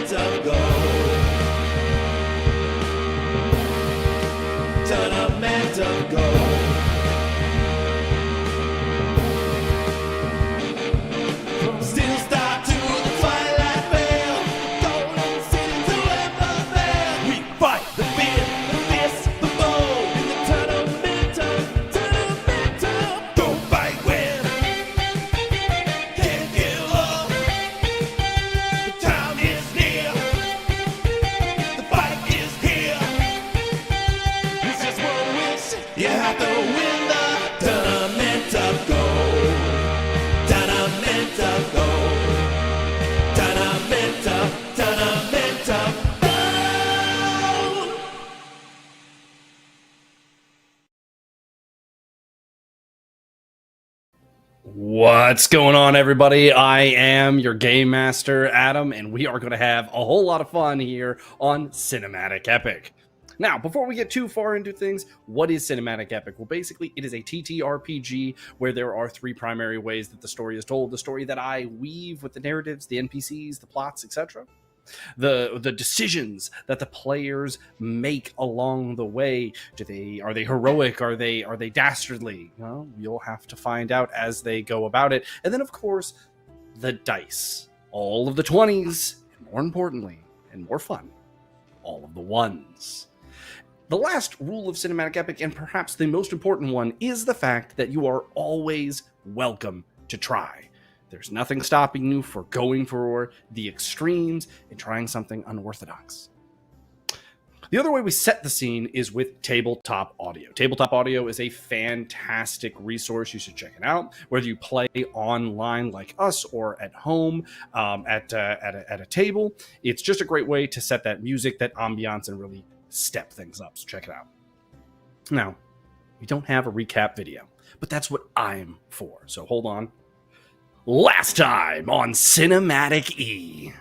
Tournament of gold. Tournament of gold. From Steel Star to the Twilight Veil, Golden City to Orvatheas, we fight the fear, the fierce, the bold in the tournament of, don't fight when, can't give up. The time is near, the fight is here. It's just one wish, you have to win the tournament of gold. Tournament of gold. Tournament of gold. What's going on, everybody? I am your game master, Adam, and we are going to have a whole lot of fun here on Cinematic Epic. Now, before we get too far into things, what is Cinematic Epic? Well, basically, it is a TTRPG where there are three primary ways that the story is told. The story that I weave with the narratives, the NPCs, the plots, etc. The decisions that the players make along the way. Are they heroic? Are they dastardly? Well, you'll have to find out as they go about it. And then, of course, the dice. All of the 20s, and more importantly, and more fun, all of the ones. The last rule of Cinematic Epic, and perhaps the most important one, is the fact that you are always welcome to try. There's nothing stopping you for going for the extremes and trying something unorthodox. The other way we set the scene is with Tabletop Audio. Tabletop Audio is a fantastic resource. You should check it out. Whether you play online like us or at home at a table, it's just a great way to set that music, that ambiance, and really step things up. So check it out. Now, we don't have a recap video, but that's what I'm for. So hold on. Last time on Cinematic E,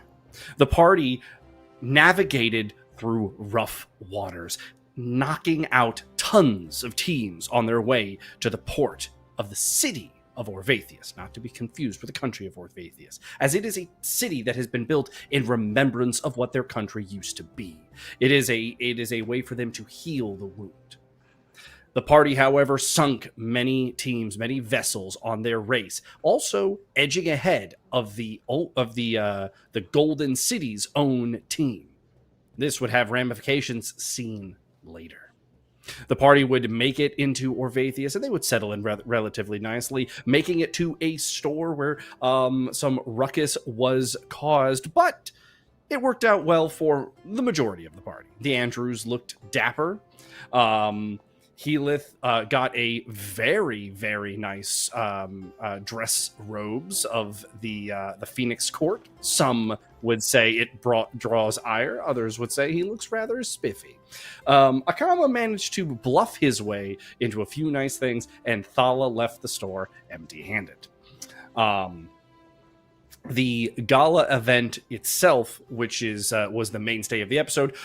the party navigated through rough waters, knocking out tons of teams on their way to the port of the city of Orvatheas, not to be confused with the country of Orvatheas, as it is a city that has been built in remembrance of what their country used to be. It is a way for them to heal the wound. The party, however, sunk many teams, many vessels on their race, also edging ahead of the Golden City's own team. This would have ramifications seen later. The party would make it into Orvatheas, and they would settle in relatively nicely, making it to a store where some ruckus was caused, but it worked out well for the majority of the party. The Andrews looked dapper. Healyth got a very, very nice dress robes of the Phoenix Court. Some would say it draws ire. Others would say he looks rather spiffy. Akama managed to bluff his way into a few nice things, and Thala left the store empty-handed. The gala event itself, which was the mainstay of the episode,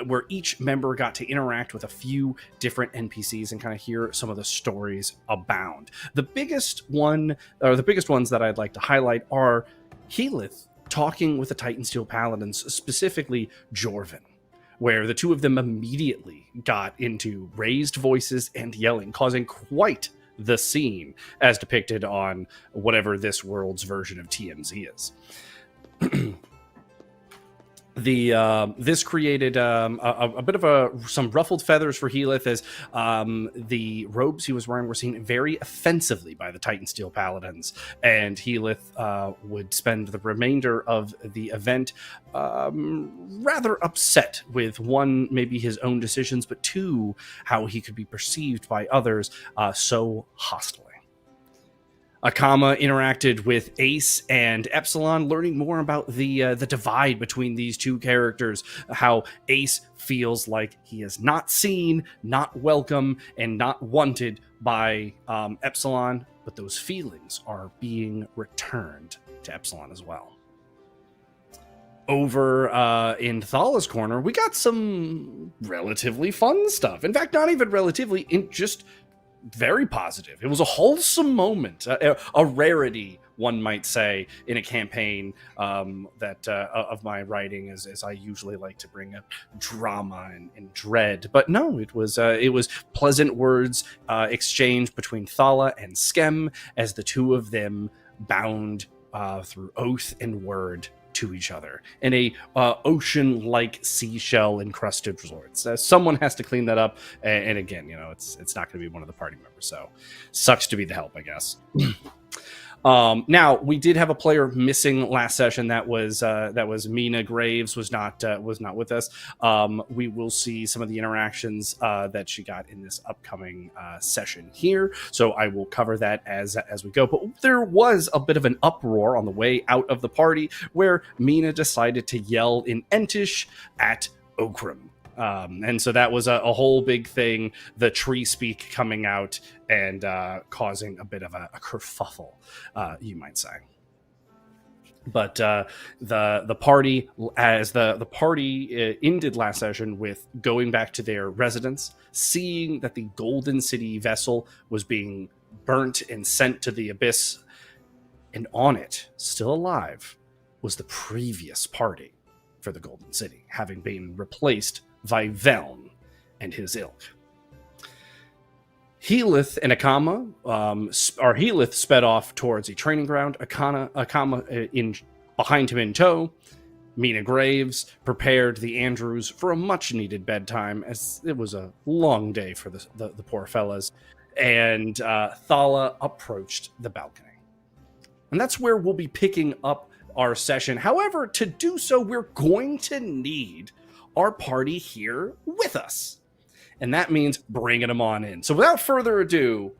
where each member got to interact with a few different NPCs and kind of hear some of the stories abound. The biggest ones that I'd like to highlight are Healyth talking with the Titan Steel Paladins, specifically Jorvin, where the two of them immediately got into raised voices and yelling, causing quite the scene as depicted on whatever this world's version of TMZ is. This created a bit of some ruffled feathers for Healyth, as the robes he was wearing were seen very offensively by the Titan Steel Paladins, and Healyth would spend the remainder of the event rather upset with, one, maybe his own decisions, but two, how he could be perceived by others so hostily. Akama interacted with Ace and Epsilon, learning more about the divide between these two characters, how Ace feels like he is not seen, not welcome, and not wanted by Epsilon, but those feelings are being returned to Epsilon as well. Over in Thala's corner, we got some relatively fun stuff. In fact, not even relatively, just very positive. It was a wholesome moment, a rarity, one might say, in a campaign that of my writing, as I usually like to bring up drama and dread. But no, it was pleasant words exchanged between Thala and Skem as the two of them bound through oath and word to each other in a ocean-like seashell encrusted resorts. Someone has to clean that up, and again, it's not going to be one of the party members, so sucks to be the help, I guess. Now we did have a player missing last session. That was Mina Graves was not with us. We will see some of the interactions that she got in this upcoming session here, so I will cover that as we go. But there was a bit of an uproar on the way out of the party where Mina decided to yell in Entish at Okram. And so that was a whole big thing, the tree speak coming out and causing a bit of a kerfuffle, you might say. But the party, as the party ended last session with going back to their residence, seeing that the Golden City vessel was being burnt and sent to the abyss, and on it, still alive, was the previous party for the Golden City, having been replaced by Veln and his ilk. Healith and Akama, Healith sped off towards a training ground. Akama in behind him in tow. Mina Graves prepared the Andrews for a much-needed bedtime, as it was a long day for the poor fellas. And Thala approached the balcony. And that's where we'll be picking up our session. However, to do so, we're going to need our party here with us. And that means bringing them on in. So without further ado,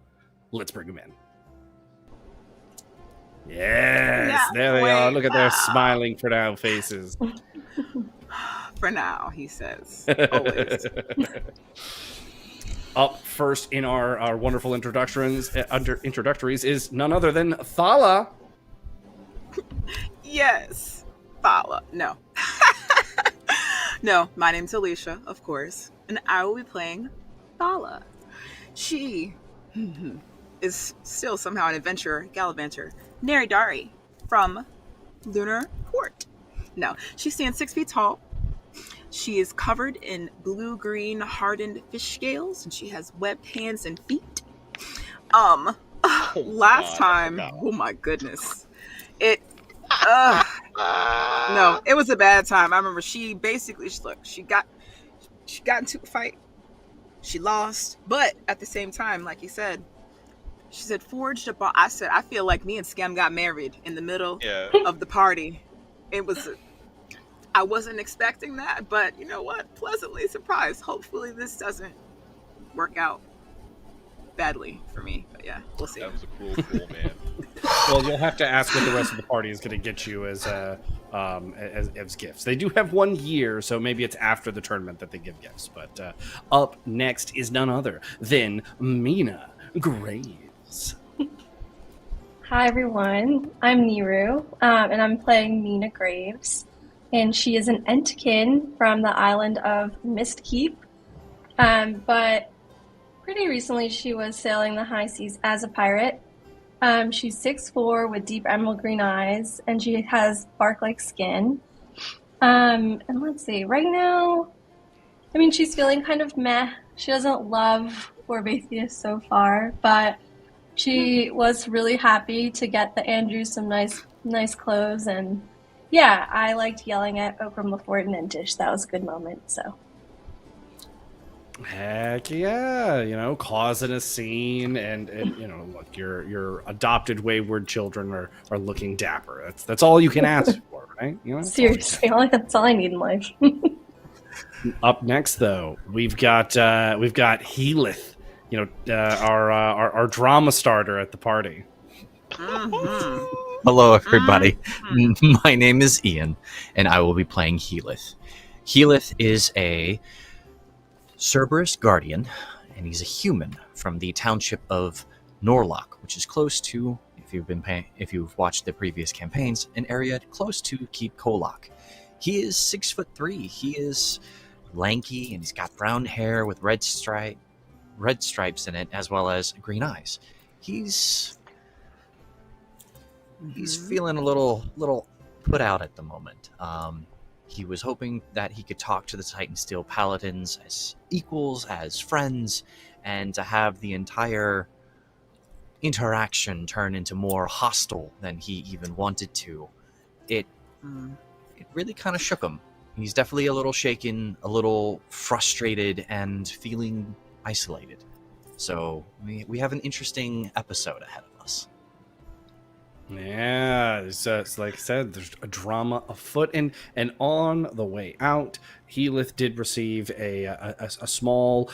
let's bring them in. Yes, there they are. Look at their smiling for now faces. For now, he says. Always. Up first in our wonderful introductories is none other than Thala. Yes, Thala. No. No, my name's Alicia, of course, and I will be playing Thala. She is still somehow an adventurer, gallivanter, Naridari from Lunar Port. No, she stands 6 feet tall. She is covered in blue-green hardened fish scales, and she has webbed hands and feet. Last time, oh my goodness, no, it was a bad time. I remember she got into a fight. She lost, but at the same time, like you said, she said forged a bond. I said I feel like me and Scam got married in the middle of the party. I wasn't expecting that, but you know what? Pleasantly surprised. Hopefully this doesn't work out badly for me, but yeah, we'll see. That was a cool man. Well, you'll have to ask what the rest of the party is going to get you as gifts. They do have 1 year, so maybe it's after the tournament that they give gifts. But up next is none other than Mina Graves. Hi everyone, I'm Niru, and I'm playing Mina Graves, and she is an Entkin from the island of Mistkeep, but pretty recently she was sailing the high seas as a pirate. She's 6'4" with deep emerald green eyes, and she has bark-like skin. And let's see, right now, I mean, she's feeling kind of meh. She doesn't love Orvatheas so far, but she was really happy to get the Andrews some nice clothes, and yeah, I liked yelling at Okram Lafort and Entish. That was a good moment, so. Heck yeah, causing a scene, and look, your adopted wayward children are looking dapper. That's all you can ask for, right? Seriously, that's all I need in life. Up next, though, we've got Healith, our drama starter at the party. Hello, everybody. My name is Ian, and I will be playing Healith. Healith is a Cerberus Guardian, and he's a human from the township of Norlock, which is close to, if you've watched the previous campaigns, an area close to Keep Kolok. He is 6'3". He is lanky, and he's got brown hair with red stripe. red stripes in it, as well as green eyes. He's feeling a little put out at the moment. He was hoping that he could talk to the Titan Steel Paladins as equals, as friends, and to have the entire interaction turn into more hostile than he even wanted to. It really kind of shook him. He's definitely a little shaken, a little frustrated, and feeling isolated. So we have an interesting episode ahead of us. Yeah, it's like I said, there's a drama afoot, and on the way out, Heath did receive a small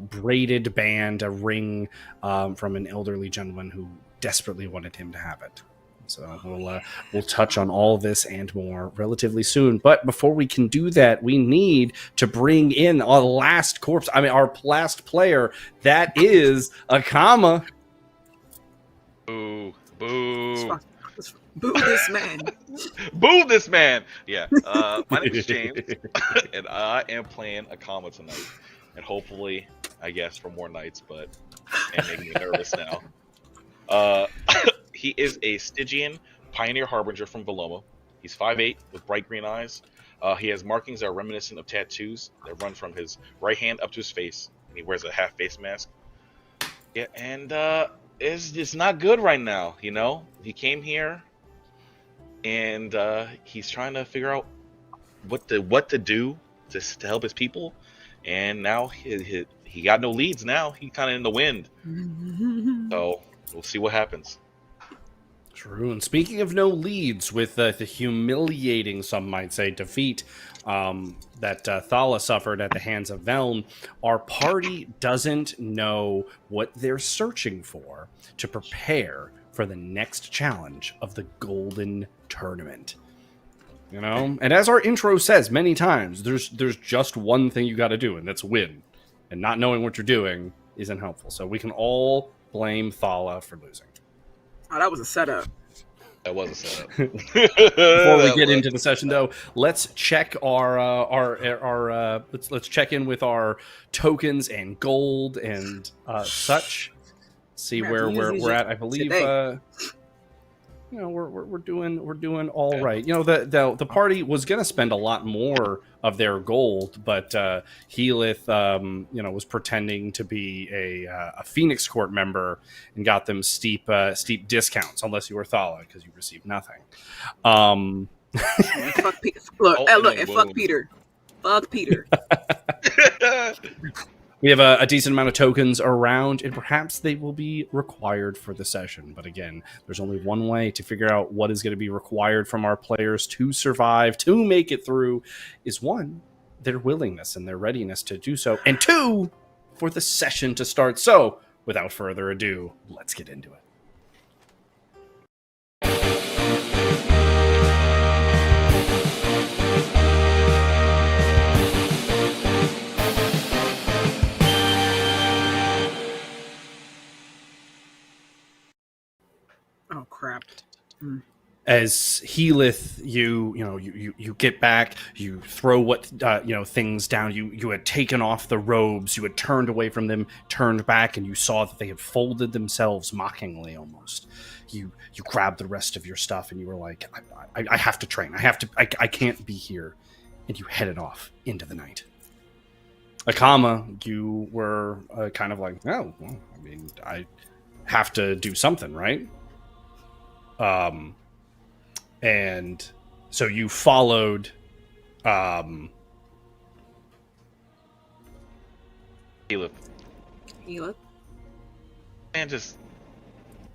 braided band, a ring from an elderly gentleman who desperately wanted him to have it. So we'll touch on all of this and more relatively soon. But before we can do that, we need to bring in our last corpse. I mean, our last player. That is Akama. Boo. Boo. Boo this man. Boo this man. Yeah. My name is James, and I am playing Akama tonight. And hopefully, I guess, for more nights, but I'm making me nervous now. He is a Stygian Pioneer Harbinger from Veloma. He's 5'8", with bright green eyes. He has markings that are reminiscent of tattoos that run from his right hand up to his face, and he wears a half face mask. Yeah, and it's not good right now, you know? He came here, and he's trying to figure out what to do to help his people, and now he got no leads now. He's kind of in the wind. So we'll see what happens. True. And speaking of no leads, with the humiliating, some might say, defeat that Thala suffered at the hands of Veln, our party doesn't know what they're searching for to prepare for the next challenge of the Golden Tournament. You know? And as our intro says many times, there's just one thing you got to do, and that's win. And not knowing what you're doing isn't helpful. So we can all blame Thala for losing. Oh, that was a setup. That was a setup. Before we get into the session, though, let's check our let's check in with our tokens and gold and such. See where we're at. I believe we're doing all right. You know, the party was going to spend a lot more of their gold, but Heath was pretending to be a Phoenix Court member and got them steep discounts, unless you were Thala, because you received nothing. Fuck Peter. Look, fuck Peter. Fuck Peter. We have a decent amount of tokens around, and perhaps they will be required for the session. But again, there's only one way to figure out what is going to be required from our players to survive, to make it through, is one, their willingness and their readiness to do so, and two, for the session to start. So, without further ado, let's get into it. Oh crap! As Heath, you get back, you throw what things down. You had taken off the robes, you had turned away from them, turned back, and you saw that they had folded themselves mockingly almost. You grabbed the rest of your stuff, and you were like, I have to train. I can't be here. And you headed off into the night. Akama, you were kind of like, oh, well, I mean, I have to do something, right? And so you followed, Heath. Heath? Man,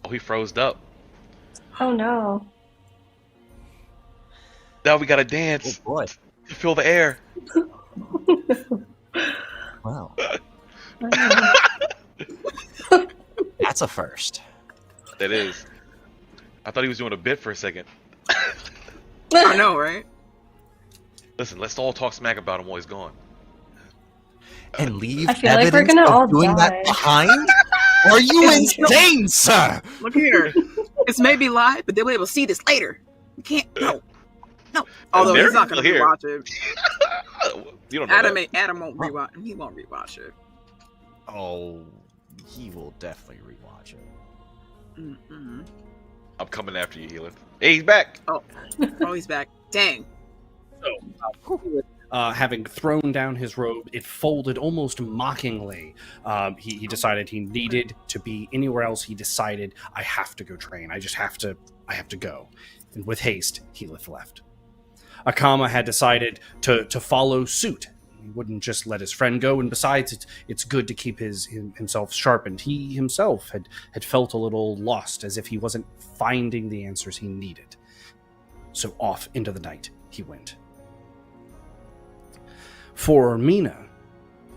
he froze up. Oh no. Now we gotta dance. Oh boy. To fill the air. Wow. That's a first. That is. I thought he was doing a bit for a second. I know, right? Listen, let's all talk smack about him while he's gone. And leave I feel like evidence we're gonna all of doing die. that behind? Are you insane, sir? Look here. This may be live, but they'll be able to see this later. We can't. No. Although he's not going to rewatch it. You don't know Adam won't rewatch. He won't rewatch it. Oh, he will definitely rewatch it. Mm-mm. I'm coming after you, Healing. Hey, he's back. Oh, he's back. Dang. Having thrown down his robe, it folded almost mockingly. He decided he needed to be anywhere else. He decided, I have to go train. I have to go. And with haste, Heath left. Akama had decided to follow suit. He wouldn't just let his friend go, and besides, it's good to keep himself sharpened. He himself had felt a little lost, as if he wasn't finding the answers he needed. So off into the night he went. For Mina,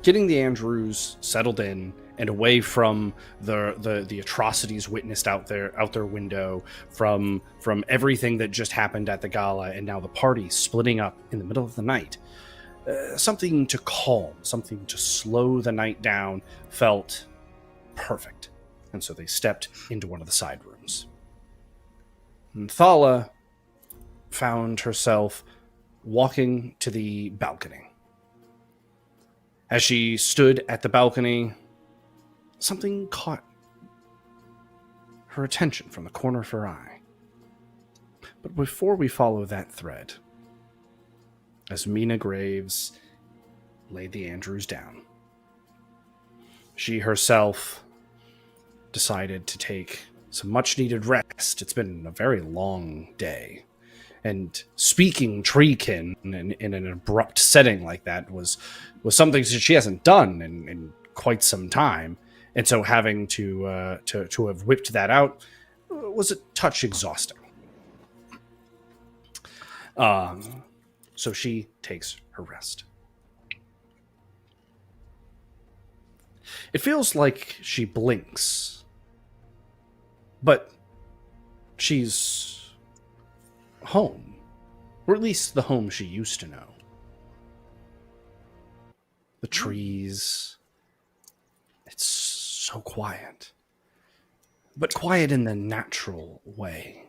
getting the Andrews settled in and away from the atrocities witnessed out their window, from everything that just happened at the gala, and now the party splitting up in the middle of the night, something to calm, something to slow the night down felt perfect. And so they stepped into one of the side rooms. And Thala found herself walking to the balcony. As she stood at the balcony, something caught her attention from the corner of her eye. But before we follow that thread, as Mina Graves laid the Andrews down, she herself decided to take some much-needed rest. It's been a very long day. And speaking treekin in an abrupt setting like that was something that she hasn't done in quite some time. And so having to have whipped that out was a touch exhausting. So she takes her rest. It feels like she blinks, but she's home, or at least the home she used to know. The trees, it's so quiet, but quiet in the natural way.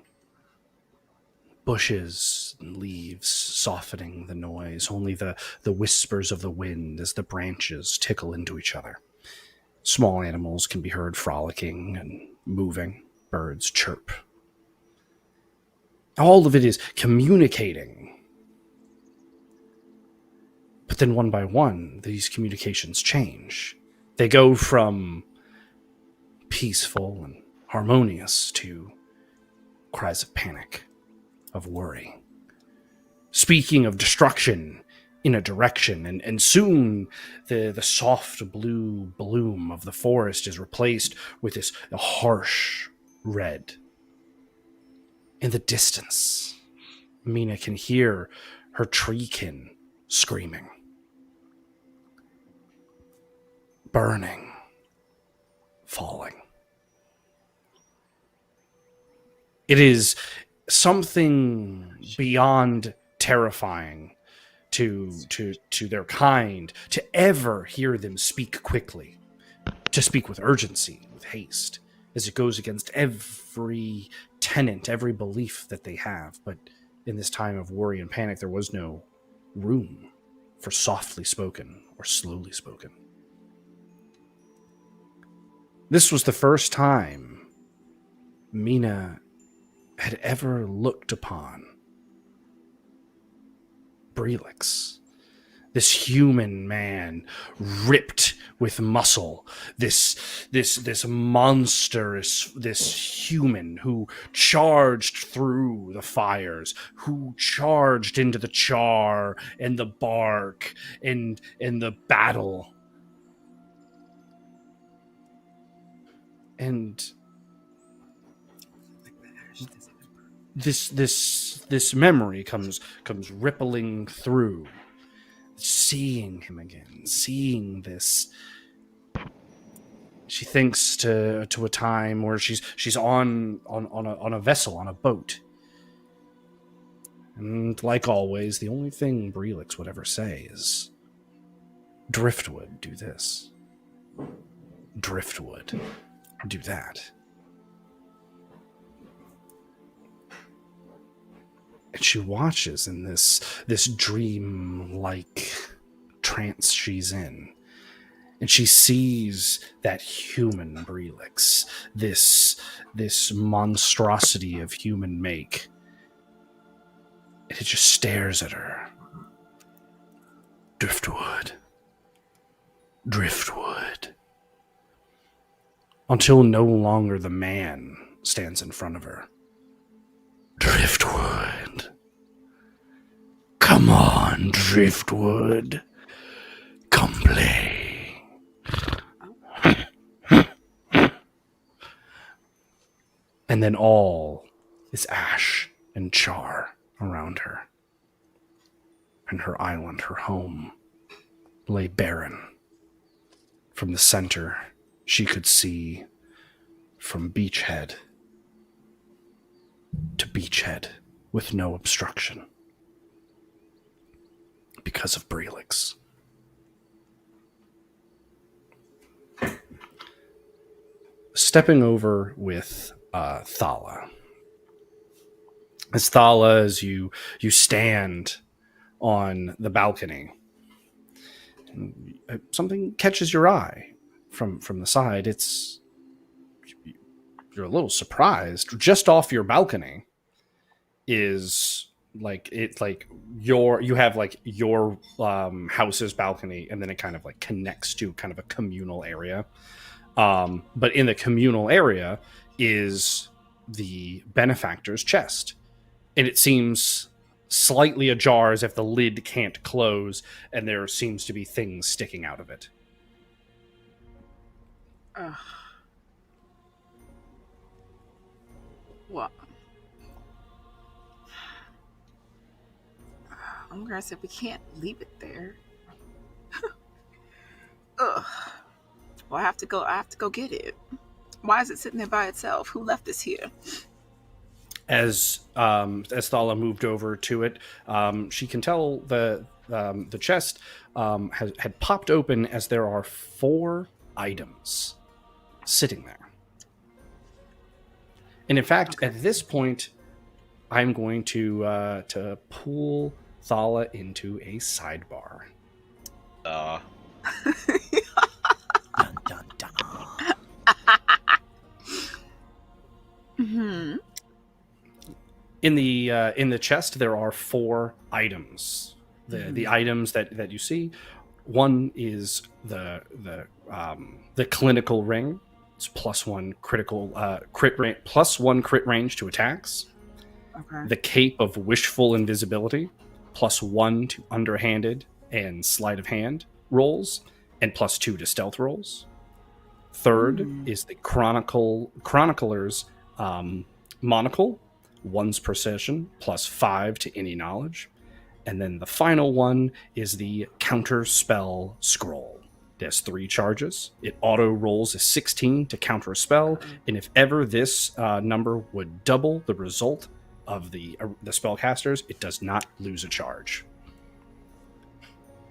Bushes and leaves softening the noise, only the whispers of the wind as the branches tickle into each other. Small animals can be heard frolicking and moving. Birds chirp. All of it is communicating. But then one by one, these communications change. They go from peaceful and harmonious to cries of panic, of worry. Speaking of destruction in a direction, and soon the soft blue bloom of the forest is replaced with this harsh red. In the distance, Mina can hear her treekin screaming. Burning. Falling. It is something beyond terrifying to their kind to ever hear them speak quickly, to speak with urgency, with haste, as it goes against every tenet, every belief that they have. But in this time of worry and panic, there was no room for softly spoken or slowly spoken. This was the first time Mina had ever looked upon Brelix, this human man ripped with muscle, this monstrous, this human who charged through the fires, who charged into the char and the bark and the battle. And this memory comes rippling through, seeing him again, seeing this. She thinks to a time where she's on a vessel, on a boat, and like always, the only thing Brelix would ever say is, "Driftwood, do this. Driftwood, do that." And she watches in this dream-like trance she's in and she sees that human Brelix, this monstrosity of human make, and it just stares at her. Driftwood. Until no longer the man stands in front of her. Driftwood. Come on, Driftwood. Come play. And then all is ash and char around her. And her island, her home, lay barren. From the center, she could see from beachhead to beachhead with no obstruction because of Brelix. Stepping over with Thala. As you stand on the balcony, something catches your eye from the side. You're a little surprised. Just off your balcony is you have your house's balcony, and then it kind of like connects to kind of a communal area. But in the communal area is the benefactor's chest, and it seems slightly ajar as if the lid can't close, and there seems to be things sticking out of it. What? I'm gonna say we can't leave it there. Ugh. Well, I have to go get it. Why is it sitting there by itself? Who left this here? As Thala moved over to it, she can tell the chest had popped open as there are 4 items sitting there. And in fact, at this point, I'm going to pull Thala into a sidebar. Dun, dun, dun. Mm-hmm. In the chest, there are 4 items. The items that you see, one is the clinical ring. It's +1 crit range to attacks. Okay. The cape of wishful invisibility, +1 to underhanded and sleight of hand rolls, and +2 to stealth rolls. Third is the chronicler's monocle, 1's precision, +5 to any knowledge. And then the final one is the counter spell scroll. It has 3 charges. It auto rolls a 16 to counter a spell, and if ever this number would double the result of the spellcasters, it does not lose a charge.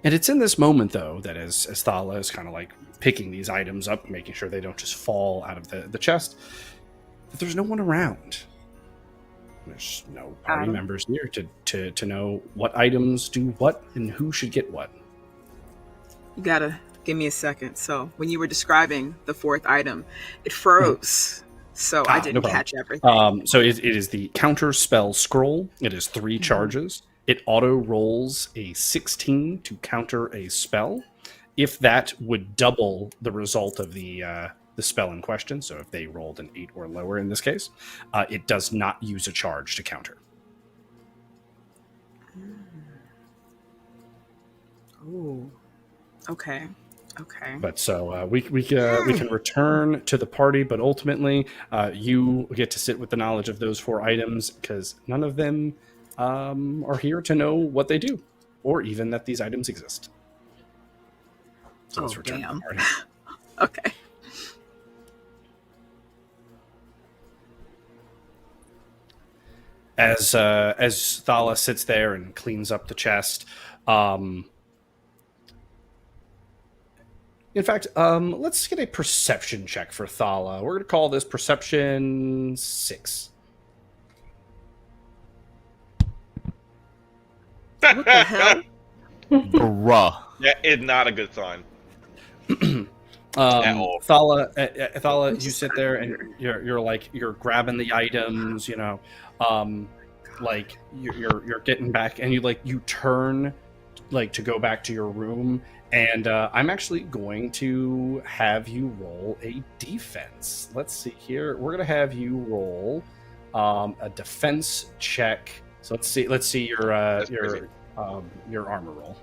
And it's in this moment, though, that as Thala is kind of like picking these items up, making sure they don't just fall out of the chest, that there's no one around. There's no party members here to know what items do what and who should get what. You gotta give me a second. So when you were describing the 4th item, it froze. So I didn't catch everything. So it is the counter spell scroll. It is 3 charges. It auto rolls a 16 to counter a spell. If that would double the result of the spell in question, so if they rolled an 8 or lower in this case, it does not use a charge to counter. Oh, okay. But so we can return to the party, but ultimately you get to sit with the knowledge of those 4 items because none of them are here to know what they do, or even that these items exist. So let's return to the party. Okay. As Thala sits there and cleans up the chest, in fact, let's get a perception check for Thala. We're going to call this Perception 6. What the hell? Bruh. That is not a good sign. all. Thala, you sit there and you're grabbing the items, like you're getting back, and you turn to go back to your room, and I'm actually going to have you roll a defense. Let's see here. We're gonna have you roll a defense check. So let's see your armor roll.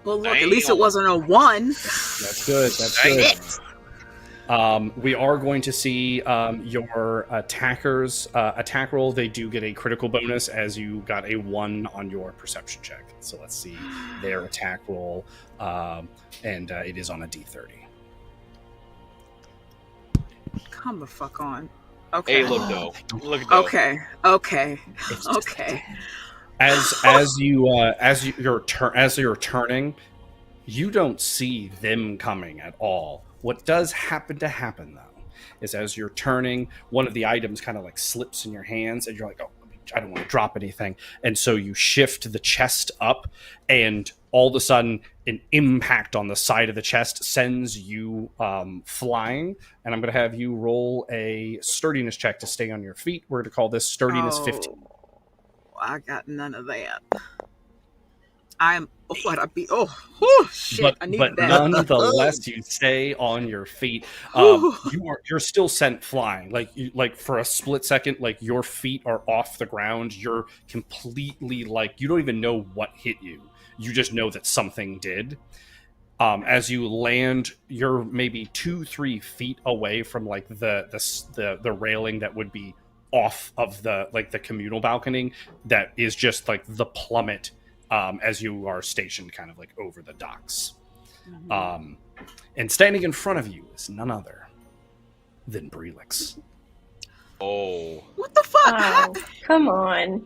Well, look, at least it wasn't a 1. That's good. That's good. We are going to see your attackers attack roll. They do get a critical bonus as you got a 1 on your perception check. So let's see their attack roll, and it is on a D30. Come the fuck on. Okay. Hey, look though. Look though. Okay. As you're turning, you don't see them coming at all. What does happen though is as you're turning, one of the items kind of slips in your hands, and you're like, oh, I don't want to drop anything, and so you shift the chest up, and all of a sudden an impact on the side of the chest sends you flying, and I'm going to have you roll a sturdiness check to stay on your feet. We're going to call this sturdiness 15. I got none of that. I'm shit. I need but that. Nonetheless, you stay on your feet. You're still sent flying. Like for a split second, your feet are off the ground. You're completely you don't even know what hit you. You just know that something did. As you land, you're maybe 2-3 feet away from the railing that would be off of the communal balcony. That is just the plummet. As you are stationed kind of over the docks. Mm-hmm. And standing in front of you is none other than Brelix. Oh. What the fuck? Oh, come on.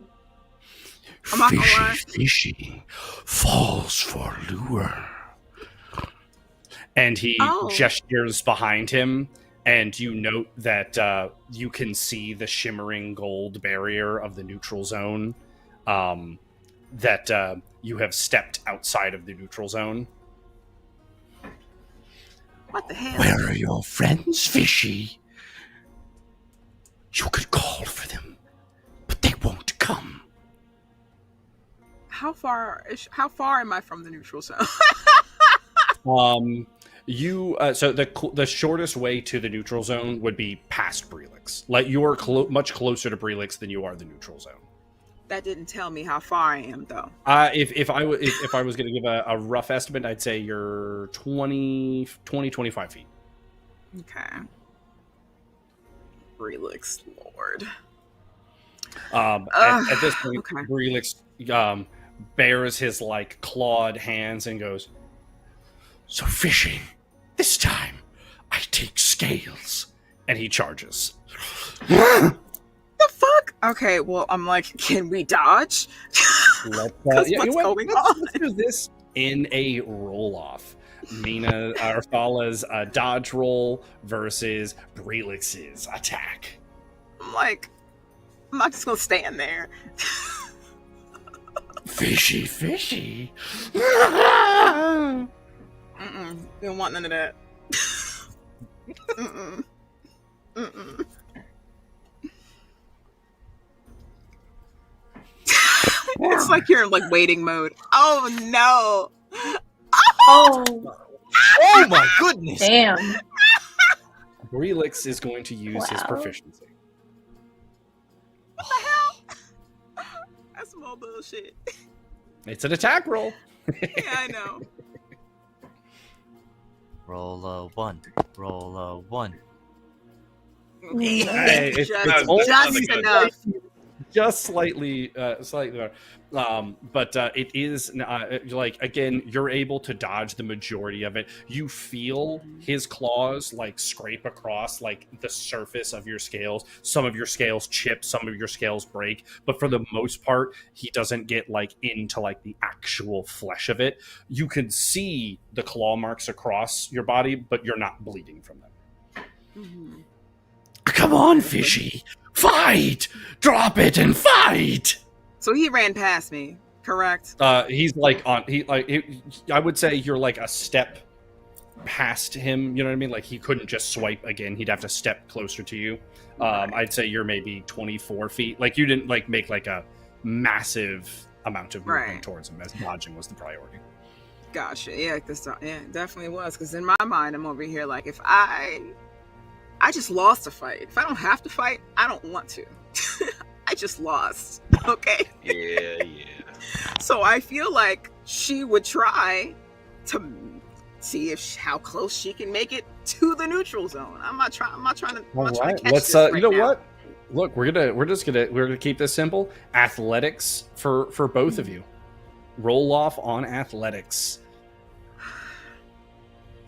I'm not gonna lie. Fishy falls for lure. And he gestures behind him, and you note that you can see the shimmering gold barrier of the neutral zone. That you have stepped outside of the neutral zone. What the hell? Where are your friends, Fishy? You could call for them, but they won't come. How far am I from the neutral zone? So the shortest way to the neutral zone would be past Brelix. You are much closer to Brelix than you are the neutral zone. That didn't tell me how far I am, though. If I was going to give a rough estimate, I'd say you're 25 feet. Okay. Brelix, Lord. At this point, okay. Brelix bares his clawed hands and goes, So Fishy, this time I take scales. and he charges. The fuck? Okay, well, I'm can we dodge? What's going on? Let's do this in a roll-off. Mina Arthala's dodge roll versus Brelix's attack. I'm not just gonna stand there. Fishy. Mm-mm. Don't want none of that. Mm-mm. Mm-mm. It's you're in waiting mode. Oh no! Oh, Oh my goodness! damn. Brelix is going to use his Wow. proficiency. What the hell? That's some old bullshit. It's an attack roll. Yeah, I know. Roll a 1. Roll a 1. Hey, it's Just enough. Just slightly better. But it is again, you're able to dodge the majority of it. You feel his claws scrape across the surface of your scales. Some of your scales chip, some of your scales break, but for the most part, he doesn't get into the actual flesh of it. You can see the claw marks across your body, but you're not bleeding from them. Mm-hmm. Come on, Fishy. Fight! Drop it and fight! So he ran past me. correct? He's like on. I would say you're like a step past him. You know what I mean? Like he couldn't just swipe again. He'd have to step closer to you. I'd say you're maybe 24 feet. Like you didn't like make like a massive amount of movement towards him, as dodging was the priority. Gotcha. Yeah, it definitely was. Because in my mind, I'm over here like, if I just lost a fight. If I don't have to fight, I don't want to. I just lost. Okay. Yeah. So I feel like she would try to see how close she can make it to the neutral zone. I'm not trying to. All right. Catch Let's. this right You know now. what? Look, we're gonna keep this simple. Athletics for both of you. Roll off on athletics.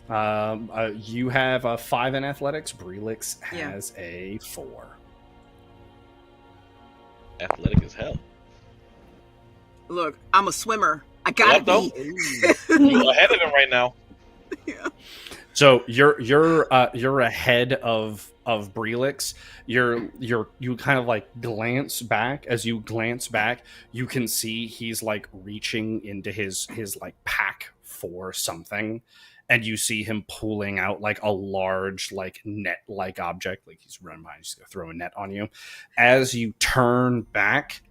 You have a 5 in athletics. Brelix has a 4. Athletic as hell. Look, I'm a swimmer. I gotta be. You're ahead of him right now. Yeah. So you're ahead of Brelix. You kind of like glance back. As you glance back, you can see he's like reaching into his like pack for something, and you see him pulling out like a large like net like object. Like he's running by, he's gonna throw a net on you. As you turn back.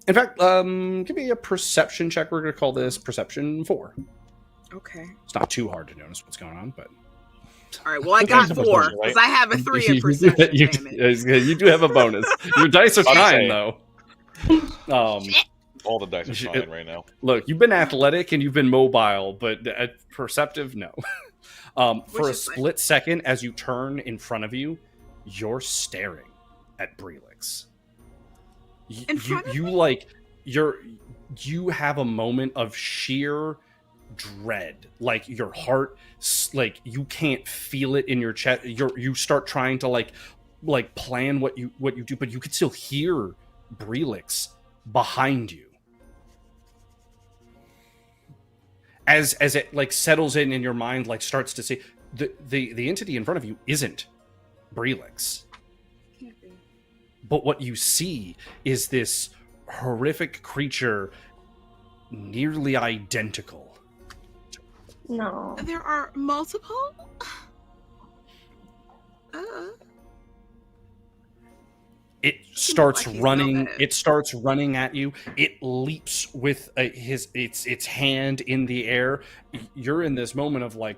In fact, give me a perception check. We're gonna call this perception 4. Okay. It's not too hard to notice what's going on, but All right. Well, I got 4 because I have a 3 in perception. you do have a bonus. Your dice are fine though. All the dice are fine right now. Look, you've been athletic and you've been mobile, but perceptive, no. For a split second, as you turn in front of you, you're staring at Brelix. You have a moment of sheer dread, like your heart, like you can't feel it in your chest. You start trying to like plan what you do, but you could still hear Brelix behind you. As it like settles in your mind, like starts to see the entity in front of you isn't Brelix. But what you see is this horrific creature nearly identical. No. There are multiple? It starts running. It starts running at you. It leaps with its hand in the air. You're in this moment of like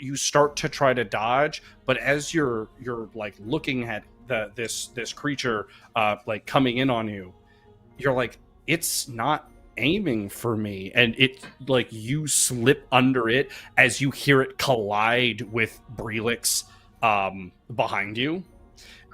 you start to try to dodge, but as you're like looking at this creature like coming in on you, you're like, it's not aiming for me, and it like you slip under it as you hear it collide with Brelix behind you.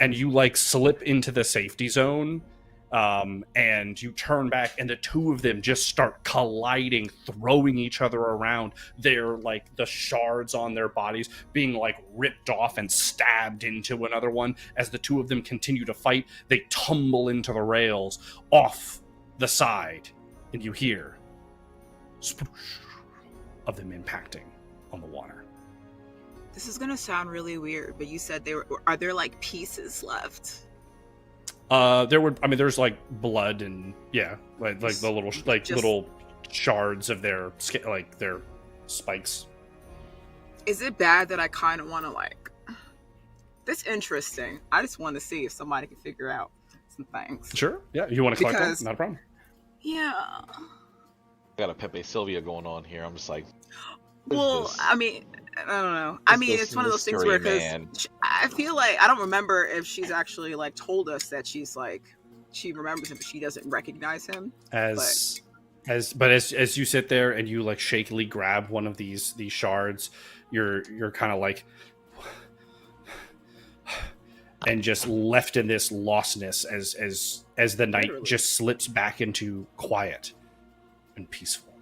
And you like slip into the safety zone, and you turn back, and the two of them just start colliding, throwing each other around. They're like the shards on their bodies being like ripped off and stabbed into another one. As the two of them continue to fight, they tumble into the rails off the side, and you hear sploosh of them impacting on the water. This is gonna sound really weird, but you said are there like pieces left? There's like blood and like the little little shards of their like their spikes. Is it bad that I kind of want to like? This interesting. I just want to see if somebody can figure out some things. Sure. Yeah. You want to collect them? Not a problem. Yeah. Got a Pepe Sylvia going on here. I'm just like. Well, I mean, I don't know. I mean, it's one of those things where, because I feel like I don't remember if she's actually like told us that she's like she remembers him, but she doesn't recognize him. As you sit there and you like shakily grab one of these shards, you're kind of like, and just left in this lostness as the night just slips back into quiet and peaceful.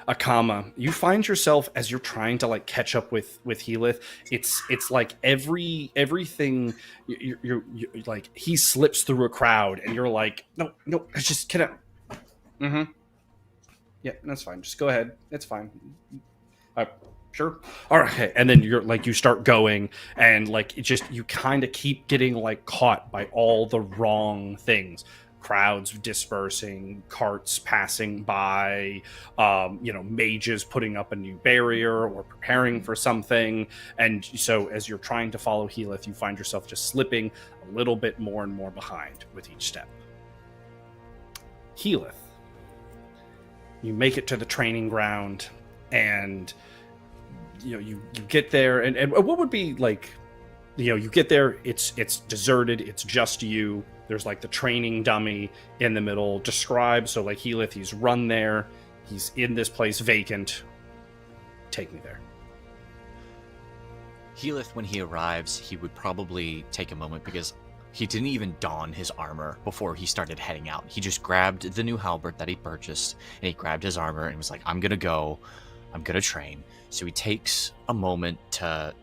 Akama, you find yourself as you're trying to like catch up with Healith. It's like everything you're like he slips through a crowd and you're like no just get up. Yeah, that's fine. Just go ahead. It's fine. Sure. All right. Okay. And then you're like you start going and like it just you kind of keep getting like caught by all the wrong things. crowds dispersing, carts passing by, mages putting up a new barrier or preparing for something. And so as you're trying to follow Healith, you find yourself just slipping a little bit more and more behind with each step. Healith, you make it to the training ground, and you get there, and what would be like, you get there, it's deserted, it's just you. There's like the training dummy in the middle. Describe, so like Healith, he's run there, he's in this place vacant. Take me there. Healith, when he arrives, he would probably take a moment because he didn't even don his armor before he started heading out. He just grabbed the new halberd that he purchased, and he grabbed his armor and was like, I'm gonna go, I'm gonna train. So he takes a moment to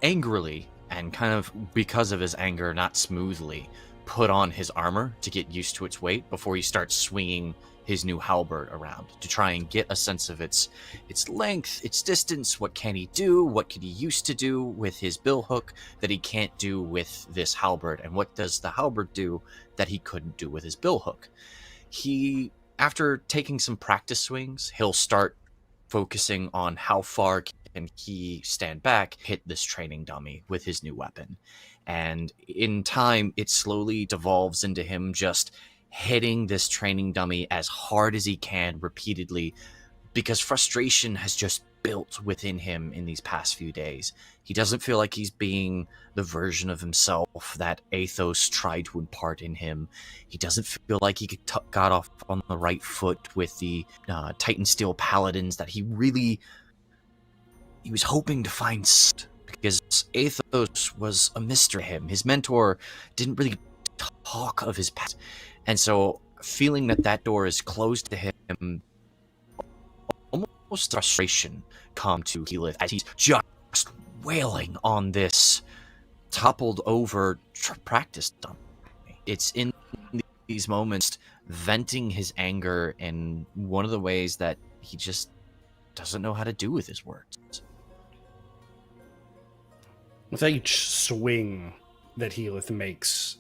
angrily, and kind of because of his anger, not smoothly, put on his armor to get used to its weight before he starts swinging his new halberd around to try and get a sense of its length, its distance, what can he do, what could he used to do with his billhook that he can't do with this halberd, and what does the halberd do that he couldn't do with his billhook. He, after taking some practice swings, he'll start focusing on how far can he stand back, hit this training dummy with his new weapon. And in time, it slowly devolves into him just hitting this training dummy as hard as he can repeatedly, because frustration has just built within him in these past few days. He doesn't feel like he's being the version of himself that Athos tried to impart in him. He doesn't feel like he got off on the right foot with the Titan Steel Paladins that he was hoping to find, because Athos was a mystery to him. His mentor didn't really talk of his past. And so, feeling that door is closed to him, almost frustration come to Healith as he's just wailing on this toppled over practice dummy. It's in these moments venting his anger in one of the ways that he just doesn't know how to do with his words. With each swing that Healith makes,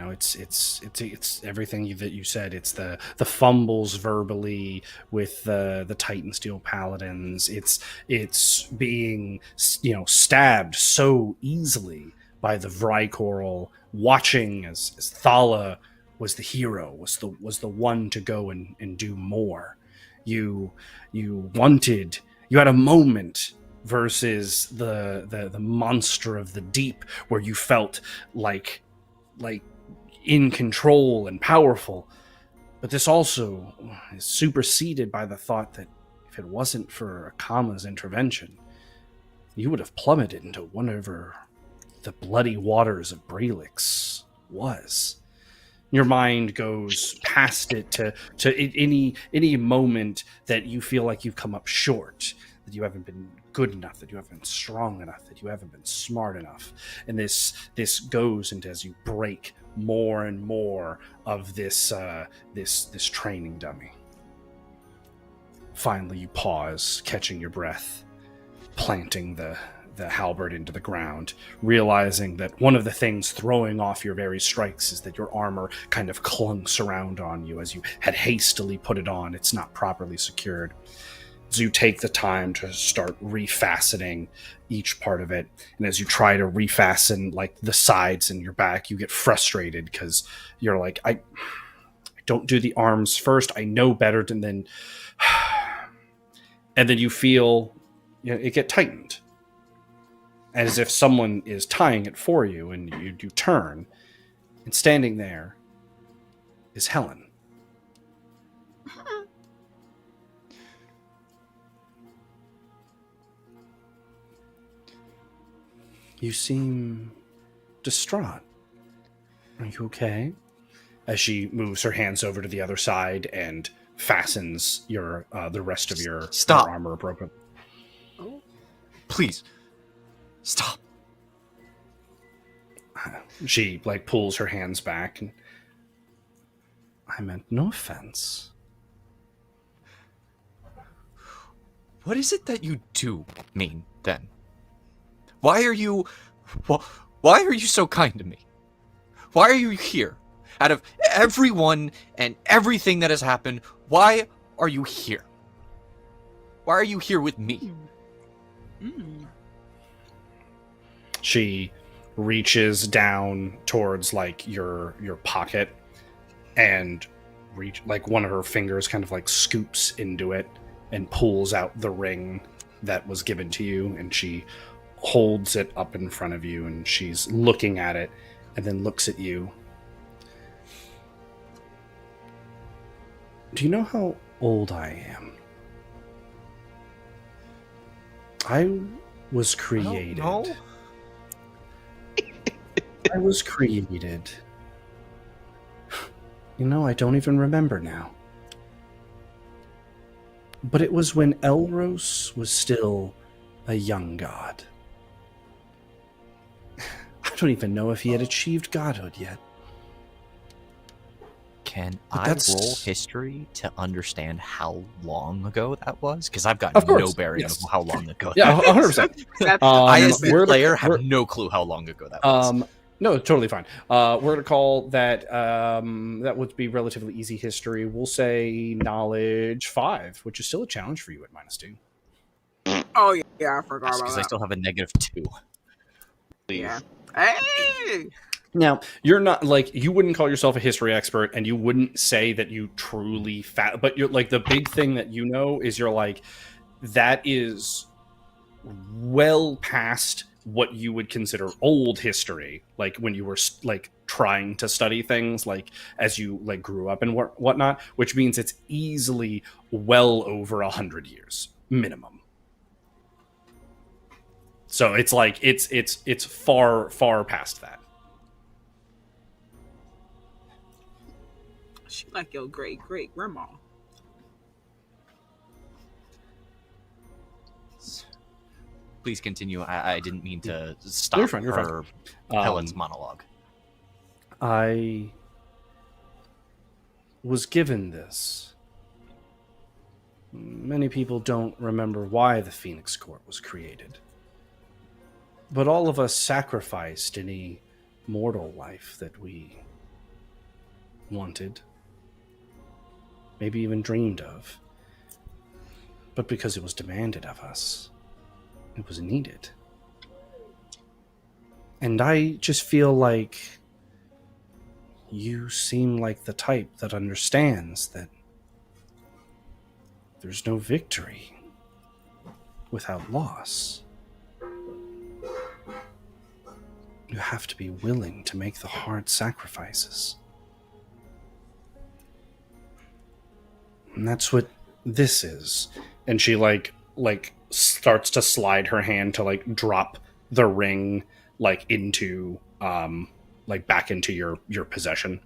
it's everything that you said. It's the fumbles verbally with the Titan Steel Paladins. It's being stabbed so easily by the Vrykorl, watching as Thala was the hero, was the one to go and do more. You had a moment versus the monster of the deep, where you felt like in control and powerful. But this also is superseded by the thought that if it wasn't for Akama's intervention, you would have plummeted into whatever the bloody waters of Brelix was. Your mind goes past it to any moment that you feel like you've come up short, that you haven't been good enough, that you haven't been strong enough, that you haven't been smart enough. And this goes into, as you break more and more of this training dummy. Finally, you pause, catching your breath, planting the halberd into the ground, realizing that one of the things throwing off your very strikes is that your armor kind of clunks around on you as you had hastily put it on. It's not properly secured. So you take the time to start refastening each part of it. And as you try to refasten like the sides and your back, you get frustrated because you're like, I don't do the arms first. I know better than then. And then you feel it get tightened, as if someone is tying it for you, and you turn, and standing there is Helen. You seem distraught. Are you okay? As she moves her hands over to the other side and fastens the rest of your armor appropriately. Please, stop. She pulls her hands back. And I meant no offense. What is it that you do mean then? Why are you so kind to me? Why are you here? Out of everyone and everything that has happened, why are you here? Why are you here with me? She reaches down towards like your pocket and one of her fingers kind of like scoops into it and pulls out the ring that was given to you, and she holds it up in front of you, and she's looking at it and then looks at you. Do you know how old I am? I was created. No. I was created. You know, I don't even remember now. But it was when Elros was still a young god. I don't even know if he had achieved godhood yet. Can But I that's- roll history to understand how long ago that was? Because I've got Of course, no bearing yes. of how long ago. Yeah, that 100%. I, as the we're- player, have we're- no clue how long ago that was. No, totally fine. We're gonna call that that would be relatively easy history. We'll say knowledge 5, which is still a challenge for you at -2. Oh yeah, I forgot about Because I that. still have a -2. Please. Yeah. Hey. Now, you're not like, you wouldn't call yourself a history expert, and you wouldn't say that you truly but you're like, the big thing that you know is you're like, that is well past what you would consider old history, like when you were like trying to study things, like as you like grew up and whatnot, which means it's easily well over 100 years minimum. So it's like it's far past that. She like your great grandma. Please continue. I didn't mean to stop You're fine. her Helen's monologue. I was given this. Many people don't remember why the Phoenix Court was created. But all of us sacrificed any mortal life that we wanted, maybe even dreamed of. But because it was demanded of us, it was needed. And I just feel like you seem like the type that understands that there's no victory without loss. You have to be willing to make the hard sacrifices. And that's what this is. And she like starts to slide her hand to like drop the ring like into like back into your possession.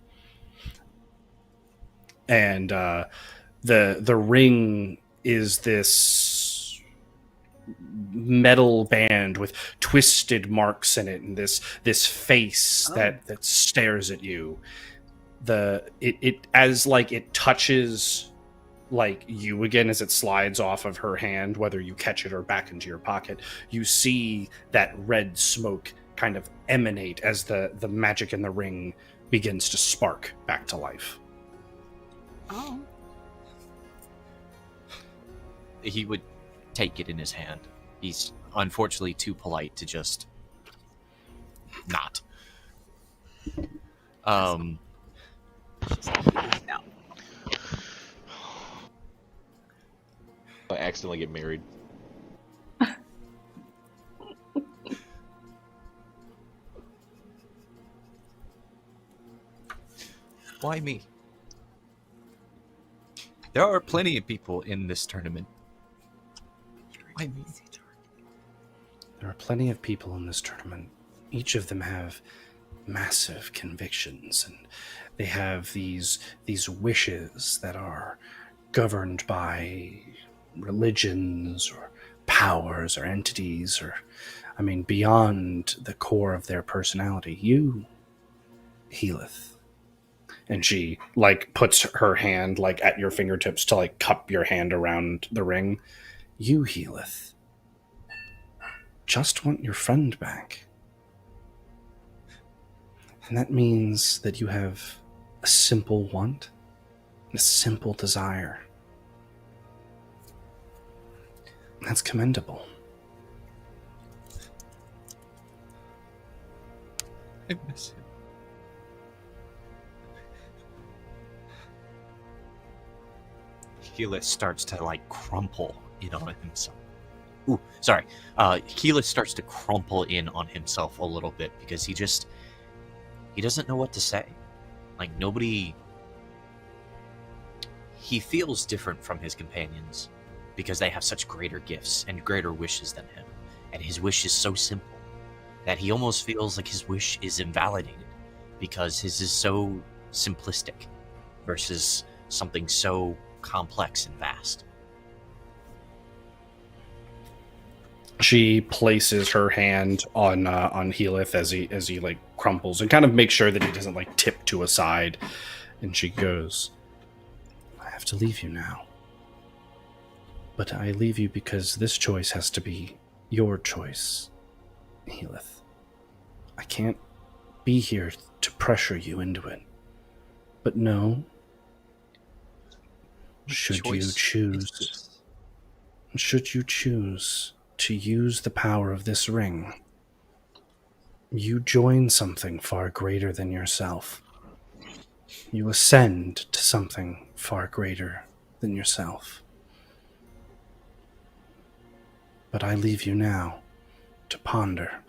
And the ring is this metal band with twisted marks in it, and this face that stares at you. It as like it touches like you again as it slides off of her hand, whether you catch it or back into your pocket, you see that red smoke kind of emanate as the magic in the ring begins to spark back to life. Oh. He would take it in his hand. He's unfortunately too polite to just not. No. I accidentally get married. Why me? There are plenty of people in this tournament. Why me? There are plenty of people in this tournament. Each of them have massive convictions, and they have these wishes that are governed by religions or powers or entities, or I mean beyond the core of their personality. You, Healith. And she like puts her hand like at your fingertips to like cup your hand around the ring. You, Healith, just want your friend back. And that means that you have a simple want, a simple desire. That's commendable. I miss him. Keyleth starts to like crumple in on himself. Ooh, sorry. Keyleth starts to crumple in on himself a little bit because he doesn't know what to say. Like nobody. He feels different from his companions because they have such greater gifts and greater wishes than him, and his wish is so simple that he almost feels like his wish is invalidated because his is so simplistic versus something so complex and vast. She places her hand on Healith as he like crumples and kind of makes sure that he doesn't like tip to a side, and she goes, "I have to leave you now. But I leave you because this choice has to be your choice, Healith. I can't be here to pressure you into it. But no, should you choose to use the power of this ring, you join something far greater than yourself. You ascend to something far greater than yourself. But I leave you now to ponder.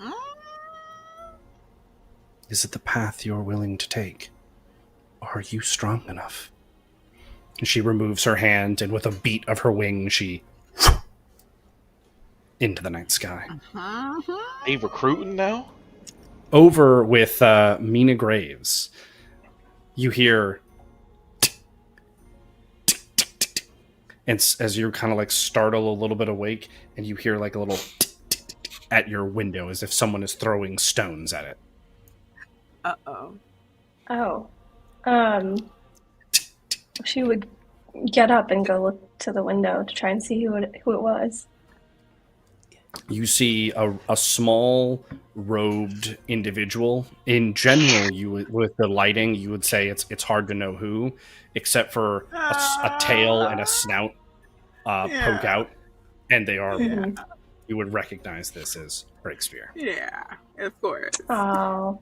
Is it the path you're willing to take? Are you strong enough?" And she removes her hand, and with a beat of her wing, she into the night sky. Are you recruiting now? Over with Mina Graves, you hear, and as you're kind of like startle a little bit awake, and you hear like a little at your window as if someone is throwing stones at it. Uh-oh. Oh. She would get up and go look to the window to try and see who it was. You see a small robed individual. In general, with the lighting, you would say it's hard to know who, except for a tail and a snout poke out, and they are. Mhm. You would recognize this as Breakspear. Yeah, of course. Oh.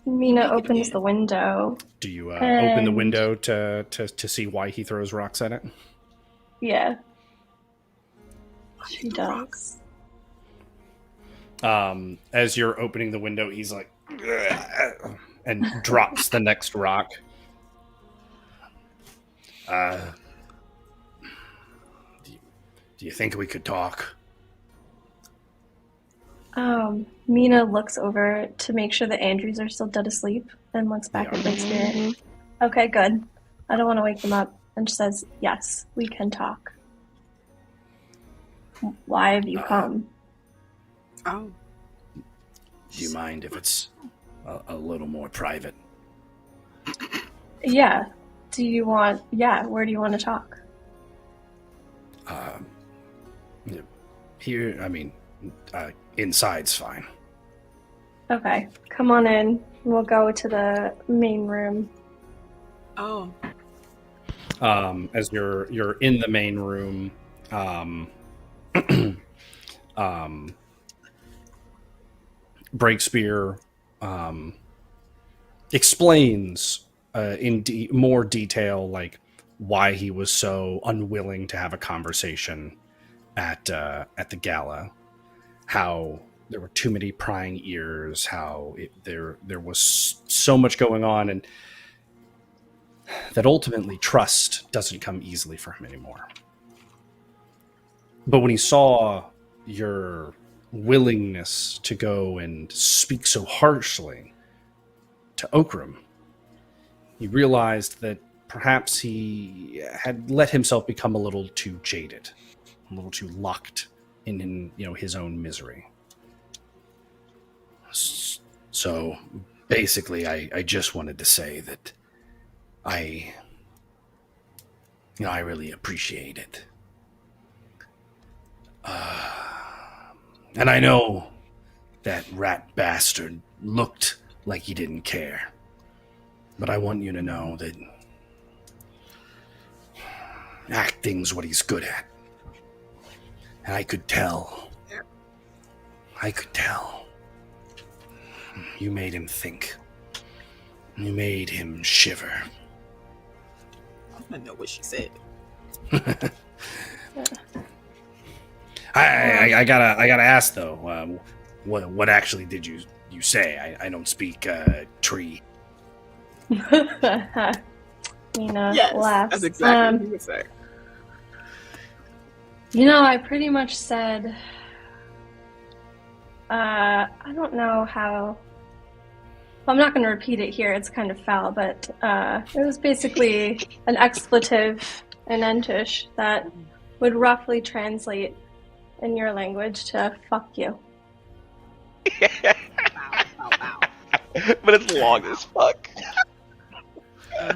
Mina opens the window. Do you open the window to see why he throws rocks at it? Yeah. She does. As you're opening the window, he's like, and drops the next rock. Do you think we could talk? Mina looks over to make sure the Andrews are still dead asleep and looks back at Breakspear. Okay, good. I don't want to wake them up. And she says, "Yes, we can talk. Why have you come?" Oh. Do you mind if it's a little more private? Yeah. Where do you want to talk? Here, I mean, inside's fine. Okay, come on in. We'll go to the main room. Oh. As you're in the main room, Breakspear explains in more detail, like why he was so unwilling to have a conversation at the gala, how there were too many prying ears, how there was so much going on, and that ultimately trust doesn't come easily for him anymore. But when he saw your willingness to go and speak so harshly to Okram, he realized that perhaps he had let himself become a little too jaded, a little too locked in his own misery. So basically, I just wanted to say that I really appreciate it. And I know that rat bastard looked like you didn't care. But I want you to know that acting's what he's good at. And I could tell. I could tell. You made him think. You made him shiver. I want to know what she said. I gotta ask though. What actually did you say? I don't speak tree. Mina laughs. That's exactly what he would say. I pretty much said, I don't know how. Well, I'm not going to repeat it here. It's kind of foul, but it was basically an expletive in Entish that would roughly translate in your language to "fuck you." Wow. But it's long as fuck.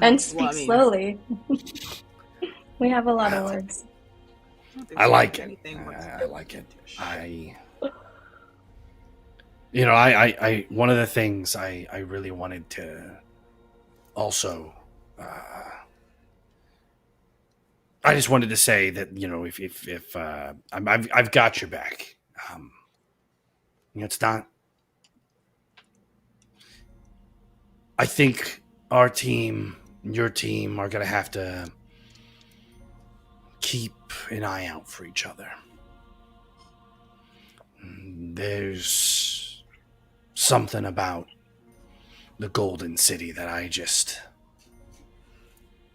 And speak slowly. We have a lot of words. I like it. I like it. I one of the things I really wanted to also, I just wanted to say that, if I've got your back. It's not. I think our team, your team, are going to have to keep an eye out for each other. There's something about the Golden City that I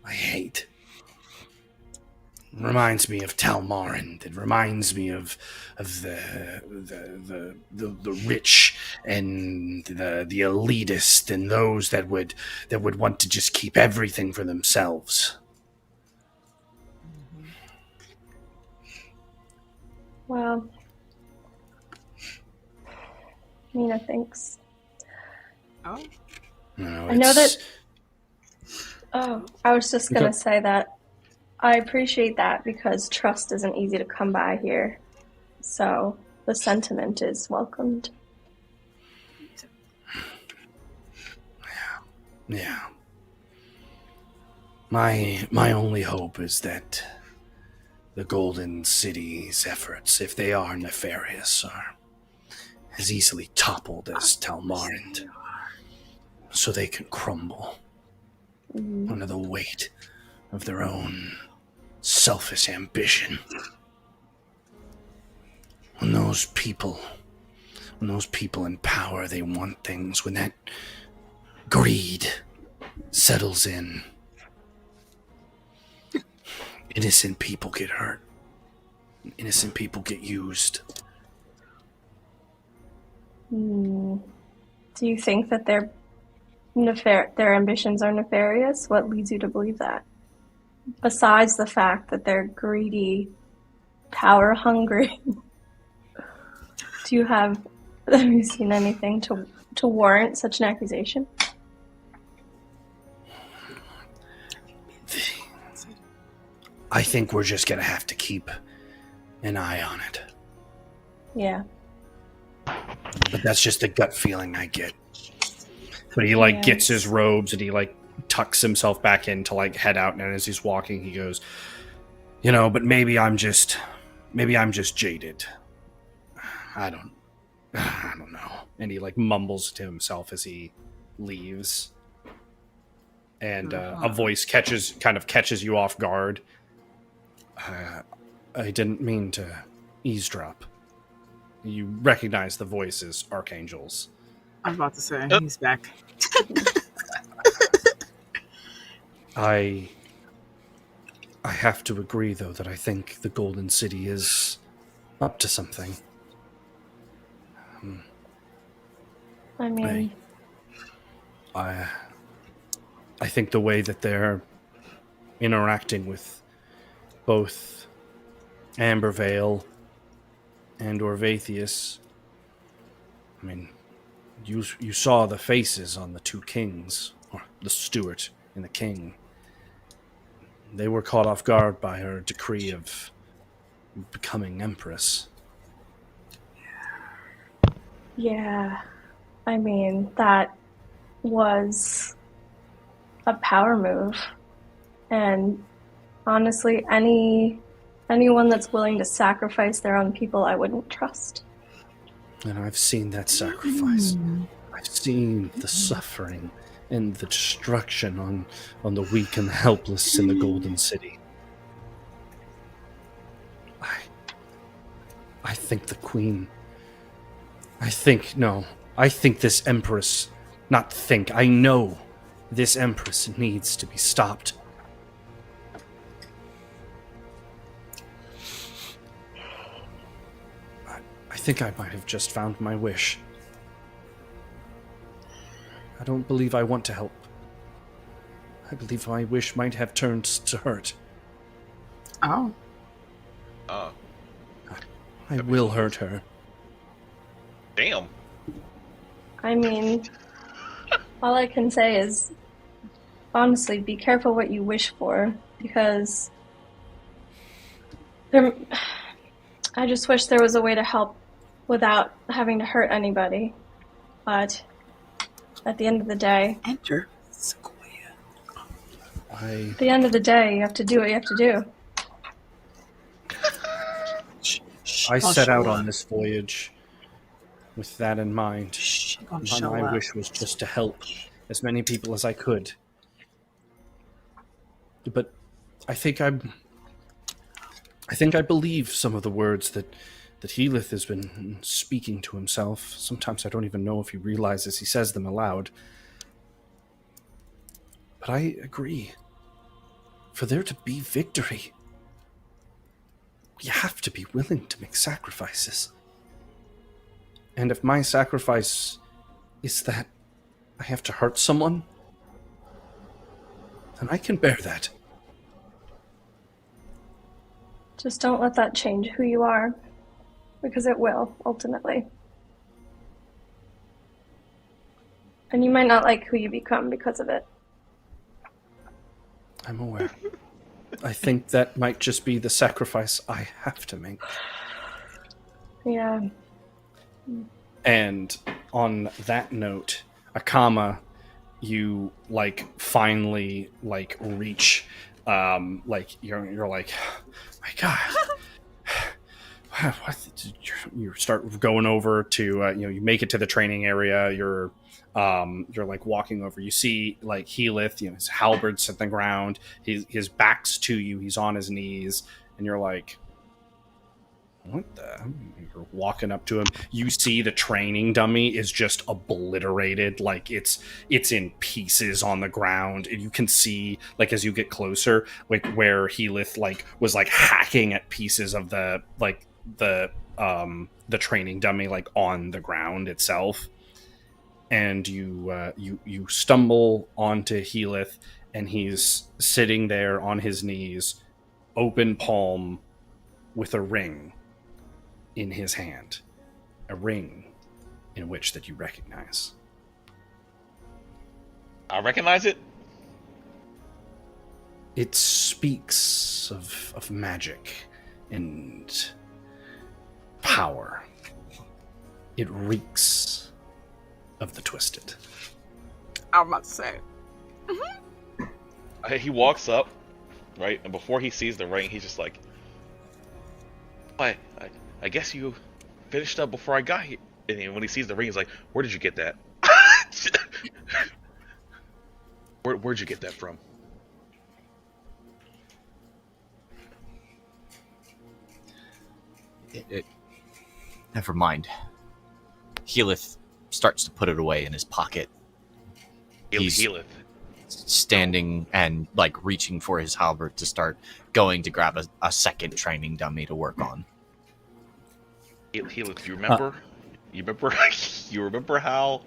hate. It reminds me of Talmarin. It reminds me of the rich and the elitist and those that would want to just keep everything for themselves. Well, Mina thinks. Oh, I know that. Oh, I was just gonna say that I appreciate that because trust isn't easy to come by here. So the sentiment is welcomed. Yeah. My only hope is that the Golden City's efforts, if they are nefarious, are as easily toppled as Talmarin, so they can crumble under the weight of their own selfish ambition. When those people in power, they want things, when that greed settles in, innocent people get hurt. Innocent people get used. Do you think that their ambitions are nefarious? What leads you to believe that? Besides the fact that they're greedy, power hungry, have you seen anything to warrant such an accusation? I think we're just gonna have to keep an eye on it. Yeah. But that's just the gut feeling I get. But he gets his robes and he tucks himself back in to head out, and as he's walking he goes, but maybe I'm just jaded. I don't know. And he mumbles to himself as he leaves. And a voice catches you off guard. I didn't mean to eavesdrop. You recognize the voice as Archangel's. I was about to say, he's back. I have to agree, though, that I think the Golden City is up to something. I mean... I think the way that they're interacting with both Ambervale and Orvatheas, I mean, you saw the faces on the two kings, or the steward and the king. They were caught off guard by her decree of becoming empress. Yeah, I mean, that was a power move. And honestly, anyone that's willing to sacrifice their own people, I wouldn't trust. And I've seen that sacrifice. I've seen the suffering and the destruction on the weak and the helpless in the Golden City. I think the Queen... I think this Empress... Not think, I know this Empress needs to be stopped. I think I might have just found my wish. I don't believe I want to help. I believe my wish might have turned to hurt. Oh. I will hurt her. Damn. I mean, all I can say is, honestly, be careful what you wish for, because I just wish there was a way to help without having to hurt anybody. But at the end of the day, Enter Sequoia. at the end of the day, you have to do what you have to do. I set out on this voyage with that in mind. My wish was just to help as many people as I could. But I think I believe some of the words that Healith has been speaking to himself. Sometimes I don't even know if he realizes he says them aloud. But I agree. For there to be victory, you have to be willing to make sacrifices. And if my sacrifice is that I have to hurt someone, then I can bear that. Just don't let that change who you are, because it will, ultimately. And you might not like who you become because of it. I'm aware. I think that might just be the sacrifice I have to make. Yeah. And on that note, Akama, you finally reach you're like, my God. You start going over to you make it to the training area. You're walking over. You see Healith, his halberd's at the ground. His back's to you. He's on his knees, and you're like, what the? You're walking up to him. You see the training dummy is just obliterated. It's in pieces on the ground. And you can see, as you get closer, where Healith was hacking at pieces of the training dummy on the ground itself. And you stumble onto Healith, and he's sitting there on his knees, open palm, with a ring in his hand, a ring in which that you recognize. I recognize it. It speaks of magic and power. It reeks of the twisted. I'm about to say. He walks up, right, and before he sees the ring, he's just like, I guess you finished up before I got here. And then when he sees the ring, he's like, where did you get that? Where'd you get that from? Never mind. Healith starts to put it away in his pocket. Healith. Standing and reaching for his halberd to start going to grab a second training dummy to work on. Healith, you remember? You remember how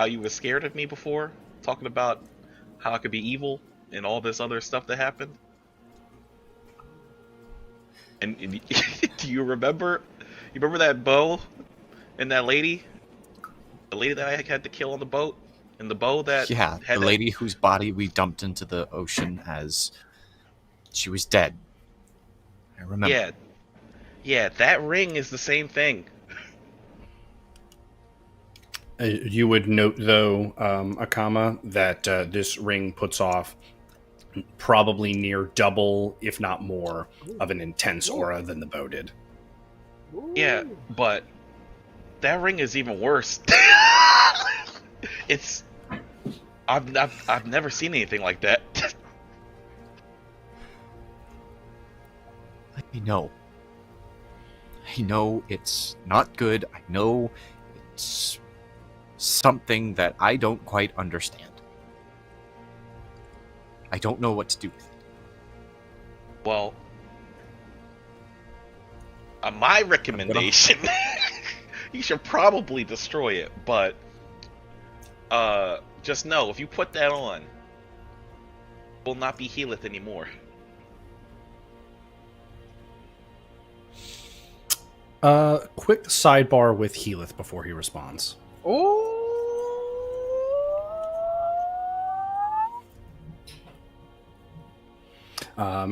you were scared of me before, talking about how I could be evil and all this other stuff that happened? And do you remember? You remember that bow and that lady? The lady that I had to kill on the boat? And the bow that... Yeah, the lady whose body we dumped into the ocean as she was dead. I remember. Yeah, that ring is the same thing. You would note, though, Akama, that this ring puts off probably near double, if not more, of an intense aura than the bow did. Yeah, but that ring is even worse. It's I've never seen anything like that. I know. I know it's not good. I know it's something that I don't quite understand. I don't know what to do with it. Well, my recommendation, you should probably destroy it, but just know if you put that on, it will not be Healeth anymore. Quick sidebar with Healeth before he responds.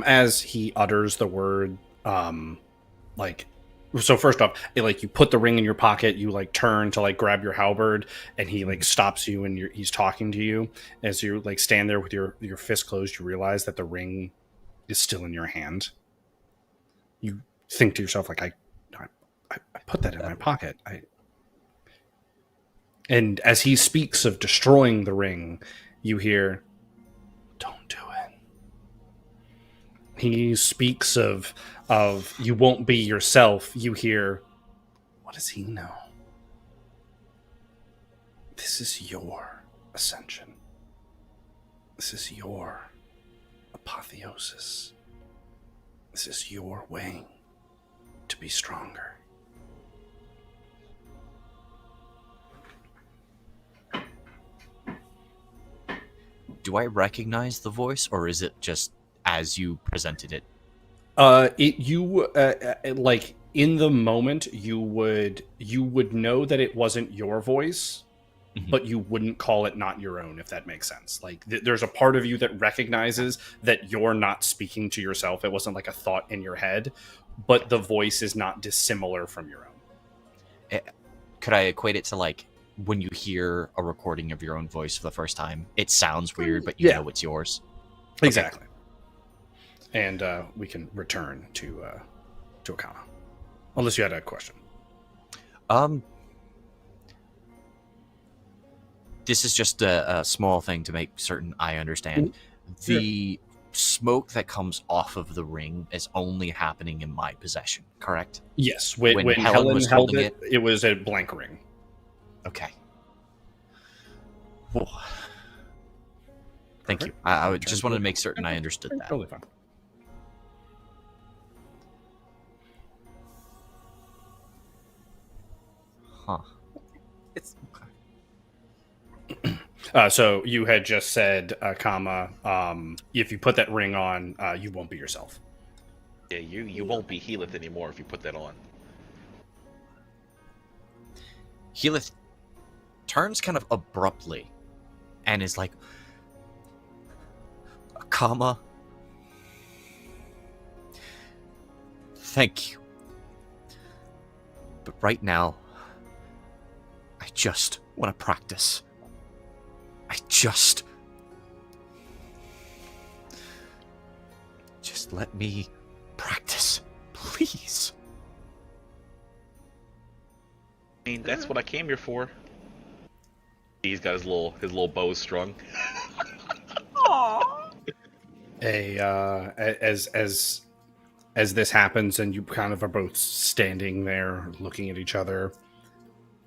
As he utters the word, so first off, you put the ring in your pocket, you turn to grab your halberd, and he stops you, and he's talking to you. As you stand there with your fist closed, you realize that the ring is still in your hand. You think to yourself, I put that in my pocket. And as he speaks of destroying the ring, you hear, "Don't do it." He speaks of you won't be yourself. You hear, "What does he know? This is your ascension. This is your apotheosis. This is your way to be stronger." Do I recognize the voice, or is it just as you presented it? In the moment, you would know that it wasn't your voice, but you wouldn't call it not your own, if that makes sense. There's a part of you that recognizes that you're not speaking to yourself. It wasn't a thought in your head, but the voice is not dissimilar from your own. Could I equate it to when you hear a recording of your own voice for the first time? It sounds weird, but you know it's yours. Exactly. Okay. And we can return to Akama. Unless you had a question. This is just a small thing to make certain I understand. The smoke that comes off of the ring is only happening in my possession, correct? Yes. When Helen was held holding it was a blank ring. Okay. Whoa. Thank you. I just wanted to make certain I understood that. Totally fine. Huh. It's So you had just said, Kama, if you put that ring on, you won't be yourself. Yeah, you won't be Healeth anymore if you put that on. Healeth turns kind of abruptly and is like, "Akama, thank you. But right now, I just want to practice. Just let me practice, please." I mean, that's what I came here for. He's got his little bow strung. Aww. As this happens, and you kind of are both standing there looking at each other,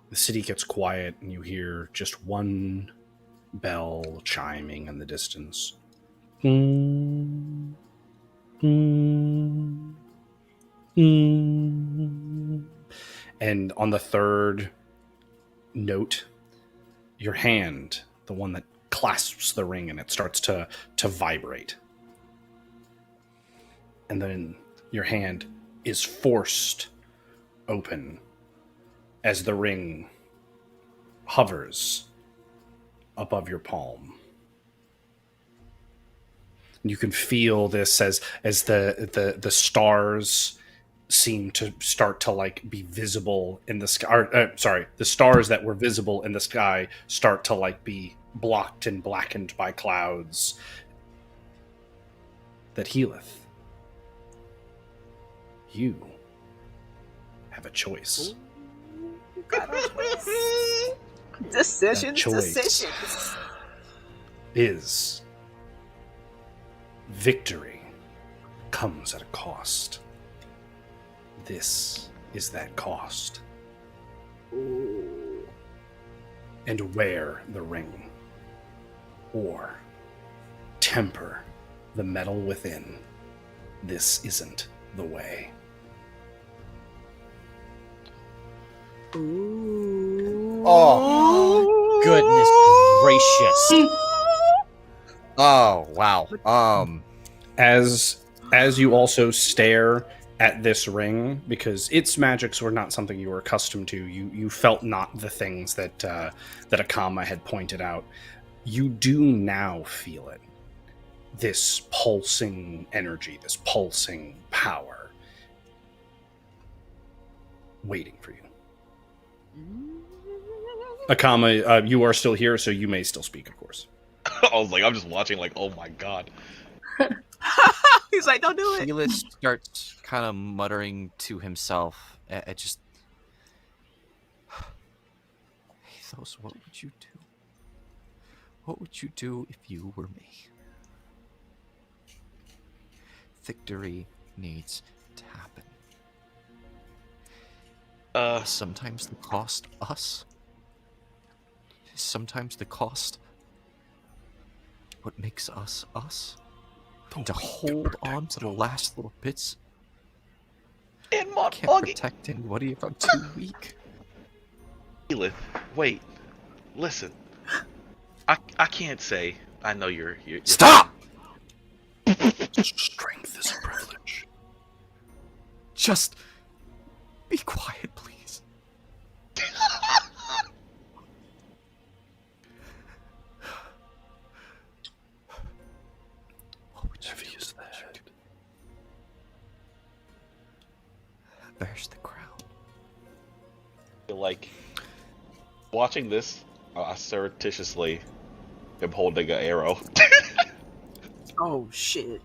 the city gets quiet, and you hear just one bell chiming in the distance. And on the third note, your hand, the one that clasps the ring, and it starts to vibrate. And then your hand is forced open as the ring hovers above your palm. You can feel this as the stars seem to start to like be visible in the sky. Or, sorry, the stars that were visible in the sky start to like be blocked and blackened by clouds that healeth. You have a choice. Got a choice. Decisions, choice. decisions. Is victory comes at a cost. This is that cost. Ooh. And wear the ring. Or temper the metal within. This isn't the way. Ooh. Oh, goodness gracious. Oh, wow. As you also stare at this ring, because its magics were not something you were accustomed to, you felt not the things that Akama had pointed out. You do now feel it. This pulsing energy, this pulsing power waiting for you. Akama, you are still here, so you may still speak, of course. I was like, I'm just watching, like, oh my god. He's like, don't do it. Helis starts kind of muttering to himself. I just... Athos, what would you do? What would you do if you were me? Victory needs to happen. Sometimes the cost us. Sometimes the cost what makes us us. To hold on to the last little bits. And Can't protect anybody if I'm too weak. Elith, wait, listen. I can't say I know you're Stop! Strength is a privilege. Just be quiet, please. What would you do? Is that? There's the crown. feel like watching this, I surreptitiously am holding an arrow. Oh shit.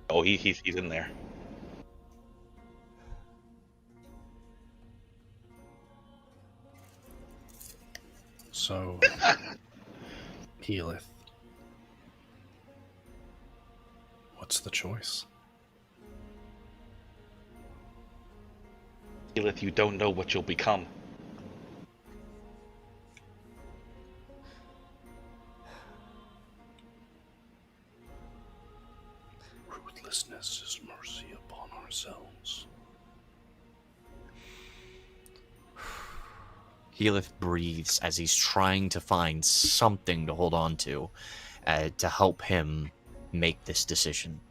Oh, he's in there. So, healeth. What's the choice? Elith, you don't know what you'll become. Ruthlessness is mercy upon ourselves. Healith breathes as he's trying to find something to hold on to help him make this decision.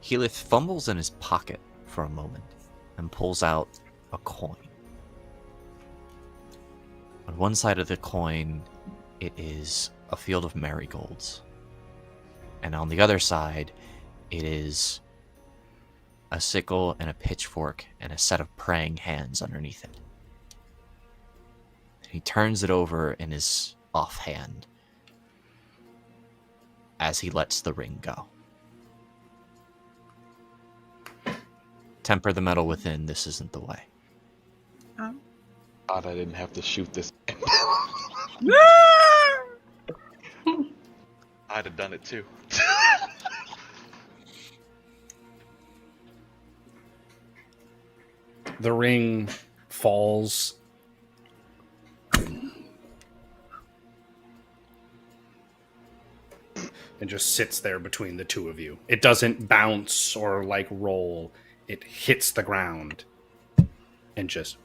Healith fumbles in his pocket for a moment and pulls out a coin. On one side of the coin, it is a field of marigolds. And on the other side, it is a sickle and a pitchfork and a set of praying hands underneath it. He turns it over in his offhand as he lets the ring go. Temper the metal within, this isn't the way. God, I didn't have to shoot this. I'd have done it too. The ring falls. And just sits there between the two of you. It doesn't bounce or like roll. It hits the ground and just.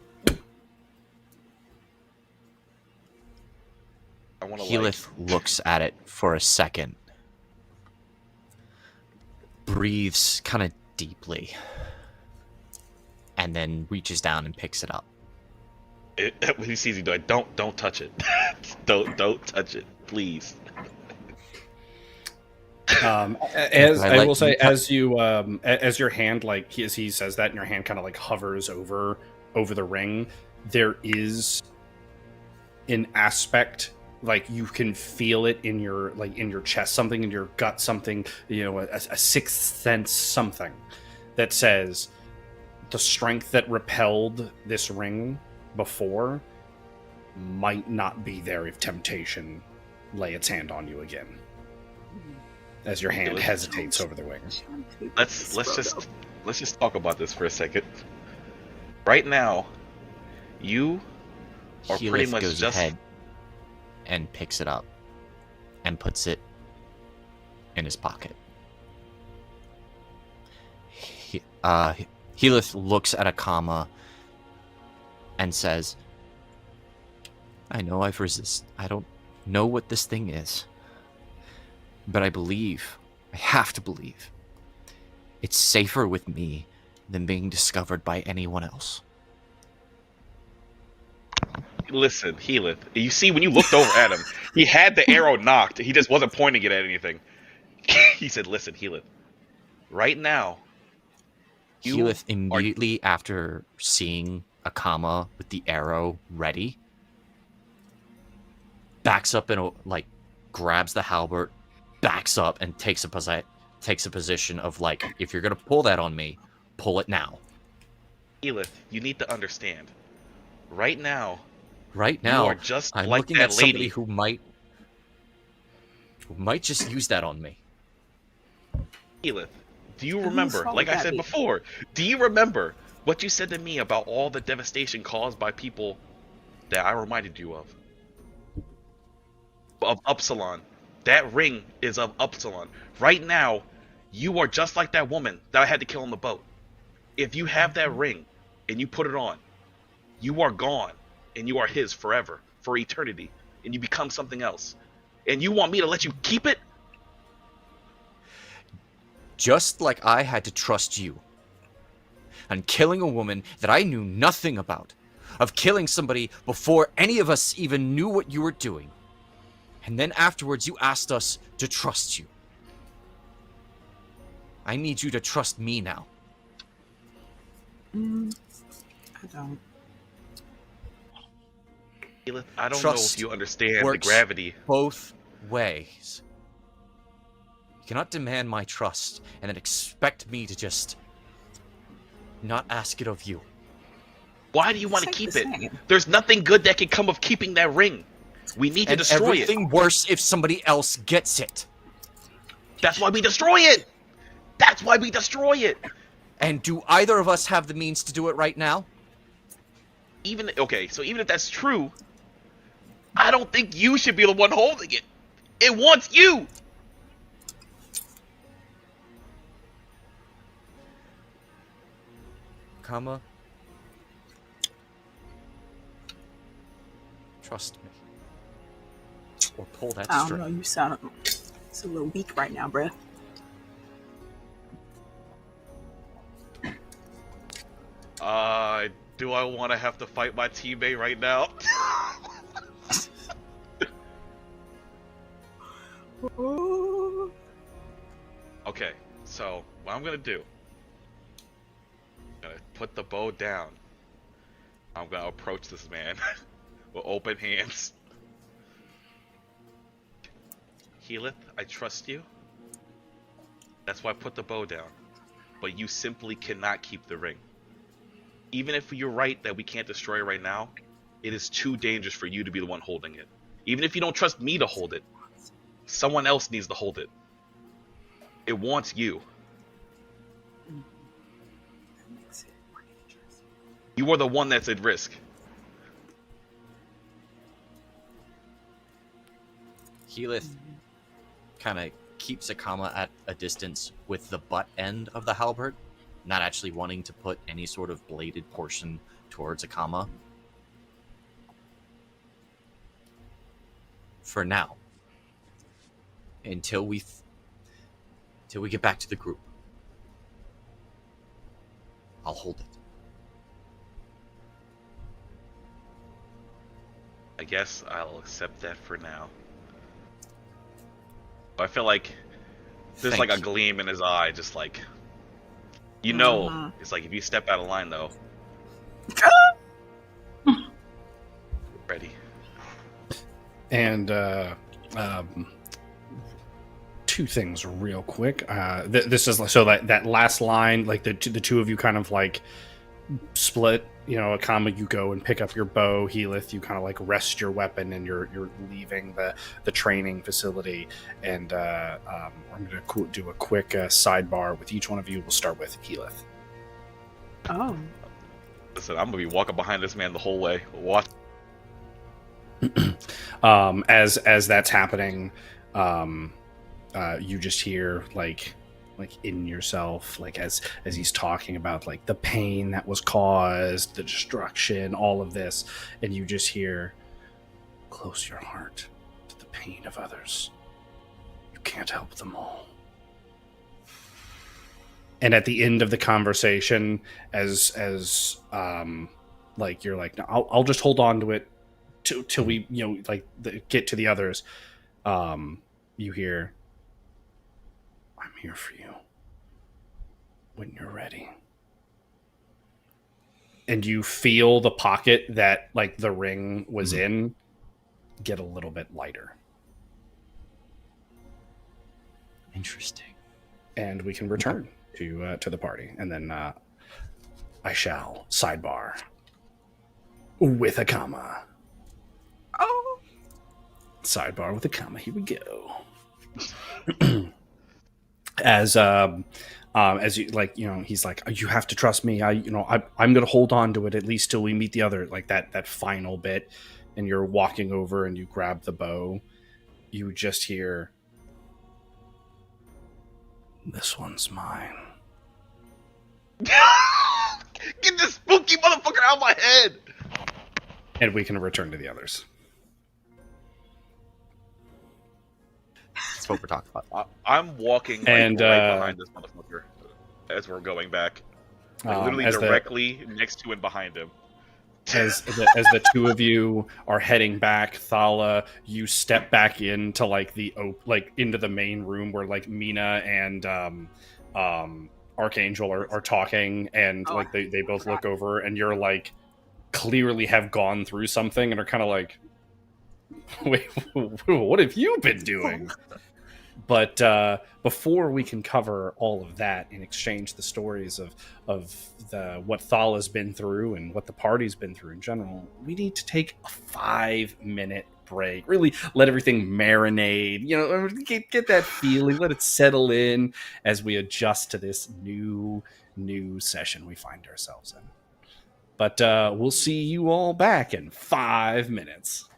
I want to Healith looks at it for a second breathes kind of deeply and then reaches down and picks it up. When he sees you do it, don't touch it. don't touch it, please. As I I let will say, you as you as your hand, like as he says that, and your hand kind of like hovers over the ring, there is an aspect, like you can feel it in your chest, something in your gut, something, a sixth sense, something that says the strength that repelled this ring before might not be there if temptation lay its hand on you again. As your hand hesitates over the ring. Let's just talk about this for a second. Right now, you are Heath pretty much goes just ahead and picks it up and puts it in his pocket. Heath looks at Akama and says, I know I've resisted. I don't know what this thing is. But I have to believe, it's safer with me than being discovered by anyone else. Listen, Heath. You see, when you looked over at him, he had the arrow knocked. He just wasn't pointing it at anything. He said, listen, Heath. Right now, Heath, immediately after seeing Akama with the arrow ready, backs up and grabs the halberd, backs up and takes a position of if you're gonna pull that on me, pull it now. Heath, you need to understand. Right now, you are just I'm like looking that at somebody lady who might just use that on me. Heath, do you remember? Like I said before, do you remember what you said to me about all the devastation caused by people that I reminded you of? Of Upsilon. That ring is of Upsilon. Right now, you are just like that woman that I had to kill on the boat. If you have that ring and you put it on, you are gone and you are his forever, for eternity, and you become something else. And you want me to let you keep it? Just like I had to trust you. And killing a woman that I knew nothing about. Of killing somebody before any of us even knew what you were doing. And then afterwards you asked us to trust you. I need you to trust me now. I don't. I don't know if you understand the gravity. Both ways. You cannot demand my trust and then expect me to just not ask it of you. Why do you want to keep it? There's nothing good that can come of keeping that ring. We need to destroy it. And everything worse if somebody else gets it. That's why we destroy it. That's why we destroy it. And do either of us have the means to do it right now? Even if that's true, I don't think you should be the one holding it. It wants you. Kama, trust me. Or pull that I string. don't know, you sound it's a little weak right now, bruh. Do I want to have to fight my teammate right now? Okay, so what I'm gonna do, I'm gonna put the bow down. I'm gonna approach this man with open hands. Heath, I trust you. That's why I put the bow down. But you simply cannot keep the ring. Even if you're right that we can't destroy it right now, it is too dangerous for you to be the one holding it. Even if you don't trust me to hold it, someone else needs to hold it. It wants you. You are the one that's at risk. Heath kind of keeps Akama at a distance with the butt end of the halberd, not actually wanting to put any sort of bladed portion towards Akama. For now. Until we get back to the group. I'll hold it. I guess I'll accept that for now. I feel like there's Thank like a you. gleam in his eye, just like, you know, Mhm. it's like if you step out of line though. Ready. And two things real quick. This is so that last line, like the two of you kind of like split. You know, Akama, you go and pick up your bow. Healith, you kind of like rest your weapon, and you're leaving the training facility. And I'm going to do a quick sidebar with each one of you. We'll start with Healith. Oh. Listen, I'm gonna be walking behind this man the whole way. Watch. As that's happening, you just hear like in yourself, like as he's talking about like the pain that was caused, the destruction, all of this, and you just hear, close your heart to the pain of others. You can't help them all. And at the end of the conversation, as like you're like, no, I'll just hold on to it till we, you know, like get to the others. You hear, I'm here for you when you're ready. And you feel the pocket that like the ring was in get a little bit lighter. Interesting. And we can return to the party. And then I shall sidebar with Akama. Oh. Sidebar with Akama. Here we go. As you like, you know, he's like, you have to trust me. I'm gonna hold on to it at least till we meet the other, like that final bit. And you're walking over and you grab the bow. You just hear, this one's mine. Get this spooky motherfucker out of my head! And we can return to the others. That's what we're talking about. I'm walking like, And, right behind this motherfucker as we're going back. Like, literally as directly next to and behind him. as the two of you are heading back, Thala, you step back into like into the main room where like Mina and Archangel are talking, and like they both look over, and you're like clearly have gone through something and are kind of like, wait, what have you been doing? But before we can cover all of that and exchange the stories of what Thala's been through and what the party's been through in general, we need to take a 5-minute break. Really let everything marinate. You know, get that feeling. Let it settle in as we adjust to this new session we find ourselves in. But we'll see you all back in 5 minutes.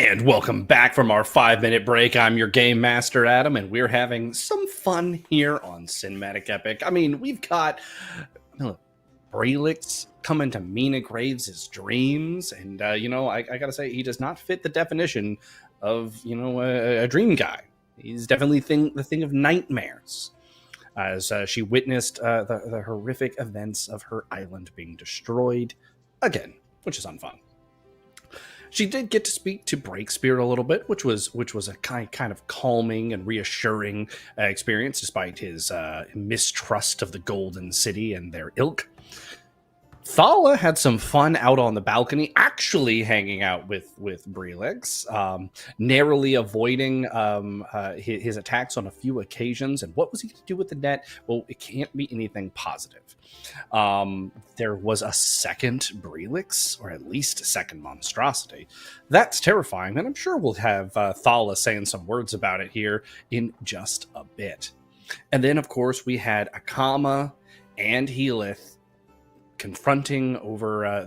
And welcome back from our 5-minute break. I'm your game master, Adam, and we're having some fun here on Cinematic Epic. I mean, we've got Brelix coming to Mina Graves' dreams, and I gotta say, he does not fit the definition of a dream guy. He's definitely the thing of nightmares, as she witnessed the horrific events of her island being destroyed again, which is unfun. She did get to speak to Breakspear a little bit, which was a kind of calming and reassuring experience, despite his mistrust of the Golden City and their ilk. Thala had some fun out on the balcony, actually hanging out with Brelix, narrowly avoiding his attacks on a few occasions. And what was he going to do with the net? Well, it can't be anything positive. There was a second Brelix, or at least a second monstrosity. That's terrifying, and I'm sure we'll have Thala saying some words about it here in just a bit. And then, of course, we had Akama and Healith confronting over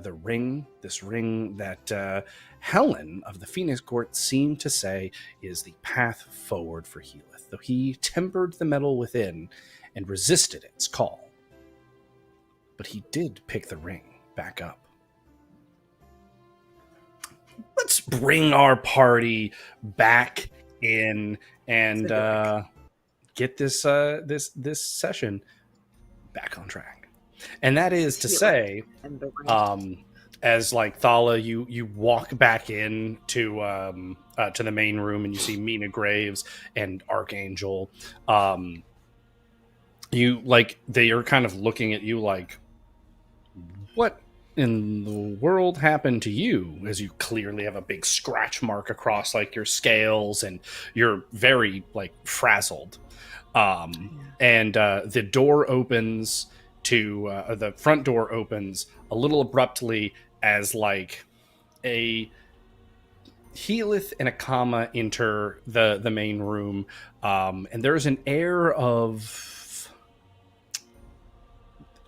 this ring that Helen of the Phoenix Court seemed to say is the path forward for Healith, though he tempered the metal within and resisted its call. But he did pick the ring back up. Let's bring our party back in and get this session back on track. And that is to say, as like Thala, you walk back in to the main room and you see Mina Graves and Archangel. They are kind of looking at you like, what in the world happened to you? As you clearly have a big scratch mark across like your scales and you're very like frazzled. And the door opens the front door opens a little abruptly as like a Healith and Akama enter the main room, and there's an air of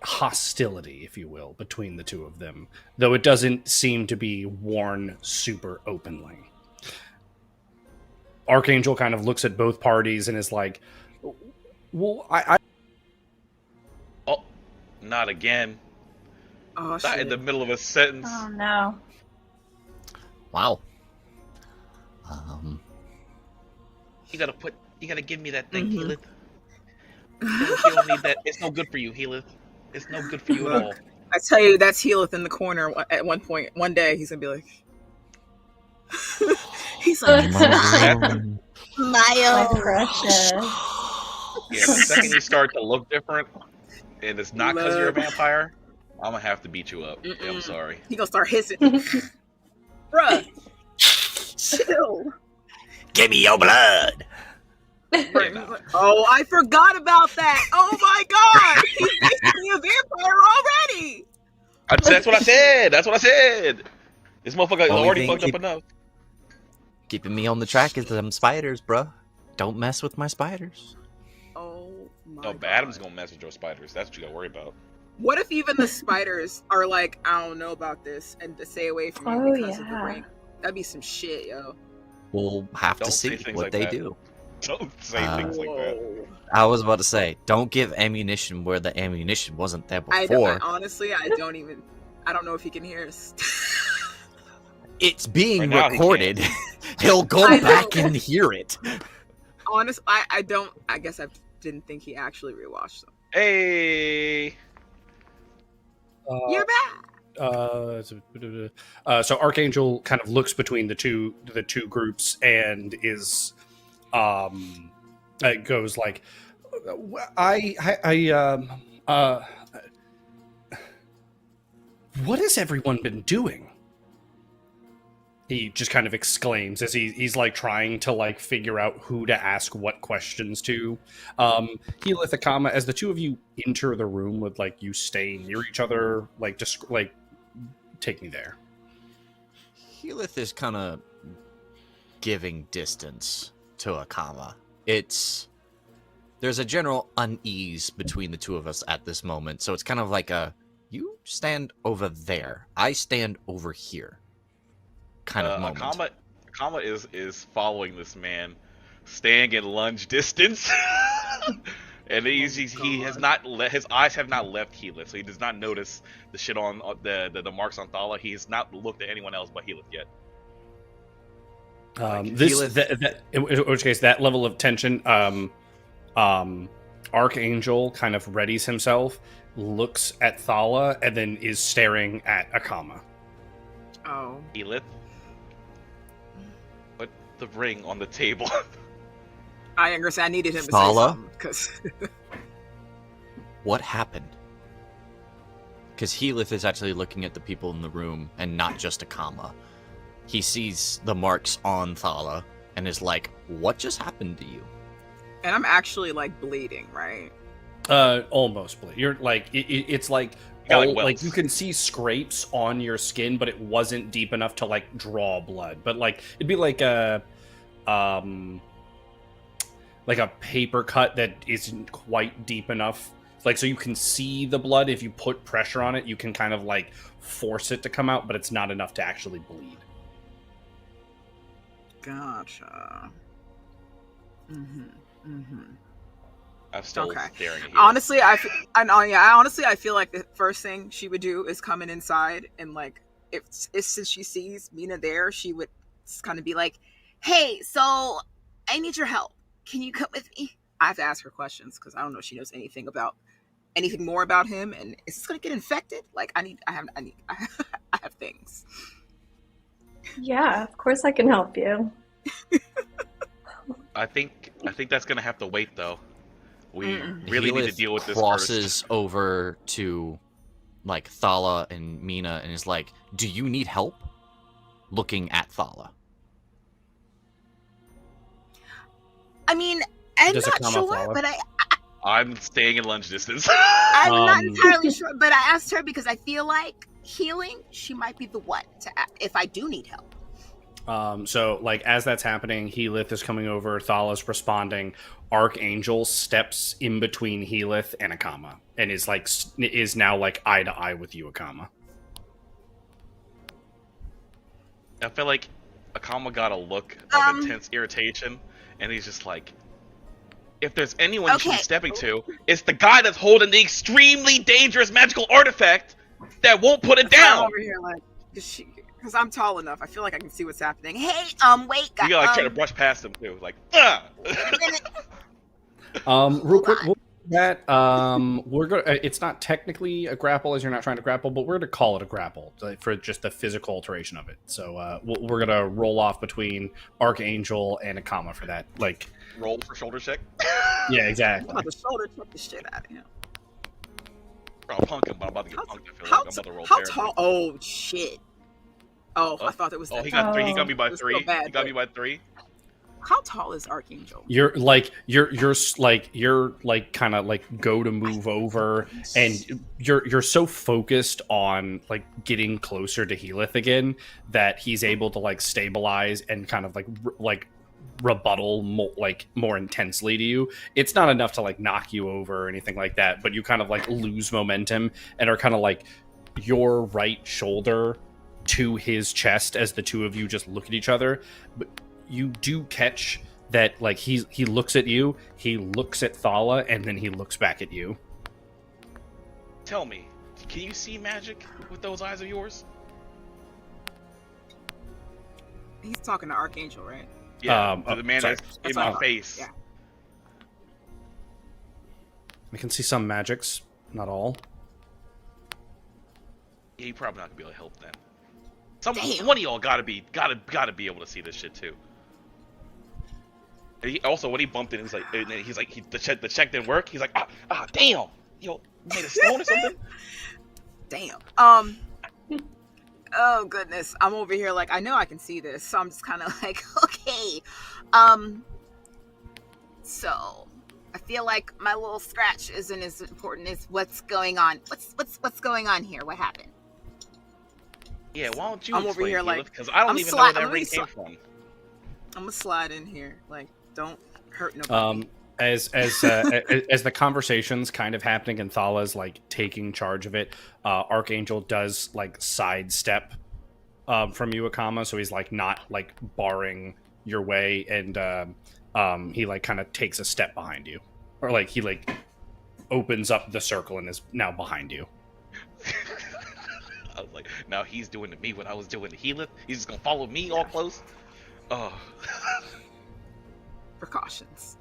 hostility, if you will, between the two of them, though it doesn't seem to be worn super openly. Archangel kind of looks at both parties and is like, well, Oh, not again. Oh, Not shit. in the middle of a sentence. Oh no. Wow. You gotta give me that thing, Healith. You don't need that. It's no good for you, Healith. It's no good for you at all. I tell you, that's Healith in the corner at one point. One day, he's gonna be like, he's like, My Miles. precious. Yeah, the second you start to look different, and it's not because you're a vampire, I'm gonna have to beat you up. Yeah, I'm sorry. He gonna start hissing. Bruh, chill. Give me your blood. Oh, I forgot about that. Oh my god, he's basically a vampire already. That's what I said. That's what I said. This motherfucker Only already thing fucked up enough. Keeping me on the track is them spiders, bruh. Don't mess with my spiders. Oh my No, god. but Adam's gonna mess with your spiders. That's what you gotta worry about. What if even the spiders are like, I don't know about this, and to stay away from you Oh, because of the yeah. ring? That'd be some shit, yo. We'll have Don't to say see things what like they that. do. Don't say things like that. Whoa. I was about to say, don't give ammunition where the ammunition wasn't there I before. honestly, I don't know if he can hear us. It's being Right now he recorded. He'll go I know. back and hear it. Honestly, I guess I didn't think he actually rewatched them. Hey. You're back. So Archangel kind of looks between the two groups and is it goes like, what has everyone been doing? He just kind of exclaims as he's like trying to like figure out who to ask what questions to. Healith, Akama, as the two of you enter the room with like you stay near each other, like just like take me there. Healith is kind of giving distance to Akama. There's a general unease between the two of us at this moment, so it's kind of like you stand over there, I stand over here kind of moment. Akama is following this man, staying in lunge distance, and he has not his eyes have not left Heath, so he does not notice the shit on the marks on Thala. He has not looked at anyone else but Heath yet. In which case, that level of tension, Archangel kind of readies himself, looks at Thala, and then is staring at Akama. Oh. Heath, put the ring on the table. I understand. I needed him to Thala? say something because What happened? Because Heath is actually looking at the people in the room and not just Akama. He sees the marks on Thala and is like, what just happened to you? and I'm actually like bleeding, right? Almost bleed. You're like it's like got, like, like welts. you can see scrapes on your skin, but it wasn't deep enough to like draw blood. But like it'd be like a paper cut that isn't quite deep enough. Like so you can see the blood. If you put pressure on it, you can kind of like force it to come out, but it's not enough to actually bleed. Gotcha. I'm still Okay. staring at Heath. Honestly, I feel like the first thing she would do is come in inside and like if since she sees Mina there, she would kind of be like, "Hey, so I need your help. Can you come with me?" I have to ask her questions because I don't know if she knows anything more about him. And is this gonna get infected? Like, I have things. Yeah, of course I can help you. I think that's gonna have to wait though. We really need to Heath deal with this crosses first. over to like Thala and Mina and is like, "Do you need help?" Looking at Thala. I mean, I'm Does it not come sure, off but I'm staying in lunge distance. I'm not Um, entirely sure. But I asked her because I feel like healing, she might be the one to if I do need help. So like as that's happening, Heath is coming over, Thala's responding. Archangel steps in between Heath and Akama and is now like eye to eye with you, Akama. I feel like Akama got a look of intense irritation, and he's just like, if there's anyone you should be Okay. stepping to, it's the guy that's holding the extremely dangerous magical artifact that won't put it So I'm down. over here like, because I'm tall enough, I feel like I can see what's happening. Hey, wait, guys. You gotta like, try to brush past him too, like, ah! Real quick, we'll do that we're gonna. It's not technically a grapple as you're not trying to grapple, but we're gonna call it a grapple for just the physical alteration of it. So we're gonna roll off between Archangel and Akama for that. Like, Roll for shoulder check. yeah, I'm exactly. about to shoulder check the shit out of him. I'll punk him, but I'm about to get punked. I feel How, like I'm about to roll how terribly. tall? Oh, shit. Oh, I thought it was Oh, that he got tall. 3. He got me by It's 3. still bad, He got but- me by 3. How tall is Archangel? You're kind of like go to move over, and you're so focused on like getting closer to Heath again that he's able to like stabilize and kind of like rebuttal more intensely to you. It's not enough to like knock you over or anything like that, but you kind of like lose momentum and are kind of like your right shoulder to his chest as the two of you just look at each other. But you do catch that like he looks at you, he looks at Thala, and then he looks back at you. Tell me, can you see magic with those eyes of yours? He's talking to Archangel, right? Yeah, the man sorry. that's in That's my what I thought. face. Yeah. I can see some magics, not all. Yeah, you probably not gonna be able to help then. Damn. One of y'all gotta be able to see this shit too. And also, when he bumped it, the check didn't work. He's like, damn, yo, made a stone or something. Damn. Oh goodness, I'm over here like I know I can see this, so I'm just kind of like, okay. So I feel like my little scratch isn't as important as what's going on. What's going on here? What happened? Yeah, why don't you I'm over explain, here like, because I don't I'm even know where that let me ring came from. I'm gonna slide in here. Like, don't hurt nobody. As the conversation's kind of happening and Thala's like taking charge of it, Archangel does like sidestep from you, Akama. So he's like not like barring your way, and he like kind of takes a step behind you, or like he like opens up the circle and is now behind you. I was like, now he's doing to me what I was doing to Heath. He's just gonna follow me all close. Oh. Precautions.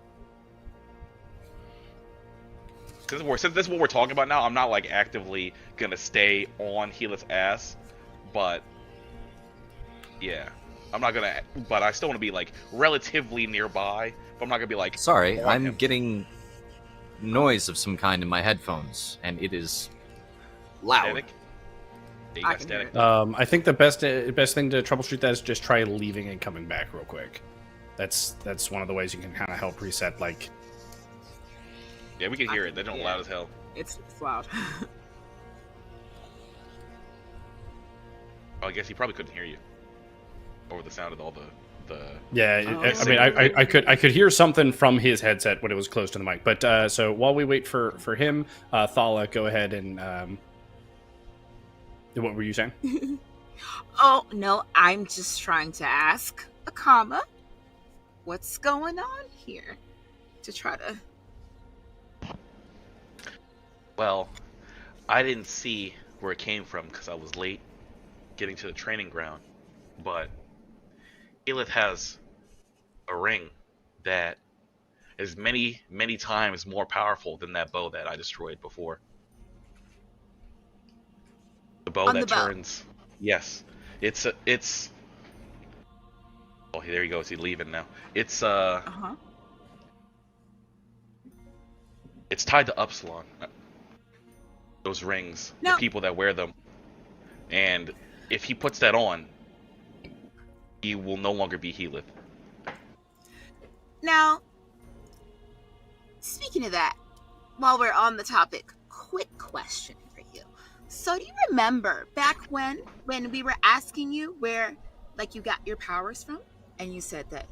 Since this is what we're talking about now, I'm not like actively gonna stay on Heath's ass, but yeah, I'm not gonna. But I still want to be like relatively nearby. But I'm not gonna be like. Sorry, on I'm him. getting noise of some kind in my headphones, and it is loud. Static? Yeah, you I got can static. hear I think the best thing to troubleshoot that is just try leaving and coming back real quick. That's one of the ways you can kind of help reset. Like, Yeah, we can hear it. They're doing loud as hell. It's loud. Oh, I guess he probably couldn't hear you over the sound of all the. yeah, Oh, I mean, I could hear something from his headset when it was close to the mic. But so while we wait for him, Thala, go ahead and what were you saying? Oh, no, I'm just trying to ask Akama what's going on here to try to... Well, I didn't see where it came from because I was late getting to the training ground, but Elith has a ring that is many, many times more powerful than that bow that I destroyed before. The bow On that the bow. turns. Yes, it's. Oh, there he goes. He's leaving now. It's Uh-huh. It's tied to Upsilon. Those rings, No. the people that wear them, and if he puts that on, he will no longer be Heath. Now, speaking of that, while we're on the topic, quick question for you. So do you remember back when we were asking you where, like, you got your powers from? And you said that,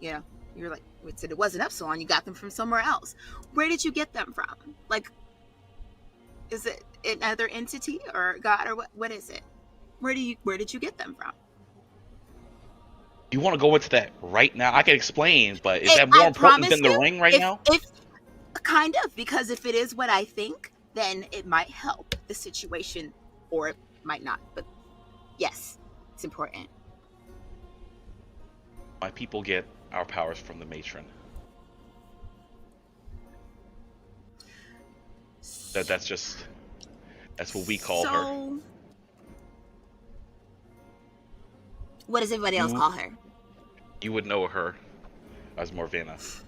you were like, we said it wasn't Epsilon, you got them from somewhere else. Where did you get them from? Like, is it another entity or God or what is it? Where did you get them from? You want to go into that right now? I can explain, but is Hey, that more I important than promise the you, ring right now? If kind of, because if it is what I think, then it might help the situation, or it might not. But yes, it's important. My people get our powers from the matron. That's what we call her. So, what does everybody else You- call her? You would know her as Morvina.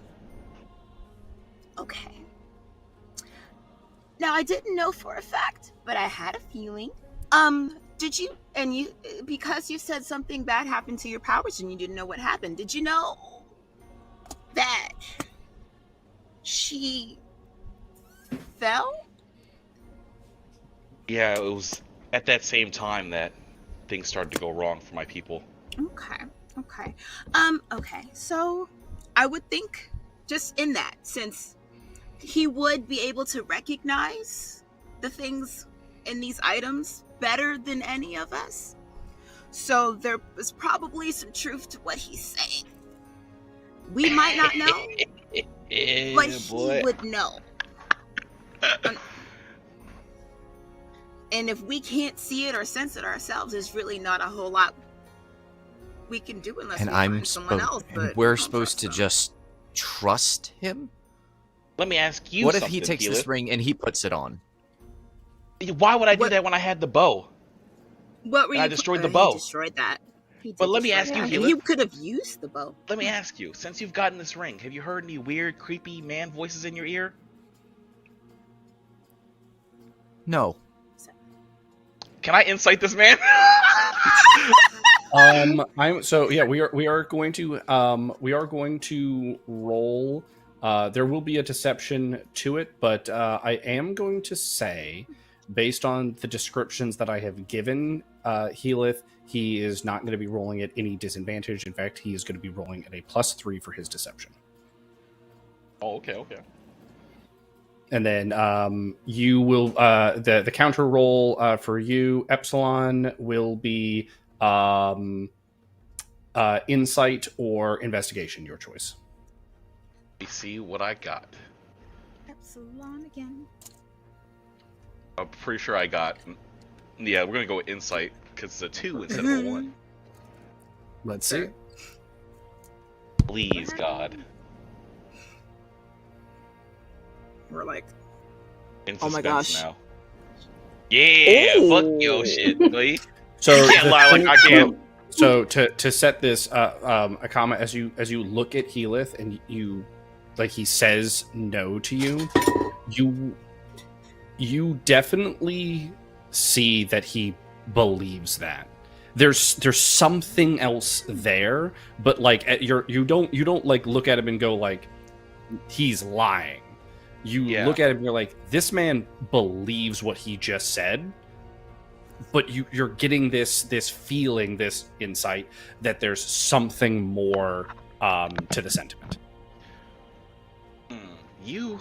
Okay. Now, I didn't know for a fact, but I had a feeling. Did you, because you said something bad happened to your powers and you didn't know what happened, did you know that she fell? Yeah, it was at that same time that things started to go wrong for my people. Okay. Okay. So I would think just in that, since he would be able to recognize the things in these items better than any of us. So there was probably some truth to what he's saying. We might not know, but he would know. And if we can't see it or sense it ourselves, there's really not a whole lot we can do unless And we I'm find someone else. and But we're we don't supposed to trust them. just trust him? Let me ask you What if something, he takes Heath. this ring and he puts it on? Why would I do What- that when I had the bow? What were and I you? destroyed the He bow. destroyed that. He did But let me destroy ask that. you, And Heath. you could have used the bow. Let me ask you, since you've gotten this ring, have you heard any weird, creepy man voices in your ear? No. Can I insight this man? We are going to roll. There will be a deception to it, but I am going to say, based on the descriptions that I have given Heath, he is not going to be rolling at any disadvantage. In fact, he is going to be rolling at a +3 for his deception. Oh, okay. And then you will the counter roll for you, Epsilon, will be Insight or investigation, your choice. Let me see what I got. Epsilon again. I'm pretty sure I got. Yeah, we're gonna go with insight because it's a 2 instead of a 1. Let's see. Please, God. We're like, In Oh my suspense gosh. now. Yeah, Ooh. fuck your shit, boy. So You can't lie like I can. So to set this, Akama, as you look at Helith and you, like, he says no to you, you definitely see that he believes that. There's something else there, but like you don't like look at him and go like he's lying. You look at him and you're like, this man believes what he just said. But you're getting this feeling, this insight that there's something more to the sentiment. You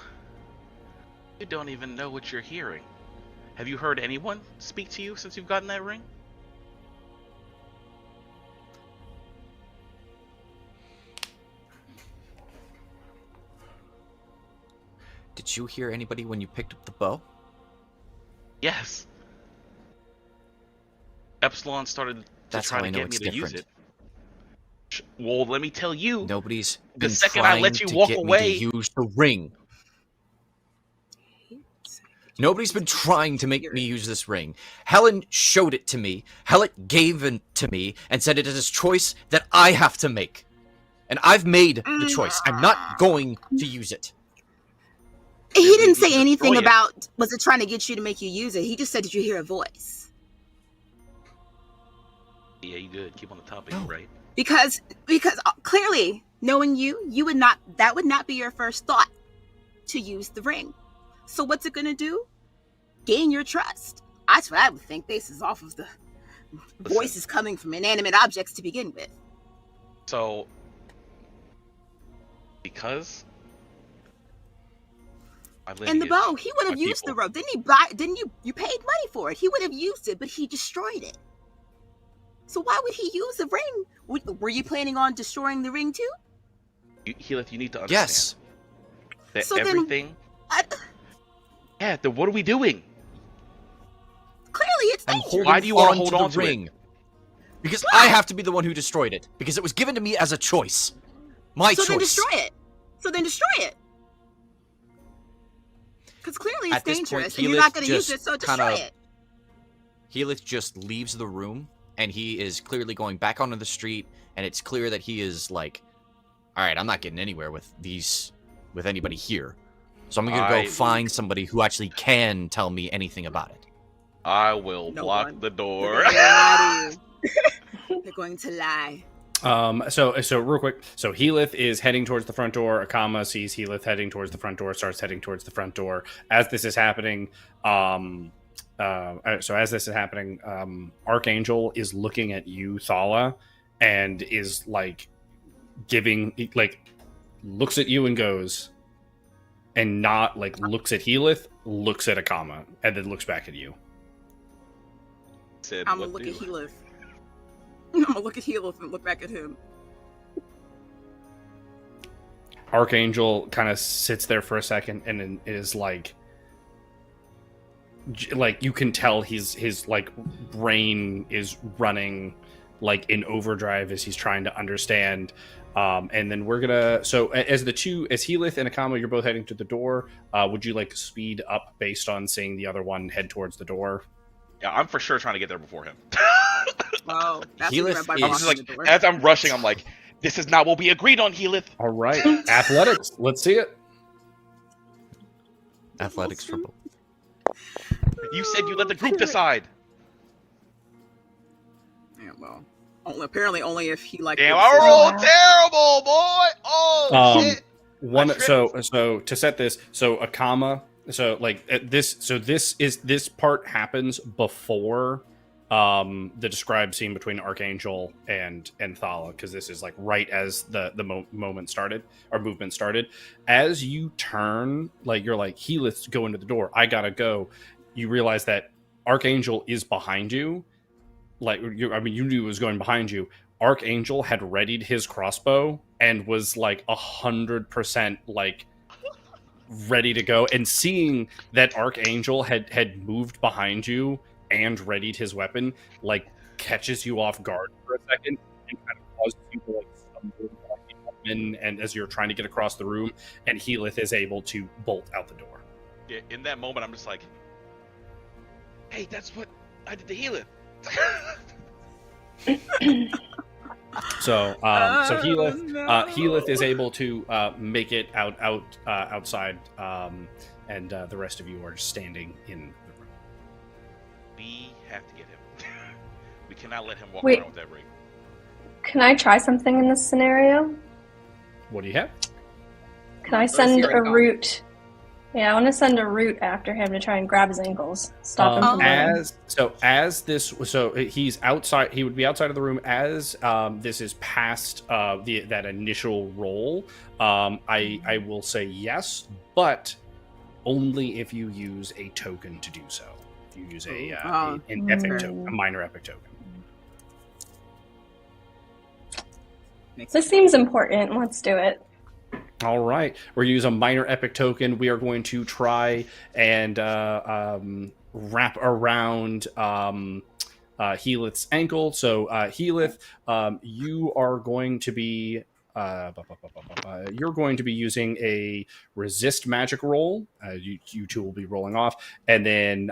don't even know what you're hearing. Have you heard anyone speak to you since you've gotten that ring? Did you hear anybody when you picked up the bow? Yes. Epsilon started to That's try how to I know get me it's to use different. it. Well, let me tell you. Nobody's The been second I trying let you to walk get away- me to use the ring. Nobody's been trying to make me use this ring. Helen showed it to me. Helen gave it to me and said it is a choice that I have to make. And I've made the choice. I'm not going to use it. He Did we didn't say destroy anything it? about was it trying to get you to make you use it. He just said, "Did you hear a voice?" Yeah, you good. Keep on the topic, No. right? Because clearly, knowing you would not, that would not be your first thought to use the ring. So what's it gonna do? Gain your trust. That's what I would think, basis off of the voices coming from inanimate objects to begin with. So, because my And the lineage, bow, he would have my used the people- rope. Didn't he buy? Didn't you? You paid money for it. He would have used it, but he destroyed it. So why would he use the ring? Were you planning on destroying the ring too? Helith, you need to understand Yes. that So then- everything. I, Yeah, then what are we doing? clearly, it's I'm dangerous. holding Why do you wanna on hold to on the to it? ring. Because I have to be the one who destroyed it. Because it was given to me as a choice. My So choice. then destroy it. So then destroy it. Because clearly it's At this point, dangerous, and you're not going to use Helith it. So just destroy kinda- it. Helith just leaves the room, and he is clearly going back onto the street, and it's clear that he is like, all right, I'm not getting anywhere with anybody here. So I'm going to I- go find somebody who actually can tell me anything about it. I will No block one. the They're door. going to lie to you. They're going to lie. So real quick, so Helith is heading towards the front door. Akama sees Helith heading towards the front door, starts heading towards the front door. As this is happening, Archangel is looking at you, Thala, and is like looks at you and goes, and not like looks at Helith, looks at Akama, and then looks back at you. Said, I'm going "What to look do?" at Helith. I'm going to look at Helith and look back at him. Archangel kind of sits there for a second and then is like you can tell his like brain is running like in overdrive as he's trying to understand. And then we're gonna, so as Helith and Akama, you're both heading to the door. Would you like to speed up based on seeing the other one head towards the door? Yeah, I'm for sure trying to get there before him. Oh, that's what you Helith meant by is- I'm just blocking like, the door. as I'm rushing, I'm like, this is not what we agreed on, Helith. All right, athletics. Let's see it. Athletics for both. You said you let the group decide. Yeah, well, apparently only if he like. Damn, I rolled terrible, boy. Oh shit. One I so to set this, so Akama, so like this part happens before the described scene between Archangel and Thala, because this is like right as the movement started. As you turn, like you're like, Helith's going to the door, I gotta go. You realize that Archangel is behind you, you knew it was going behind you. Archangel had readied his crossbow and was like 100% like ready to go. And seeing that Archangel had moved behind you and readied his weapon, like catches you off guard for a second and kind of causes you to like stumble and as you're trying to get across the room, and Healith is able to bolt out the door. Yeah, in that moment, I'm just like, hey, that's what I did to Healith. So Healith is able to make it outside, and the rest of you are standing in the room. We have to get him. We cannot let him walk Wait. around with that ring. Can I try something in this scenario? What do you have? Can I send a root? Yeah, I want to send a root after him to try and grab his ankles, stop him from running. So he's outside. He would be outside of the room as this is past that initial roll. I will say yes, but only if you use a token to do so. If you use an epic token, a minor epic token. This seems important. Let's do it. All right, we're using a minor epic token. We are going to try and wrap around Healith's ankle. So Healith, you are going to be using a resist magic roll. You two will be rolling off, and then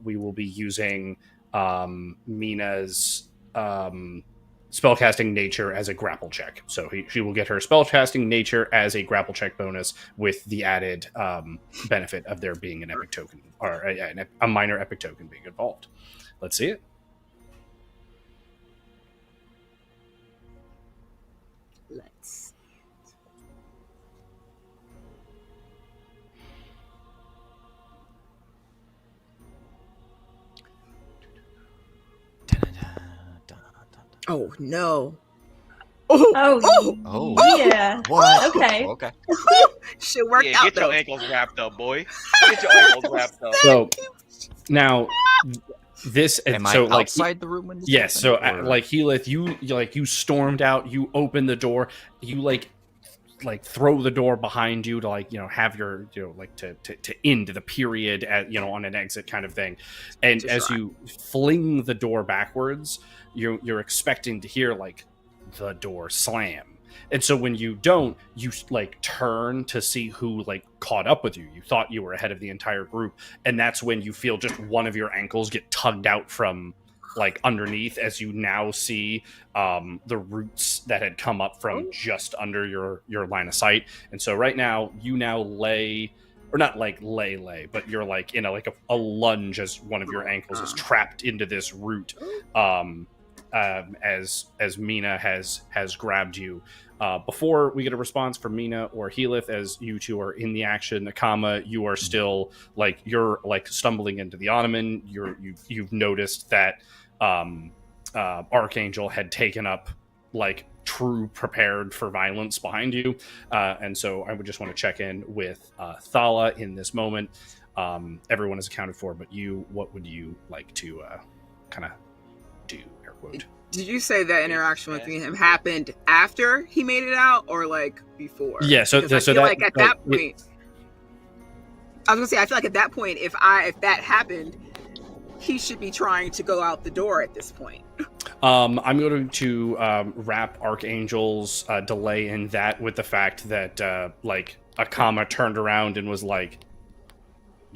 we will be using Mina's spellcasting nature as a grapple check. So she will get her spellcasting nature as a grapple check bonus with the added benefit of there being an epic token or a minor epic token being involved. Let's see it. Let's. Oh no! Oh, yeah. What? Okay. Okay. Should work Yeah, out get though. your ankles wrapped up, boy. Get your ankles wrapped up. So now this Am so I like outside the room when this yes. So happened, or- like Healith, you stormed out. You opened the door. You like throw the door behind you to have your to end the period at on an exit kind of thing. And as you fling the door backwards, you're expecting to hear like the door slam. And so when you don't, you turn to see who caught up with you. You thought you were ahead of the entire group, and that's when you feel just one of your ankles get tugged out from underneath, as you now see the roots that had come up from just under your line of sight. And so right now you now lay, or not lay, but you're in a lunge as one of your ankles is trapped into this root. As Mina has grabbed you. Before we get a response from Mina or Healith, as you two are in the action, Akama, you are still you're stumbling into the ottoman. You've noticed that Archangel had taken up true prepared for violence behind you, and so I would just want to check in with Thala in this moment. Everyone is accounted for, but what would you like to kind of do? Air quote. Did you say that interaction with him happened after he made it out, or before? Yeah. So I feel that at that point, I was gonna say, I feel like at that point, if that happened, he should be trying to go out the door at this point. I'm going to wrap Archangel's delay in that with the fact that Akama turned around and was like,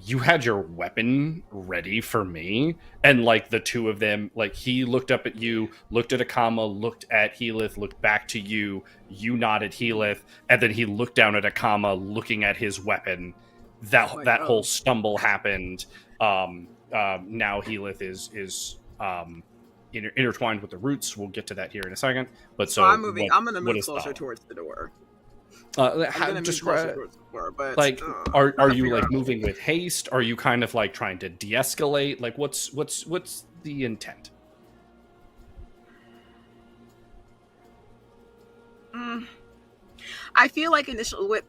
you had your weapon ready for me, and the two of them, he looked up at you, looked at Akama, looked at Healith, looked back to you, you nodded Healith, and then he looked down at Akama, looking at his weapon. That whole stumble happened. Now Healith is intertwined with the roots. We'll get to that here in a second. But so I'm moving. I'm gonna move closer towards the door. How describe? But Are you moving with haste? Are you kind of trying to de-escalate? What's the intent? I feel like initially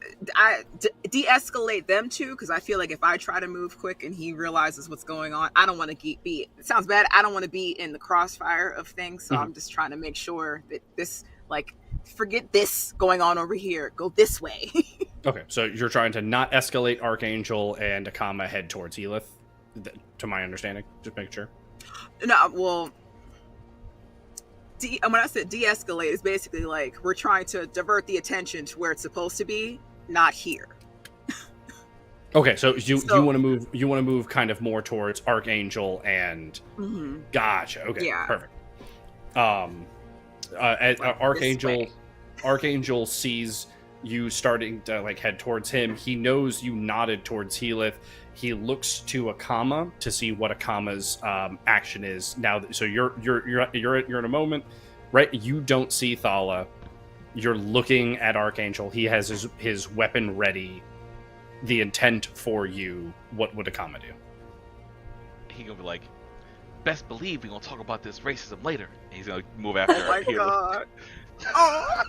de-escalate them too, because I feel like if I try to move quick and he realizes what's going on, I don't want to be. It sounds bad. I don't want to be in the crossfire of things, so I'm just trying to make sure that this, like, forget this going on over here. Go this way. Okay, so you're trying to not escalate Archangel and Akama head towards Elith, to my understanding. Just make sure. No, well, when I said de-escalate, it's basically like we're trying to divert the attention to where it's supposed to be, not here. Okay, so you want to move kind of more towards Archangel and gotcha. Okay, Yeah. perfect. Like Archangel sees you starting to like head towards him. He knows you nodded towards Helith. He looks to Akama to see what Akama's action is now. So you're in a moment, right? You don't see Thala. You're looking at Archangel. He has his weapon ready. The intent for you. What would Akama do? He gonna be like, best believe we gonna talk about this racism later. And he's gonna move after. Oh my Helith. god. Oh.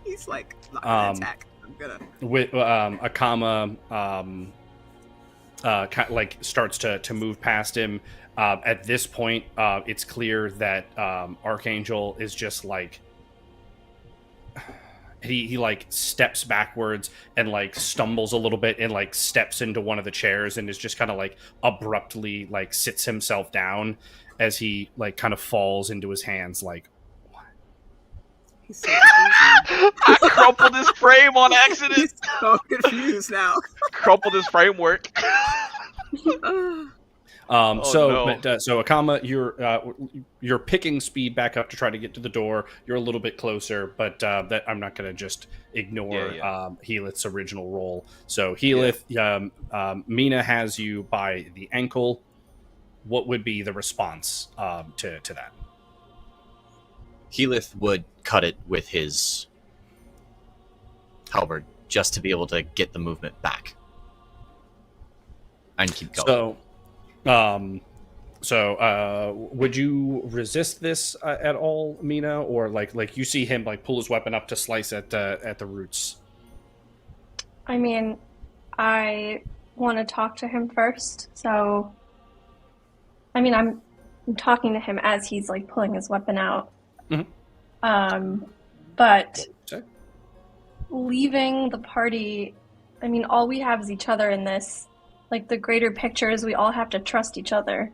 He's like not gonna attack. I'm gonna With Akama like starts to move past him. At this point, it's clear that Archangel is just like he like steps backwards and like stumbles a little bit and like steps into one of the chairs and is just kind of like abruptly like sits himself down as he like kind of falls into his hands like. he's so confused. I crumpled his frame on accident. He's so confused now. Crumpled his framework. So Akama, you're picking speed back up to try to get to the door. You're a little bit closer, but that I'm not going to just ignore Helith's original role. So Helith, Mina has you by the ankle. What would be the response to that? Helith would cut it with his halberd just to be able to get the movement back and keep going. Would you resist this at all, Mina, or like you see him like pull his weapon up to slice at the roots? I mean, I want to talk to him first, so I mean, I'm talking to him as he's like pulling his weapon out. But leaving the party, I mean, all we have is each other in this. Like, the greater picture is we all have to trust each other.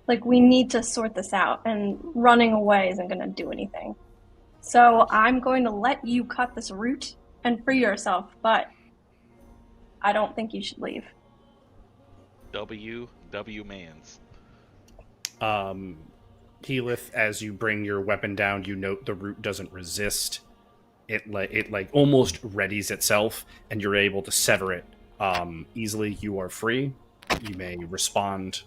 Like, we need to sort this out, and running away isn't going to do anything. So I'm going to let you cut this root and free yourself, but I don't think you should leave. W Mans. Helith, as you bring your weapon down, you note the root doesn't resist. It like almost readies itself, and you're able to sever it easily. You are free. You may respond.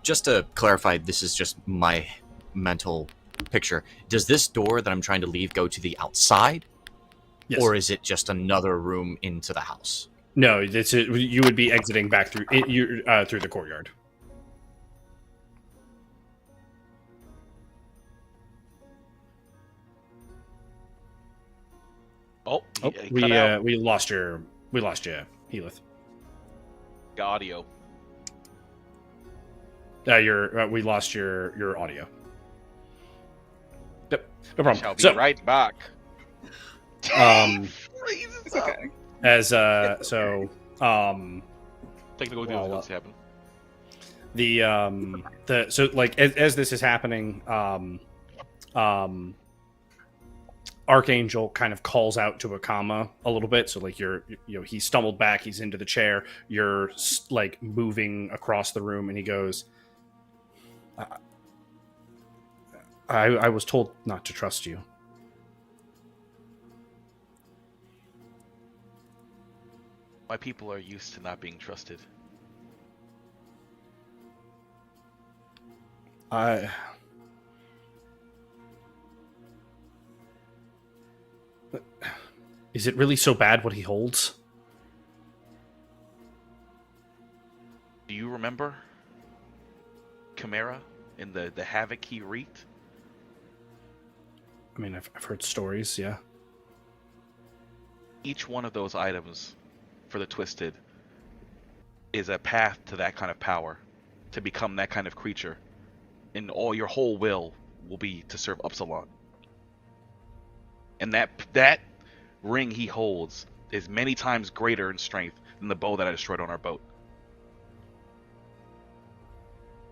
Just to clarify, this is just my mental picture. Does this door that I'm trying to leave go to the outside? Yes. Or is it just another room into the house? No, you would be exiting back through the courtyard. We lost you, Helith. The audio. We lost your audio. Yep, no problem. Shall be right back. It's okay. Technical difficulties happen. So like as this is happening, Archangel kind of calls out to Akama a little bit. So like he stumbled back, he's into the chair. You're like moving across the room, and he goes, I was told not to trust you. My people are used to not being trusted. Is it really so bad what he holds? Do you remember Chimera? and the havoc he wreaked? I mean, I've heard stories, yeah. Each one of those items for the Twisted is a path to that kind of power, to become that kind of creature. And all your whole will be to serve Upsilon. And that ring he holds is many times greater in strength than the bow that I destroyed on our boat.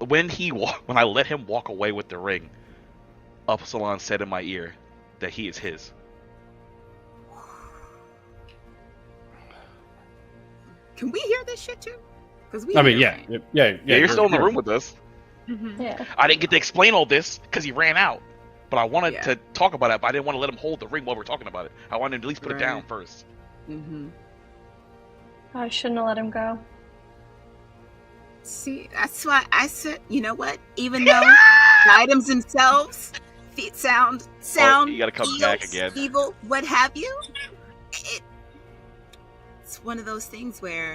When I let him walk away with the ring, Upsilon said in my ear that he is his. Can we hear this shit too? Because we. I mean, hear yeah, it. Yeah, you're still in the room with us. Mhm. Yeah. I didn't get to explain all this because he ran out. But I wanted Yeah. to talk about it, but I didn't want to let him hold the ring while we're talking about it. I wanted him to at least put it down Right. first. Mhm. I shouldn't have let him go. See, that's why I said, you know what? Even though the items themselves sound you gotta come back again. evil, what have you? It's one of those things where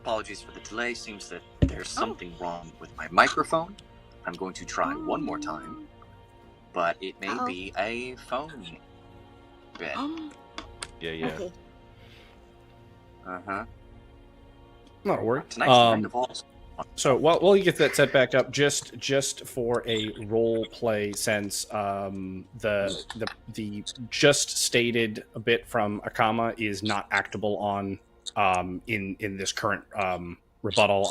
Apologies for the delay. Seems that there's something wrong with my microphone. I'm going to try one more time, but it may be a phone bit. Yeah. Okay. Not a worry. Tonight's the night of all. So while you get that set back up, just for a role play sense, the just stated a bit from Akama is not actable on in this current rebuttal.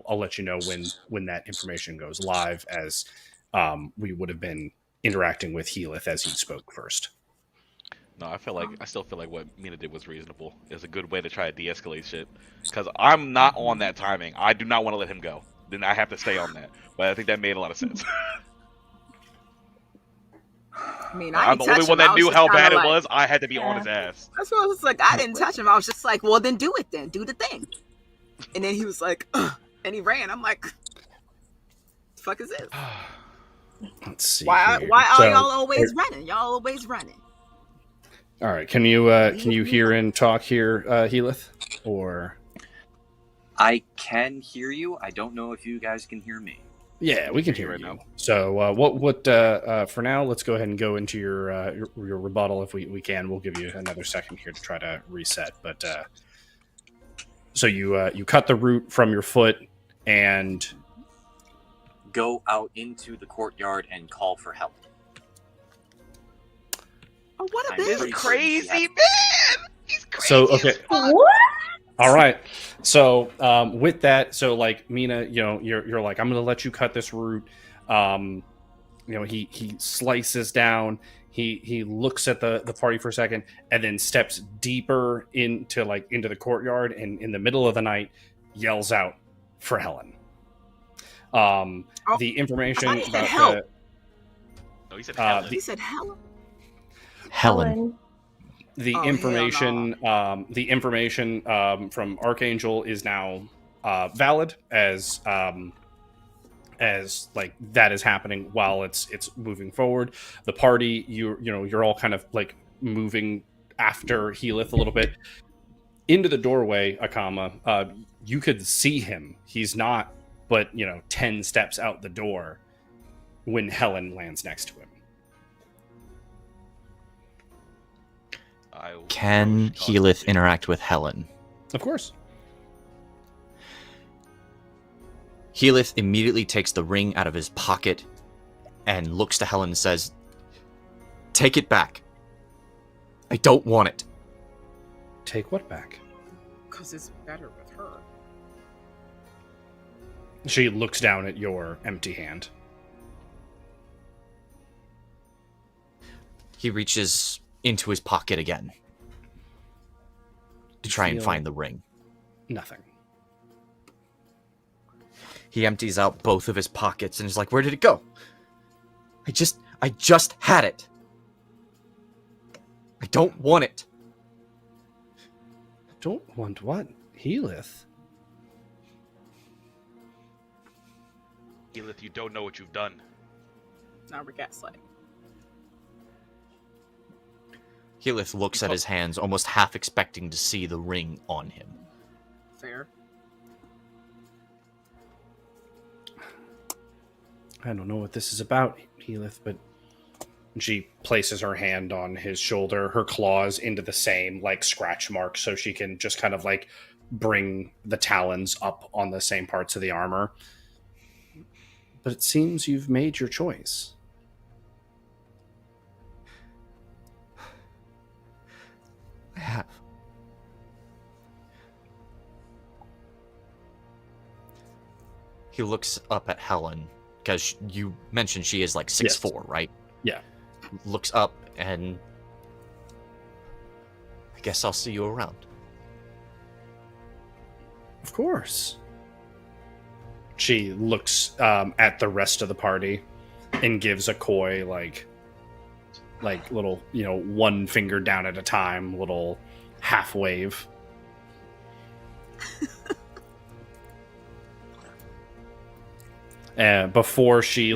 I'll let you know when that information goes live, as we would have been interacting with Healith as he spoke first. No, I still feel like what Mina did was reasonable. It's a good way to try to de-escalate shit. Because I'm not on that timing. I do not want to let him go. Then I have to stay on that. But I think that made a lot of sense. I mean, I'm the only one that knew how bad it was. I had to be on his ass. That's what I was like. I didn't touch him. I was just like, well, then do it. Then do the thing. And then he was like, ugh, and he ran. I'm like, the fuck is this? Let's see. Why here. are So- y'all always running? Y'all always running. All right. Can you hear and talk here, Healith? Or I can hear you. I don't know if you guys can hear me. yeah, we can hear you now. So what for now? Let's go ahead and go into your rebuttal if we can. We'll give you another second here to try to reset. But so you cut the root from your foot and Go out into the courtyard and call for help. Oh, what a I'm bitch. pretty Crazy sure he man! He's crazy. so okay. as fuck. What? All right. So with that, so like Mina, you're like, I'm gonna let you cut this root. He slices down. He looks at the party for a second and then steps deeper into the courtyard, and in the middle of the night yells out for Helen. The information I thought he said about help. No, he said Uh, Helen. He said, "Helen." Helen. the Oh, information from Archangel is now valid as like that is happening while it's moving forward. The party, you're all kind of like moving after Healith a little bit into the doorway. Akama, you could see him. He's not, but 10 steps out the door when Helen lands next to him. Can Healith interact with Helen? Of course. Healith immediately takes the ring out of his pocket and looks to Helen and says, "Take it back. I don't want it." Take what back? Because it's better with her. She looks down at your empty hand. He reaches into his pocket again to try and Feel- find the ring. Nothing. He empties out both of his pockets and is like, "Where did it go? I just had it. I don't want it." Don't want what? Healith? Healith, you don't know what you've done. Now we're gaslighting. Healith looks at his hands, almost half expecting to see the ring on him. Fair. I don't know what this is about, Heath, but she places her hand on his shoulder, her claws into the same like scratch mark, so she can just kind of like bring the talons up on the same parts of the armor. But it seems you've made your choice. I have. He looks up at Helen, because you mentioned she is like 6'4", Yes. right? Yeah. Looks up and... I guess I'll see you around. Of course. She looks at the rest of the party and gives a coy, like little, one finger down at a time, little half wave. Before she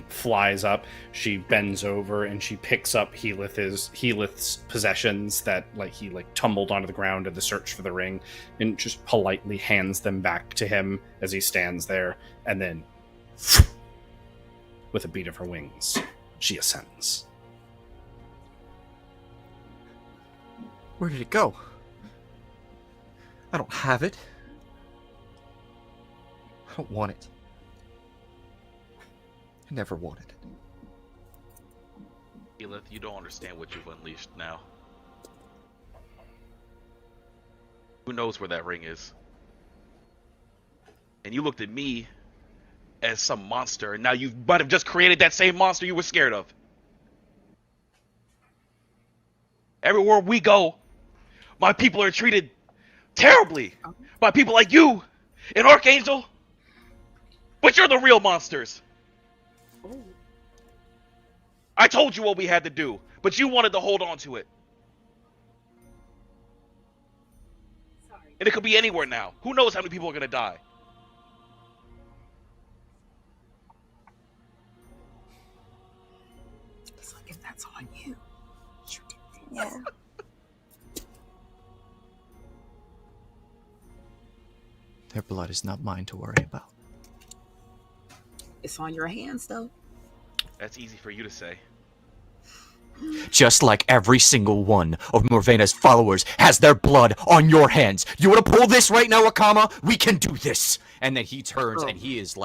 flies up, she bends over and she picks up Heath's possessions that he tumbled onto the ground in the search for the ring, and just politely hands them back to him as he stands there, and then with a beat of her wings, she ascends. Where did it go? I don't have it. I don't want it. I never wanted it. Elith, you don't understand what you've unleashed now. Who knows where that ring is? And you looked at me as some monster, and now you might have just created that same monster you were scared of. Everywhere we go, my people are treated terribly by people like you and Archangel. But you're the real monsters. I told you what we had to do, but you wanted to hold on to it. Sorry. And it could be anywhere now. Who knows how many people are going to die? It's like if that's on you. Yeah. Their blood is not mine to worry about. It's on your hands, though. That's easy for you to say. Just like every single one of Morvena's followers has their blood on your hands. You want to pull this right now, Akama? We can do this. And then he turns and he is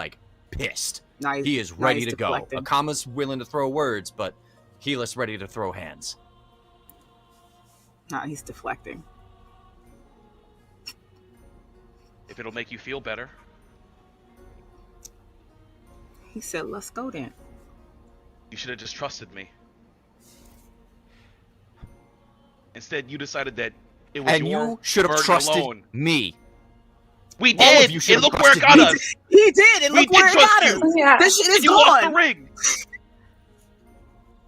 pissed. Nice. He is ready nice to go. deflecting. Akama's willing to throw words, but Helis ready to throw hands. Nah, he's deflecting. If it'll make you feel better. He said, let's go then. You should have just trusted me. Instead, you decided that it was And your you should have burden trusted alone. me. We All of did, you should and have look where it trusted got me. us. He did, and We look where did it got trust us. you. Yeah. This shit is And you lost the gone. ring.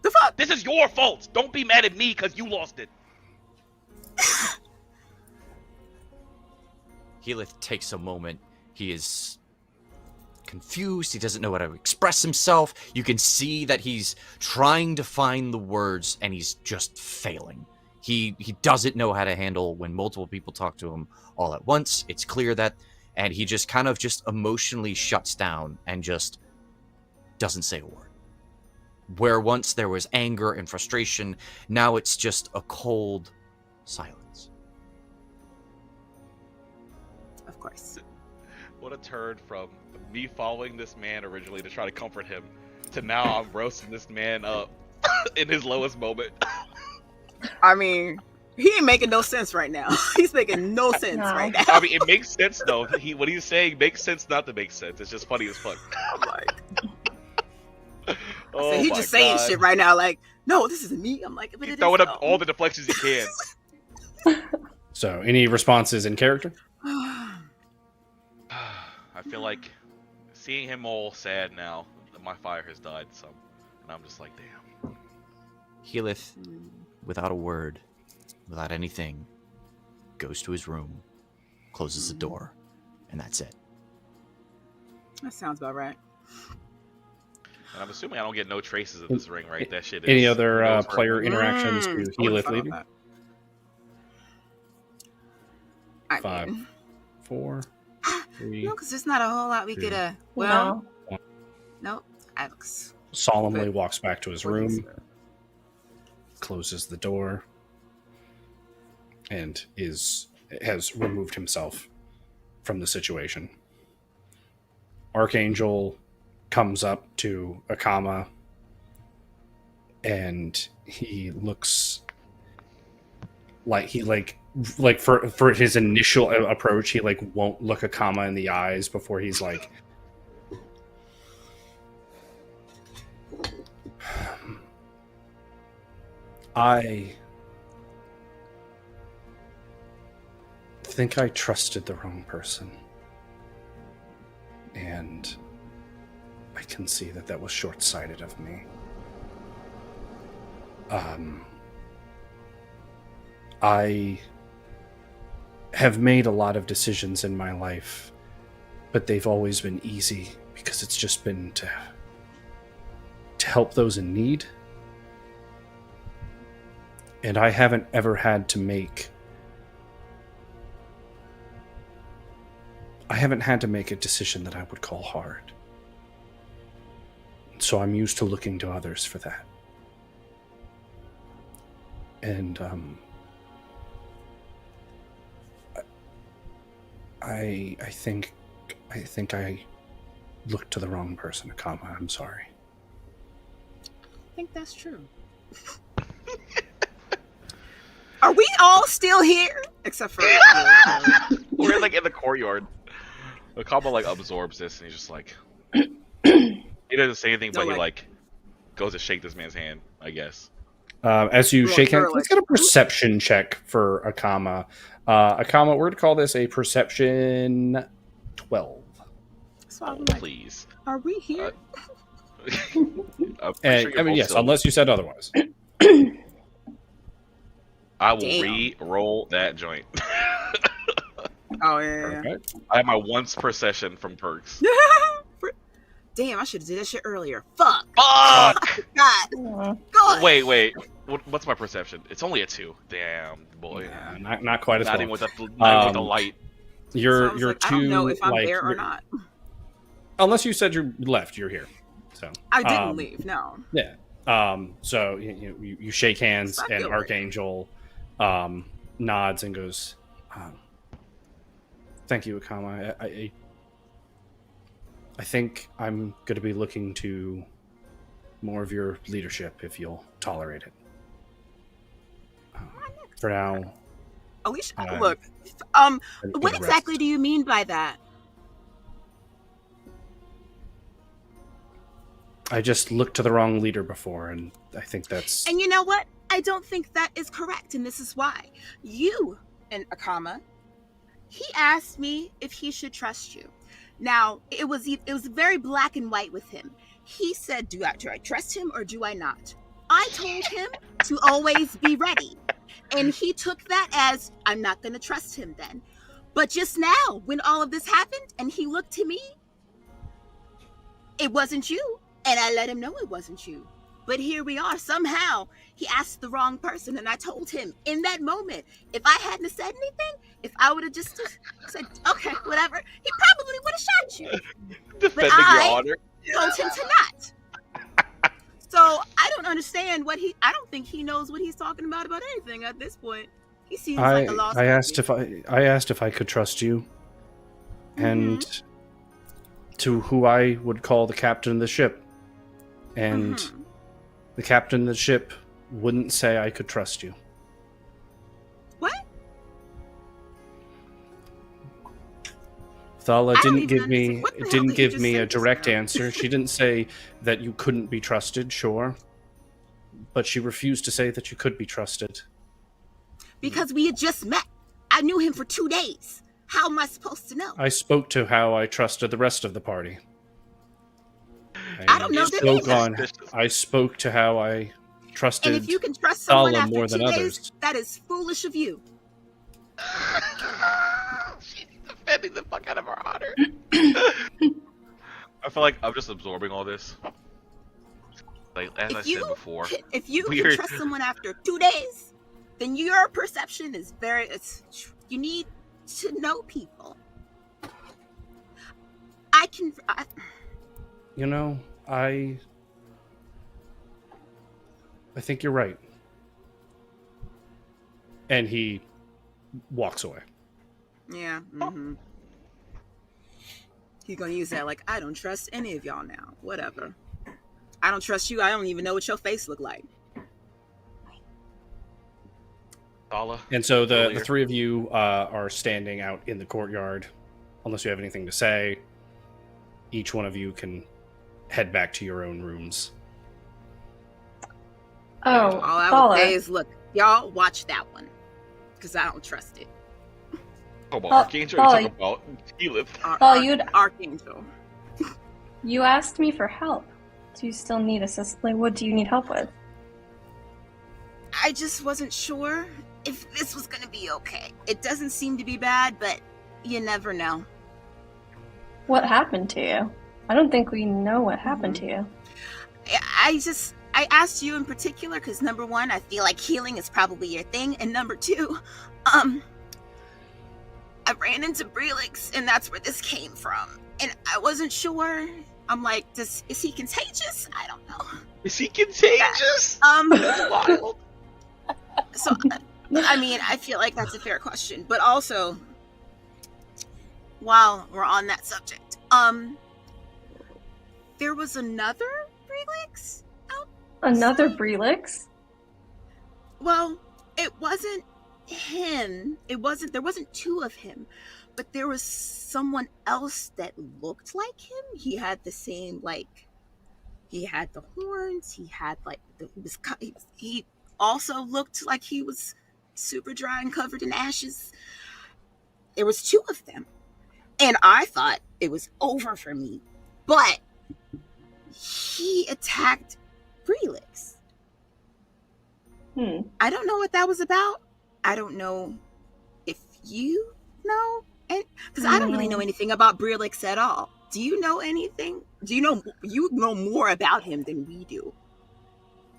The fuck? This is your fault. Don't be mad at me because you lost it. Helis takes a moment. He is confused. He doesn't know how to express himself. You can see that he's trying to find the words and he's just failing. He doesn't know how to handle when multiple people talk to him all at once. It's clear that, and he just kind of just emotionally shuts down and just doesn't say a word. Where once there was anger and frustration, now it's just a cold silence. Of course. What a turn from me following this man originally to try to comfort him to now I'm roasting this man up in his lowest moment. I mean, he ain't making no sense right now. He's making no sense No. right now. I mean, it makes sense though. What he's saying makes sense not to make sense. It's just funny as fuck. I'm like, Oh so he's my just saying God. shit right now, like, no, this isn't me. I'm like, but He's it throwing is up though. all the deflections he can. So, any responses in character? I feel like seeing him all sad now, my fire has died some, and I'm just like, damn. Helis, without a word, without anything, goes to his room, closes the door, and that's it. That sounds about right. And I'm assuming I don't get no traces of this ring, right? That shit is... Any other knows where- player interactions to I would've Heath thought leaving? about that. I 5, mean, 4, 3. no, because there's not a whole lot we Two. could, No. no. Alex. solemnly But- walks back to his room, closes the door, and has removed himself from the situation. Archangel comes up to Akama, and he looks like he for his initial approach, he won't look Akama in the eyes before he's like, I think I trusted the wrong person. And I can see that was short-sighted of me. I have made a lot of decisions in my life, but they've always been easy because it's just been to help those in need. And I haven't ever had to make a decision that I would call hard. So I'm used to looking to others for that. And I think I looked to the wrong person, Akama. I'm sorry. I think that's true. Are we all still here? Except for... We're like in the courtyard. Akama like absorbs this and he's just like... He doesn't say anything, but he goes to shake this man's hand, I guess. As you shake hands, let's get a perception check for Akama. Akama, we're going to call this a perception 12. So I'm like, Please. are we here? Yes, unless you said otherwise. I will re-roll that joint. Oh, yeah. Okay. I have my once per session from perks. Damn, I should have did that shit earlier. Fuck! Fuck! God! God! Wait. What's my perception? It's only a 2. Damn, boy. Yeah, not quite as Not well. even with the light. You're So I was two. I don't know if I'm there or not. Unless you said you left, you're here. So I didn't leave. No. Yeah. So you shake hands, and Archangel nods and goes, "Thank you, Akama. I think I'm going to be looking to more of your leadership if you'll tolerate it. For now." Alicia, look. What exactly do you mean by that? I just looked to the wrong leader before, and I think that's... And you know what? I don't think that is correct, and this is why. You, and Akama, he asked me if he should trust you. Now, it was very black and white with him. He said, do I trust him or do I not? I told him to always be ready. And he took that as, I'm not going to trust him then. But just now, when all of this happened, and he looked to me, it wasn't you. And I let him know it wasn't you. But here we are. Somehow, he asked the wrong person. And I told him in that moment, if I hadn't said anything, if I would have just said, okay, whatever, he probably would have shot you. Defending but your honor. Told him to not. So I don't understand I don't think he knows what he's talking about anything at this point. He seems like a lost I asked if I could trust you. And to who I would call the captain of the ship. And the captain of the ship wouldn't say I could trust you. What? Thala I don't didn't even understand. What the hell didn't did he give just me say a just direct now? answer. She didn't say that you couldn't be trusted, sure. But she refused to say that you could be trusted. Because we had just met. I knew him for 2 days. How am I supposed to know? I spoke to how I trusted the rest of the party. I don't know that either. I spoke to how I trusted And if you can trust someone Thala after more 2 than days, others. that is foolish of you. She's defending the fuck out of her honor. I feel like I'm just absorbing all this. Like as I said before, If you can trust someone after 2 days, then your perception is you need to know people. I think you're right. And he walks away. Yeah. Mm-hmm. He's gonna use that like, I don't trust any of y'all now. Whatever. I don't trust you. I don't even know what your face look like. Dala, And so the earlier. three of you are standing out in the courtyard. Unless you have anything to say, each one of you can head back to your own rooms. Oh, All I would Paula. say is, look, y'all watch that one, because I don't trust it. Talk about Oh, Archangel, Paula, you talk about Keyleth. Archangel. You asked me for help. Do you still need assistance? Like, what do you need help with? I just wasn't sure if this was gonna be okay. It doesn't seem to be bad, but you never know. What happened to you? I don't think we know what happened to you. I asked you in particular because number one, I feel like healing is probably your thing, and number two, I ran into Brelix, and that's where this came from, and I wasn't sure. I'm like, is he contagious? I don't know. Is he contagious? That's wild. So, I mean, I feel like that's a fair question, but also, while we're on that subject, there was another Brelix out. Another Brelix? Well, it wasn't him. There wasn't two of him, but there was someone else that looked like him. He had the same, like, he had the horns. He had like he also looked like he was super dry and covered in ashes. There was two of them, and I thought it was over for me, but he attacked Brelix. I don't know what that was about. I don't know if you know, because I don't really know anything about Brelix at all. Do you know anything? Do you know more about him than we do?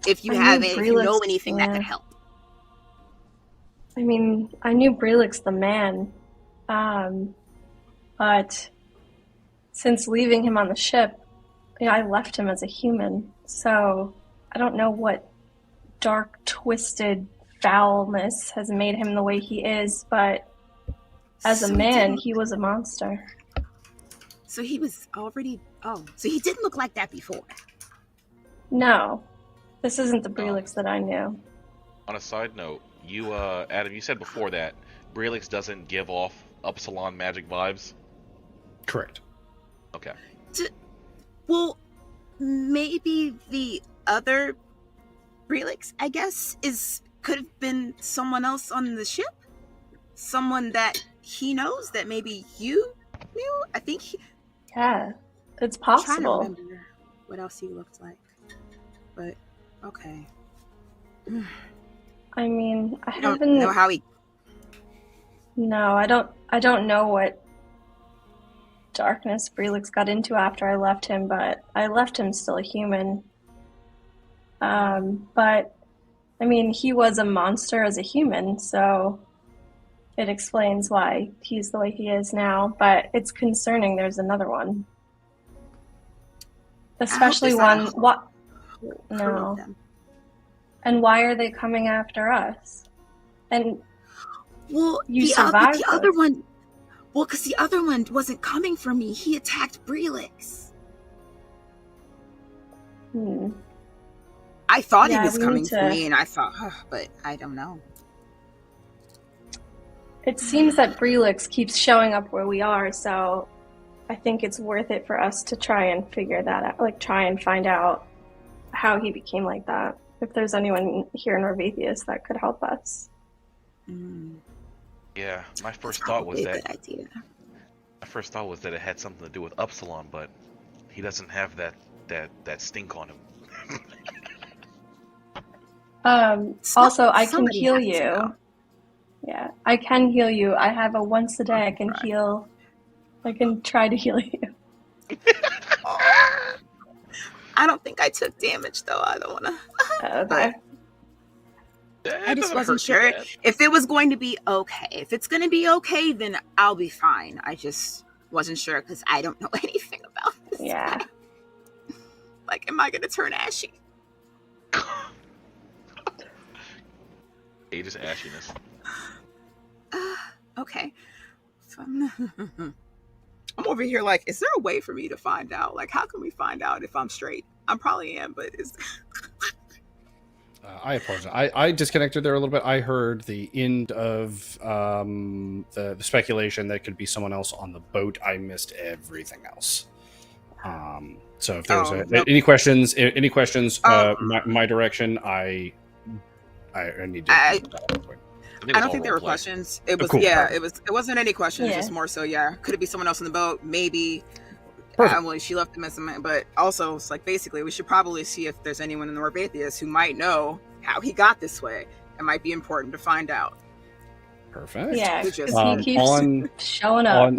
If you if you know anything that could help. I mean, I knew Brelix the man, but since leaving him on the ship, I left him as a human, so I don't know what dark, twisted foulness has made him the way he is, but as a man, he was a monster. So he was already... Oh, so he didn't look like that before. No, this isn't the Brelix that I knew. On a side note, you, Adam, you said before that Brelix doesn't give off Upsilon magic vibes. Correct. Okay. Well, maybe the other Brelix, I guess, could have been someone else on the ship? Someone that he knows that maybe you knew? I think Yeah, it's I'm trying to possible. remember what else he looked like. But, okay. I mean, I don't haven't... know how he... No, I don't know what darkness Brelix got into after I left him, but I left him still a human. But, I mean, he was a monster as a human, so it explains why he's the way he is now, but it's concerning there's another one. Especially one... What? No. And why are they coming after us? And well, you survived the other one... Well, because the other one wasn't coming for me. He attacked Brelix. I thought he was coming for me, and I thought, but I don't know. It seems that Brelix keeps showing up where we are, so I think it's worth it for us to try and figure that out, like try and find out how he became like that. If there's anyone here in Orvatheas that could help us. Yeah, my first thought was that. Good idea. My first thought was that it had something to do with Upsilon, but he doesn't have that stink on him. Also, I can heal you. Yeah, I can heal you. I have a once a day I can heal. I can try to heal you. I don't think I took damage, though. I don't want to. Okay. I just wasn't sure if it was going to be okay. If it's going to be okay, then I'll be fine. I just wasn't sure because I don't know anything about this. Yeah. Like, am I gonna turn ashy? Age's ashiness. Okay. I'm over here like, is there a way for me to find out? Like, how can we find out if I'm straight? I probably am, but is I apologize. I disconnected there a little bit. I heard the end of the speculation that it could be someone else on the boat. I missed everything else. So if there's nope. any questions, my direction, I need to. I think don't think there were questions. It was cool. It wasn't any questions. Yeah. Just more so. Yeah, could it be someone else on the boat? Maybe. Perfect. Well, she left the message, but also it's like basically we should probably see if there's anyone in the Orvatheas who might know how he got this way. It might be important to find out. Perfect. Yeah, We just- because he keeps showing up.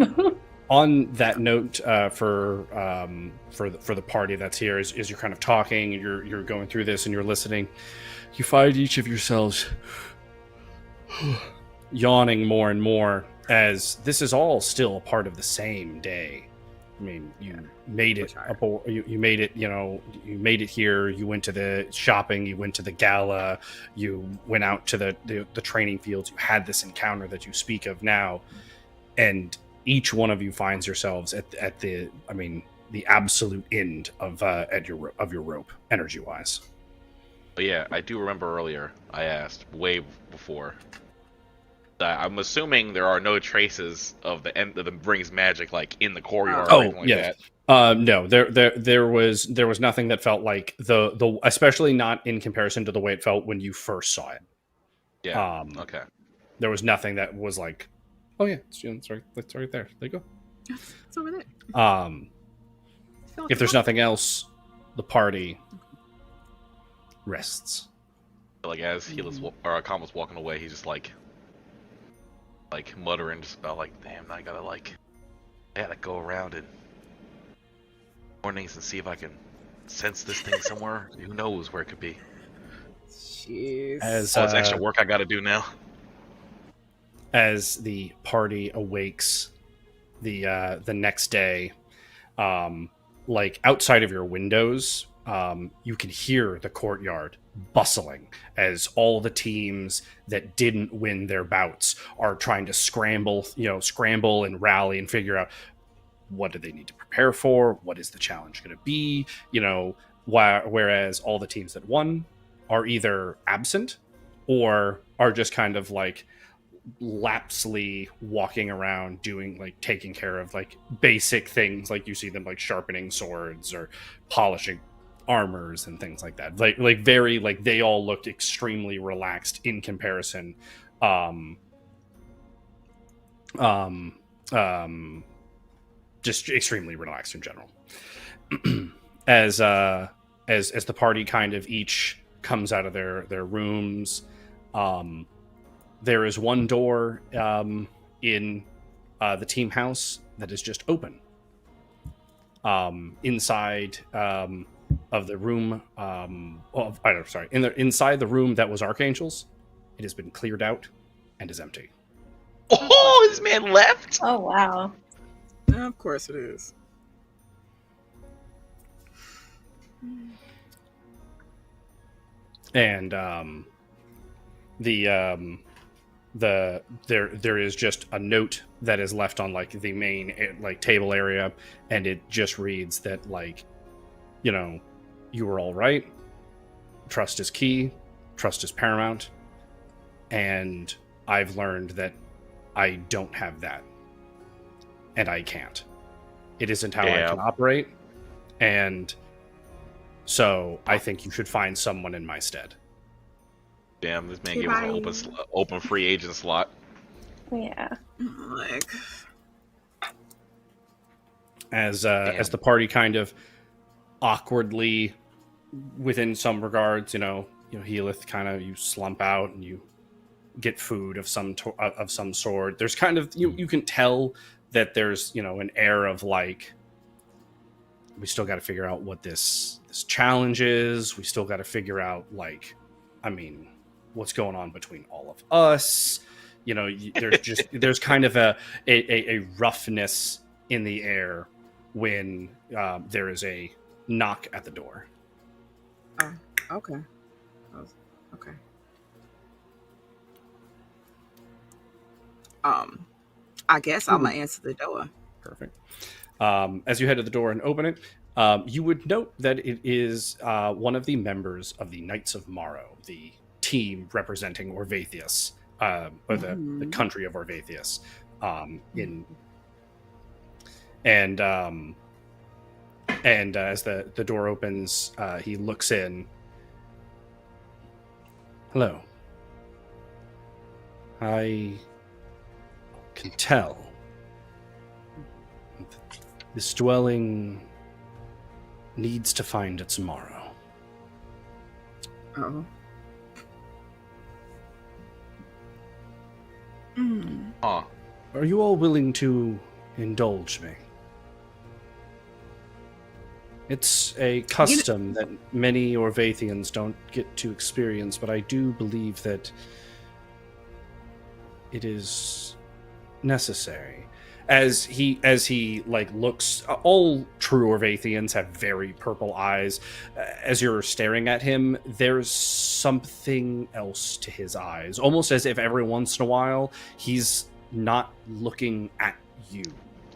On that note, for the party that's here, as you're kind of talking, you're going through this and you're listening, you find each of yourselves yawning more and more, as this is all still a part of the same day. I mean, you made it you made it, you made it here. You went to the shopping, you went to the gala, you went out to the training fields. You had this encounter that you speak of now, and each one of you finds yourselves at the absolute end of your rope, energy wise. But yeah, I do remember earlier I asked way before. I'm assuming there are no traces of the end of the ring's magic, like in the courtyard or anything like that. No, there was nothing that felt like the especially not in comparison to the way it felt when you first saw it. Yeah. Okay. There was nothing that was like, oh yeah, it's right there. There you go. It's over there. If there's nothing else, the party rests. Like as Khan was walking away, he's just like muttering just about like, damn, I gotta go around in mornings and see if I can sense this thing somewhere. Who knows where it could be? Jeez. As it's extra work I gotta do now. As the party awakes the next day, like outside of your windows, you can hear the courtyard bustling as all the teams that didn't win their bouts are trying to scramble and rally and figure out what do they need to prepare for, what is the challenge going to be, whereas all the teams that won are either absent or are just kind of like lapsely walking around doing like taking care of like basic things, like you see them like sharpening swords or polishing armors and things like that, like very like they all looked extremely relaxed in comparison, just extremely relaxed in general. as the party kind of each comes out of their rooms, there is one door in the team house that is just open. Inside of the room, inside the room that was Archangel's, it has been cleared out and is empty. Oh, this man left? Oh, wow. Yeah, of course it is. And there is just a note that is left on like the main like table area, and it just reads that like, you were all right. Trust is key. Trust is paramount. And I've learned that I don't have that. And I can't. It isn't how I can operate. And so I think you should find someone in my stead. Damn, this man gave us an open free agent slot. Yeah. Like, as the party kind of awkwardly, within some regards, Healith kind of, you slump out and you get food of some sort. There's kind of you can tell that there's an air of like, we still got to figure out what this challenge is. We still got to figure out what's going on between all of us. There's kind of a roughness in the air when there is a knock at the door. Oh, okay. Okay. I guess I'm gonna answer the door. Perfect. As you head to the door and open it, you would note that it is one of the members of the Knights of Morrow, the team representing Orvatheas, or the country of Orvatheas. And as the door opens, he looks in. Hello. I can tell this dwelling needs to find its morrow. Oh. Huh. Are you all willing to indulge me? It's a custom that many Orvathians don't get to experience, but I do believe that it is necessary. As he like looks, all true Orvathians have very purple eyes. As you're staring at him, there's something else to his eyes, almost as if every once in a while he's not looking at you.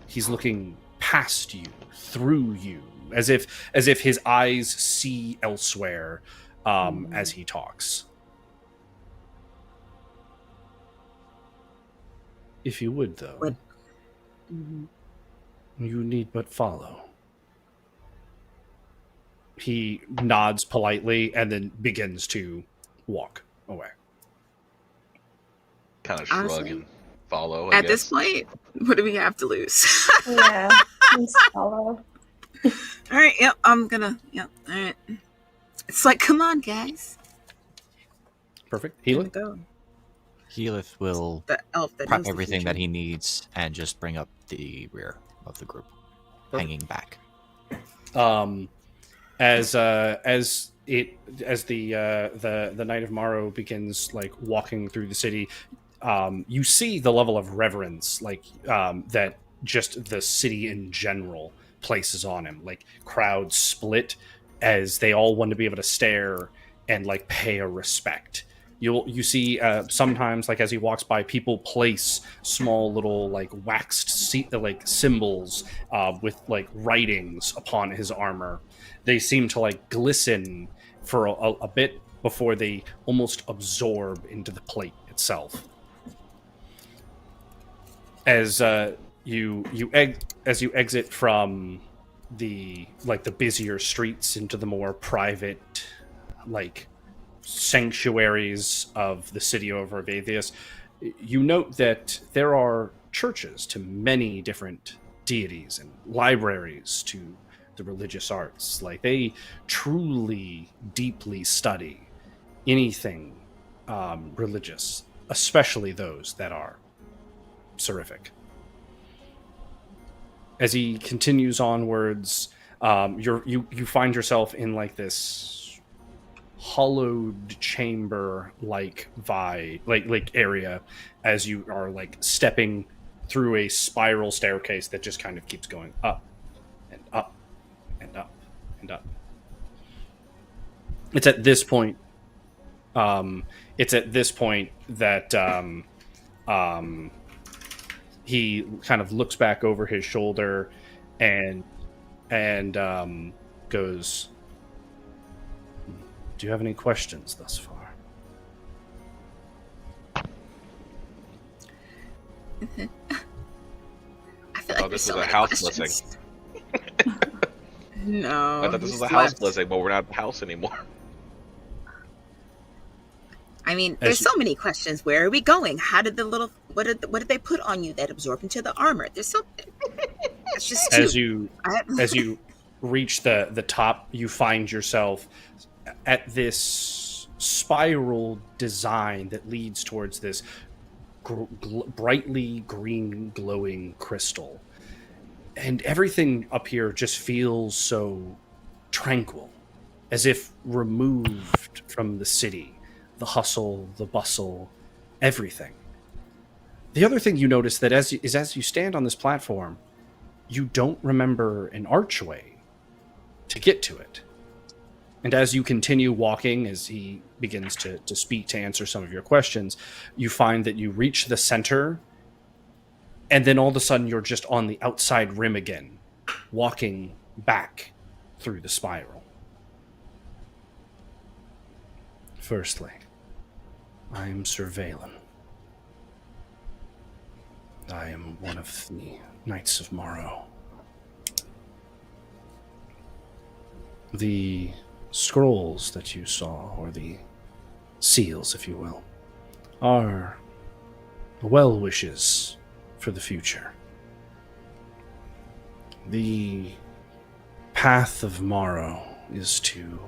He's looking past you, through you, as if his eyes see elsewhere as he talks. If you would, though, What? you need but follow. He nods politely and then begins to walk away. Kind of shrug Honestly, and follow. At this point, what do we have to lose? Yeah, just follow. All right. Yep. I'm gonna. Yep. All right. It's like, come on, guys. Perfect. Here Healy? we go. Healith will The elf that prep knows the everything future. that he needs and just bring up the rear of the group, hanging back. As the Knight of Morrow begins like walking through the city, you see the level of reverence that just the city in general places on him. Like crowds split as they all want to be able to stare and like pay a respect. You see sometimes, like as he walks by, people place small little like waxed symbols with like writings upon his armor. They seem to like glisten for a bit before they almost absorb into the plate itself. As you exit from the busier streets into the more private like sanctuaries of the city of Orvatheas, you note that there are churches to many different deities and libraries to the religious arts. Like they truly deeply study anything religious, especially those that are seraphic. As he continues onwards, you find yourself in like this hollowed chamber like area as you are like stepping through a spiral staircase that just kind of keeps going up and up and up and up. It's at this point that he kind of looks back over his shoulder and goes, do you have any questions thus far? I feel like Oh, there's this so was a many house questions. No. I thought this was a he's house left. blessing, but we're not at the house anymore. I mean, there's so many questions. Where are we going? How did what did they put on you that absorbed into the armor? There's so. It's just too. As you reach the top, you find yourself at this spiral design that leads towards this brightly green glowing crystal, and everything up here just feels so tranquil, as if removed from the city. The hustle, the bustle, everything. The other thing you notice that as you stand on this platform, you don't remember an archway to get to it. And as you continue walking, as he begins to speak to answer some of your questions, you find that you reach the center, and then all of a sudden you're just on the outside rim again, walking back through the spiral. Firstly, I am Sir Valen. I am one of the Knights of Morrow. The scrolls that you saw, or the seals, if you will, are well wishes for the future. The path of Morrow is to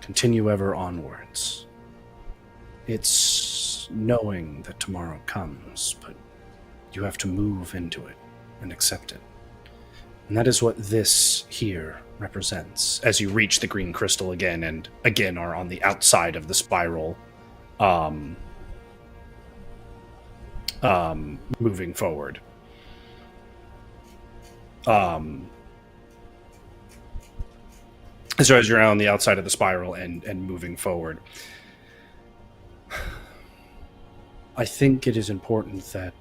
continue ever onwards. It's knowing that tomorrow comes, but you have to move into it and accept it. And that is what this here represents. As you reach the green crystal again, and again are on the outside of the spiral, moving forward. So as you're on the outside of the spiral and moving forward, I think it is important that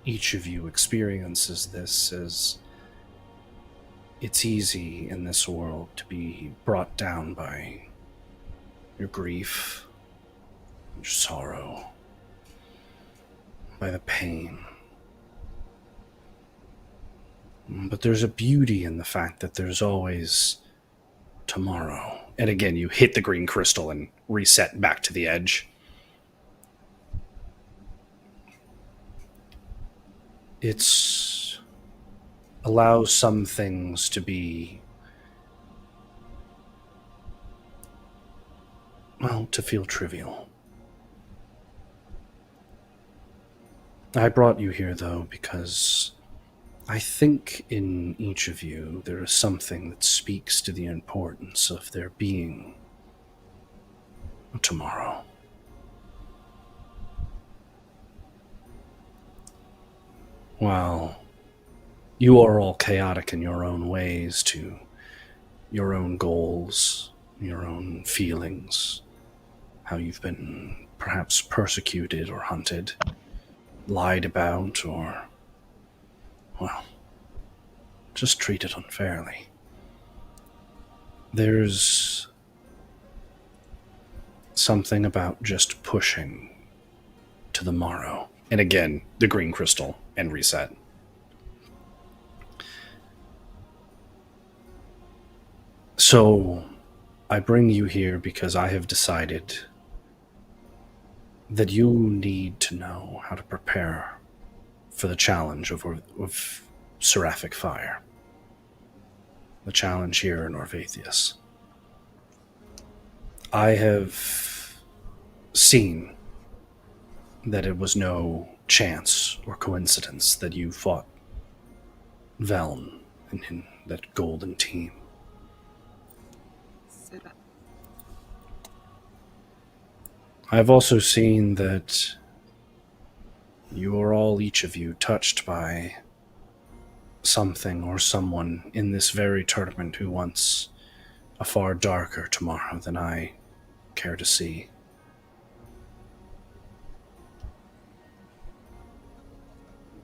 each of you experiences this, as it's easy in this world to be brought down by your grief, your sorrow, by the pain. But there's a beauty in the fact that there's always tomorrow. And again, you hit the green crystal and reset back to the edge. It's allows some things to be, well, to feel trivial. I brought you here, though, because I think in each of you there is something that speaks to the importance of there being a tomorrow. While you are all chaotic in your own ways, to your own goals, your own feelings, how you've been perhaps persecuted or hunted, lied about, or, well, just treated unfairly. There's something about just pushing to the morrow. And again, the green crystal and reset. So, I bring you here because I have decided that you need to know how to prepare for the challenge of seraphic fire. The challenge here in Orvatheas. I have seen that it was no chance or coincidence that you fought Veln in that golden team. I've also seen that you are all, each of you, touched by something or someone in this very tournament who wants a far darker tomorrow than I care to see.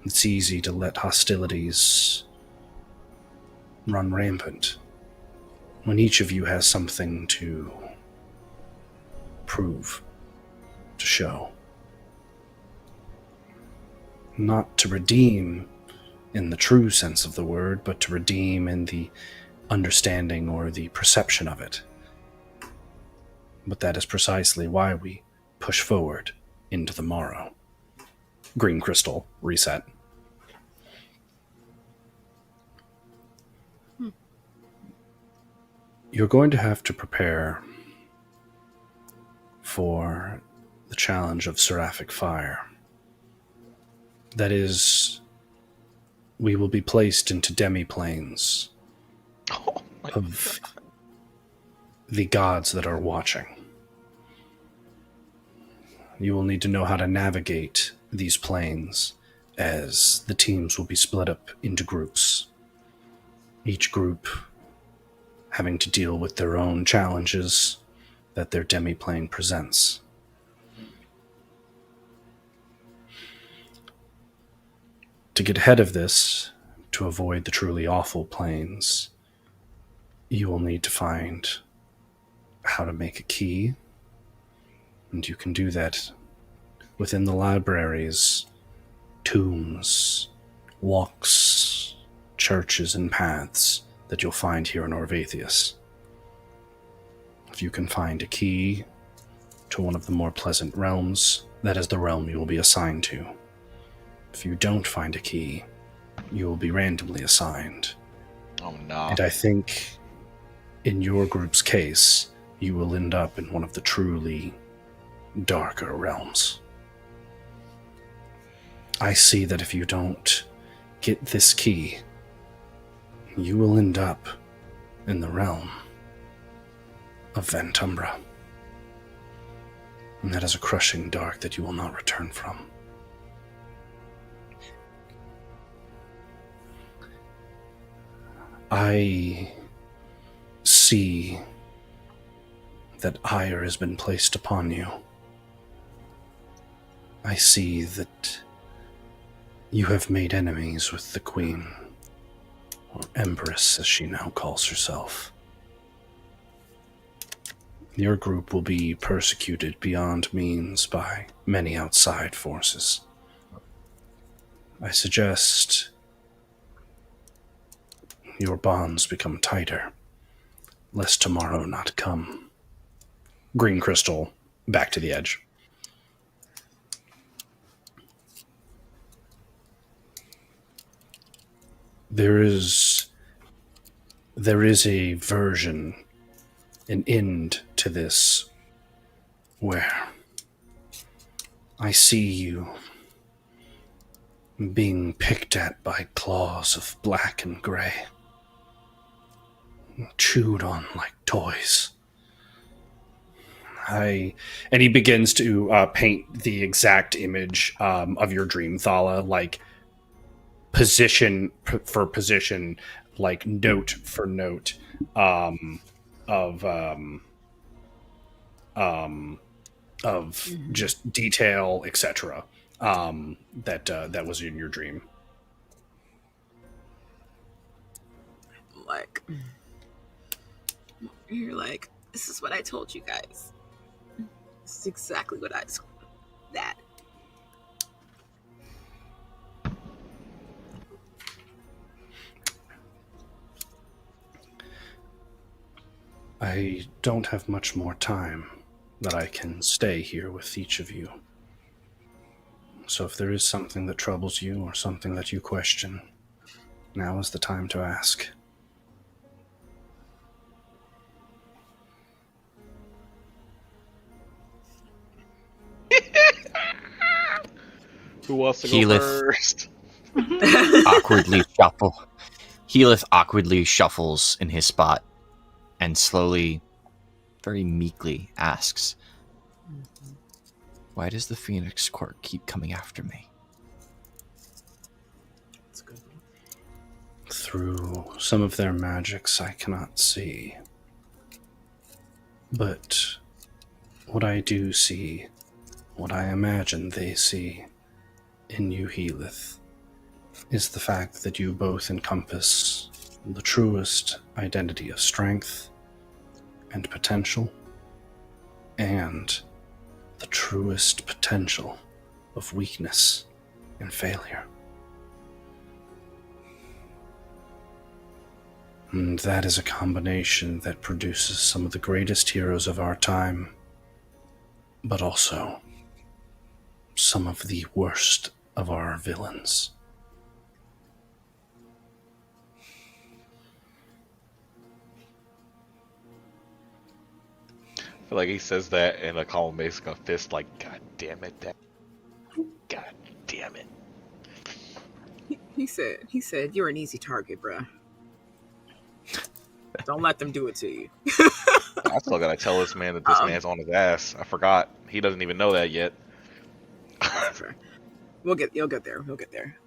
It's easy to let hostilities run rampant when each of you has something to prove, to show. Not to redeem in the true sense of the word, but to redeem in the understanding or the perception of it. But that is precisely why we push forward into the morrow. Green crystal, reset. You're going to have to prepare for the challenge of seraphic fire. That is, we will be placed into demi-planes of the gods that are watching. You will need to know how to navigate these planes, as the teams will be split up into groups. Each group having to deal with their own challenges that their demiplane presents. To get ahead of this, to avoid the truly awful planes, you will need to find how to make a key, and you can do that within the libraries, tombs, walks, churches, and paths that you'll find here in Orvatheas. If you can find a key to one of the more pleasant realms, that is the realm you will be assigned to. If you don't find a key, you will be randomly assigned. Oh no. And I think in your group's case, you will end up in one of the truly darker realms. I see that if you don't get this key, you will end up in the realm of Ventumbra. And that is a crushing dark that you will not return from. I see that ire has been placed upon you. I see that you have made enemies with the Queen, or Empress as she now calls herself. Your group will be persecuted beyond means by many outside forces. I suggest your bonds become tighter, lest tomorrow not come. Green crystal, back to the edge. There is a version, an end to this, where I see you being picked at by claws of black and gray, chewed on like toys. And he begins to paint the exact image of your dream, Thala, like position for position, like note for note, of just detail, etc. That was in your dream. Like, you're like, this is what I told you guys. This is exactly what I told that. I don't have much more time that I can stay here with each of you. So if there is something that troubles you or something that you question, now is the time to ask. Who wants to go Healeth. first? Healeth awkwardly shuffles in his spot and slowly, very meekly asks, "Why does the Phoenix Court keep coming after me?" That's good. Through some of their magics I cannot see. But what I do see, what I imagine they see in you, Healeth, is the fact that you both encompass the truest identity of strength and potential, and the truest potential of weakness and failure. And that is a combination that produces some of the greatest heroes of our time, but also some of the worst of our villains. I feel like he says that and a column makes a fist like, God damn it, Dad. God damn it. He said, you're an easy target, bruh. Don't let them do it to you. I still gotta tell this man that this man's on his ass. I forgot. He doesn't even know that yet. You'll get there. We'll get there.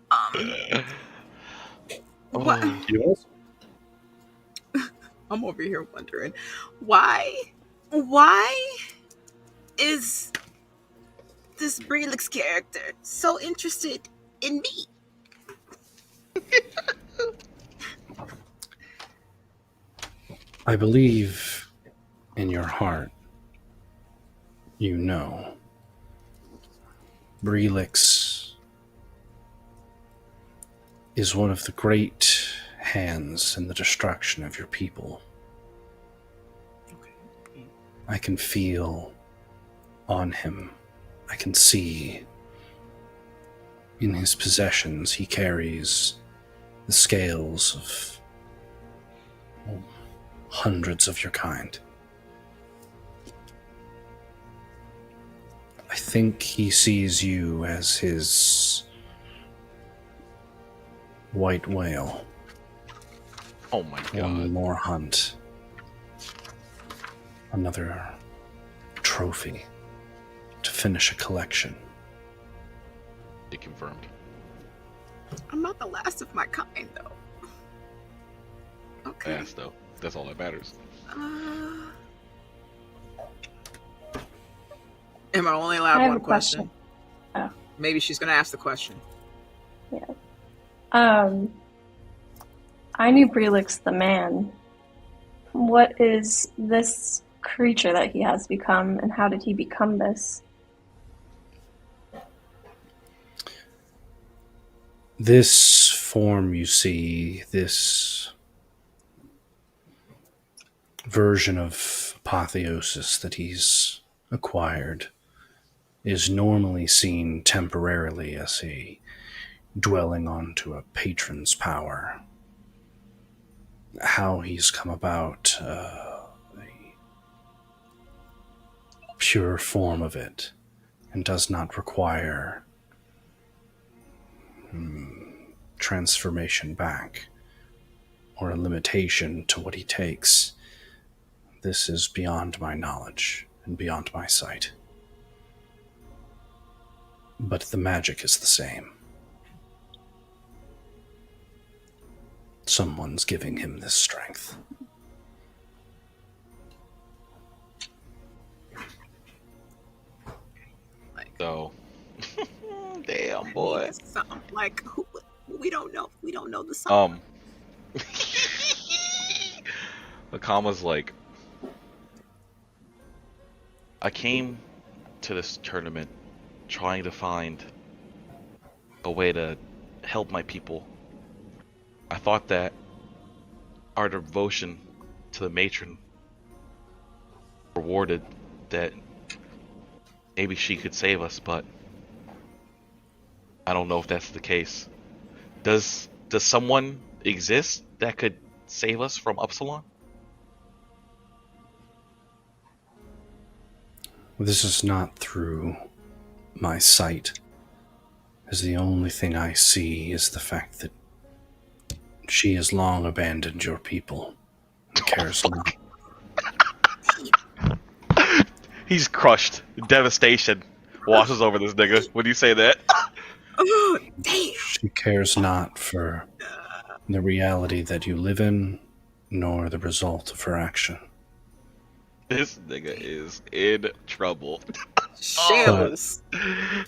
What? Yes? I'm over here wondering why is this Brelix character so interested in me? I believe in your heart, you know, Brelix is one of the great hands in the destruction of your people. I can feel on him. I can see in his possessions he carries the scales of hundreds of your kind. I think he sees you as his white whale. Oh my One god. more hunt. Another trophy to finish a collection. It confirmed. I'm not the last of my kind, though. Okay. Fast though. That's all that matters. Am I only allowed I have one a question. question? Maybe she's gonna ask the question. I knew Brelix the man. What is this creature that he has become, and how did he become this? This form you see, this version of Apotheosis that he's acquired, is normally seen temporarily as a dwelling onto a patron's power. How he's come about, a pure form of it, and does not require transformation back, or a limitation to what he takes. This is beyond my knowledge and beyond my sight. But the magic is the same. Someone's giving him this strength. So, damn boy. Something like who? We don't know. We don't know the song. Akama's like, I came to this tournament trying to find a way to help my people. I thought that our devotion to the matron rewarded that maybe she could save us, but I don't know if that's the case. Does someone exist that could save us from Upsilon? This is not through my sight, as the only thing I see is the fact that she has long abandoned your people and cares not. He's crushed. Devastation washes over this nigga when you say that. Oh, damn. She cares not for the reality that you live in, nor the result of her action. This nigga is in trouble. Shambles.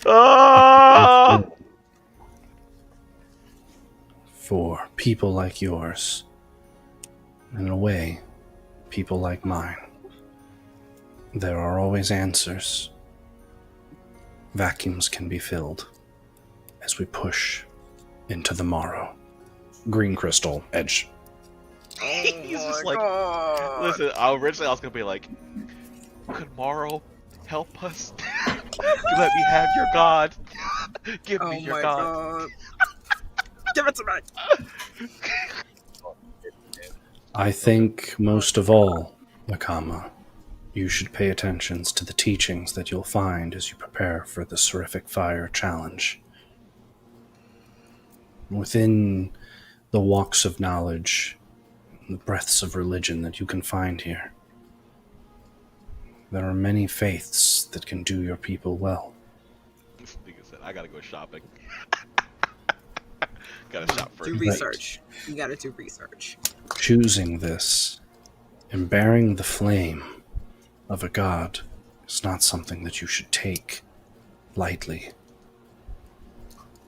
Oh! For people like yours, in a way, people like mine, there are always answers. Vacuums can be filled as we push into the morrow. Green crystal edge. He's just like, God. listen, originally I was gonna be like, could Morrow help us? Let me have your god. Give Oh me your my god. god. Give it to me. I think most of all, Akama, you should pay attention to the teachings that you'll find as you prepare for the Seraphic Fire Challenge. Within the walks of knowledge, the breaths of religion that you can find here, there are many faiths that can do your people well. This nigga said, I gotta go shopping. Gotta shop first. Do research. You gotta do research. Choosing this And bearing the flame of a god is not something that you should take lightly,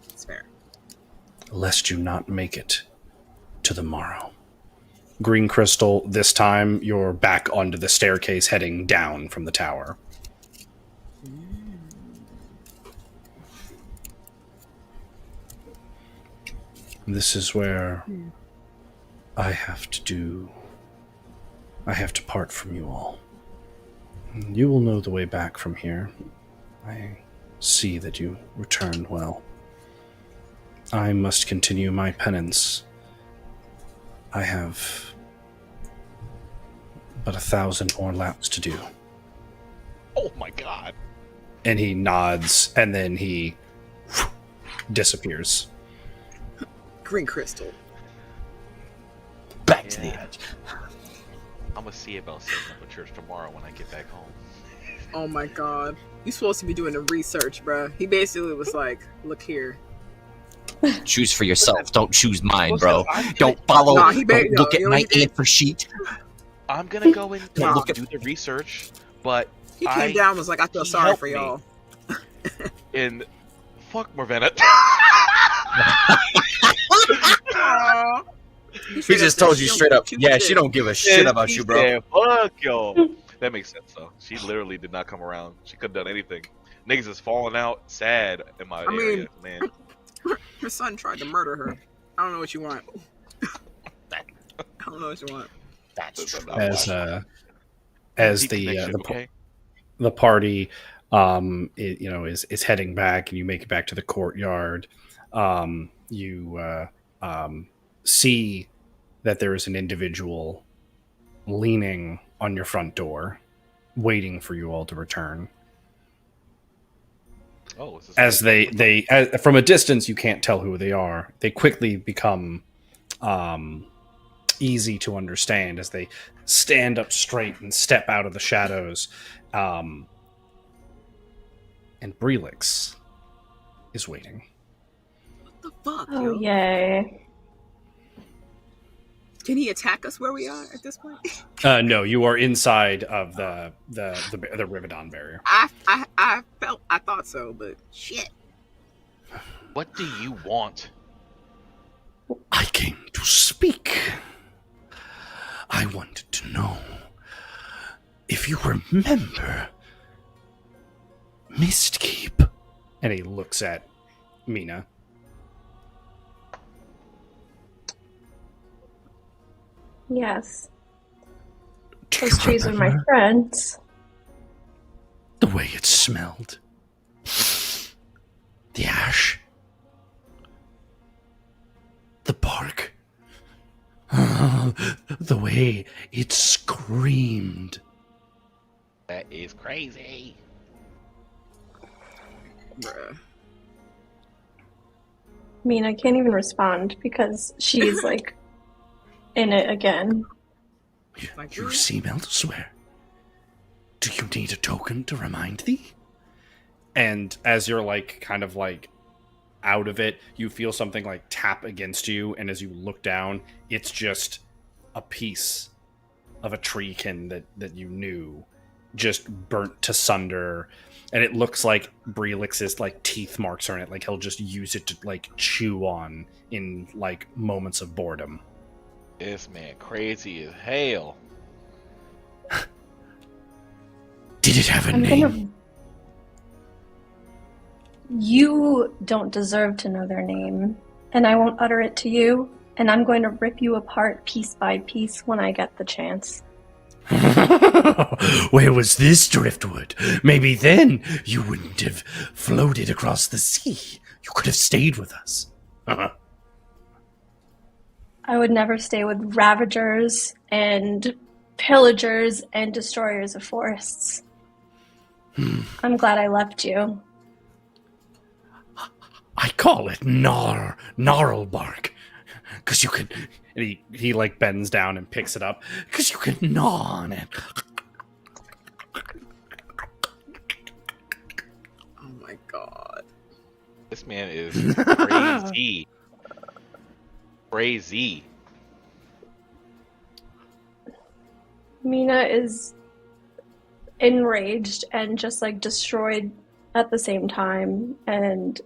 It's fair. lest you not make it to the morrow. Green Crystal, this time you're back onto the staircase heading down from the tower. This is where I have to part from you all. You will know the way back from here. I see that you returned well. I must continue my penance. I have but 1,000 more laps to do. Oh my god. And he nods, and then he disappears. Green crystal. Back to the edge. I'm gonna see about setting up a church tomorrow when I get back home. Oh my god. You supposed to be doing the research, bruh. He basically was like, look here. Choose for yourself. Don't choose mine, What's bro. that? Don't follow. Nah, he Don't look at you know my he did? answer sheet. I'm gonna go and Don't look at- do the research, but He came down and was like, I feel he sorry helped for me. y'all. and fuck Morvenna. Aw. He just told you straight up. Yeah, she don't give a shit about you, bro. Yeah, fuck yo. That makes sense though. She literally did not come around. She could have done anything. Niggas is falling out, sad in my area, man. Her son tried to murder her. I don't know what you want. I don't know what you want. That's true. As Deconnection, okay? the party is heading back, and you make it back to the courtyard. You see that there is an individual leaning on your front door, waiting for you all to return. Oh, is this As they from a distance, you can't tell who they are. They quickly become easy to understand as they stand up straight and step out of the shadows. And Brelix is waiting. What the fuck, Oh, yo? yay. Can he attack us where we are at this point? No, you are inside of the Rivedon barrier. I thought so, but shit. What do you want? I came to speak. I wanted to know if you remember Mistkeep. And he looks at Mina. Yes. Do Those you trees are my remember friends. the way it smelled? The ash. The bark. The way it screamed. That is crazy. Bruh. Mina can't even respond because she's like in it again. Like, You really? seem elsewhere. Do you need a token to remind thee? And as you're kind of out of it, you feel something tap against you, and as you look down, it's just a piece of a treekin that you knew, just burnt to sunder, and it looks like Brelix's teeth marks are in it. He'll just use it to chew on in moments of boredom. This man crazy as hell. Did it have a I'm name? gonna. You don't deserve to know their name, and I won't utter it to you, and I'm going to rip you apart piece by piece when I get the chance. Where was this driftwood? Maybe then you wouldn't have floated across the sea. You could have stayed with us. I would never stay with ravagers and pillagers and destroyers of forests. I'm glad I left you. I call it gnarl bark, because you can. And he bends down and picks it up, because you can gnaw on it. Oh my god. This man is crazy. Crazy. Mina is enraged and just like destroyed at the same time and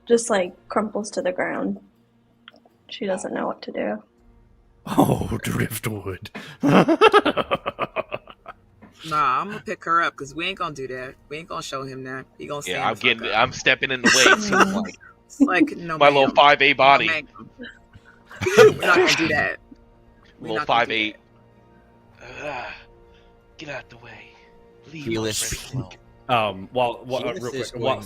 just like crumples to the ground. She doesn't know what to do. Oh, driftwood. Nah, I'm gonna pick her up because we ain't gonna do that. We ain't gonna show him that. He gonna stand Yeah, the fuck up. I'm stepping in the way. It seems like It's like no, my little ma'am. 5'8" body, No, ma'am. We're not gonna do that. We're little not gonna do 5'8". that. Get out the way. Leave Helis. my friend alone. Helis Real is quick. going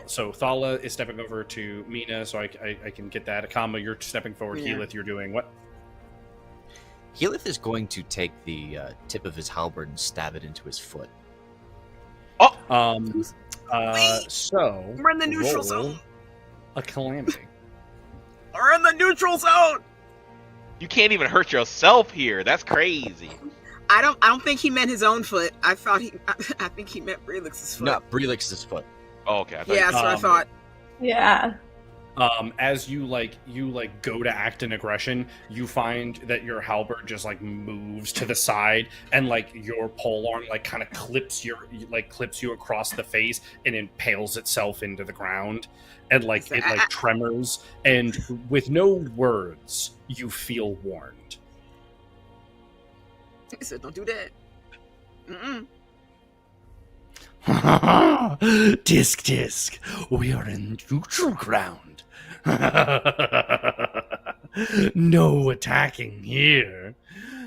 So Thala is stepping over to Mina, so I can get that. Akama, you're stepping forward. Yeah. Healith, you're doing what? Healith is going to take the tip of his halberd and stab it into his foot. So We're in the neutral roll zone. a calamity. We're in the neutral zone. You can't even hurt yourself here. That's crazy. I don't think he meant his own foot. I think he meant Relix's foot. No, Brelix's foot. Oh, okay. I thought Yeah, that's what I thought. Yeah. As you go to act in aggression, you find that your halberd just like moves to the side, and like your polearm like kind of clips you across the face and impales itself into the ground, and like it like tremors, and with no words, you feel warned. He said, "Don't do that." Disc, we are in neutral ground. No attacking here,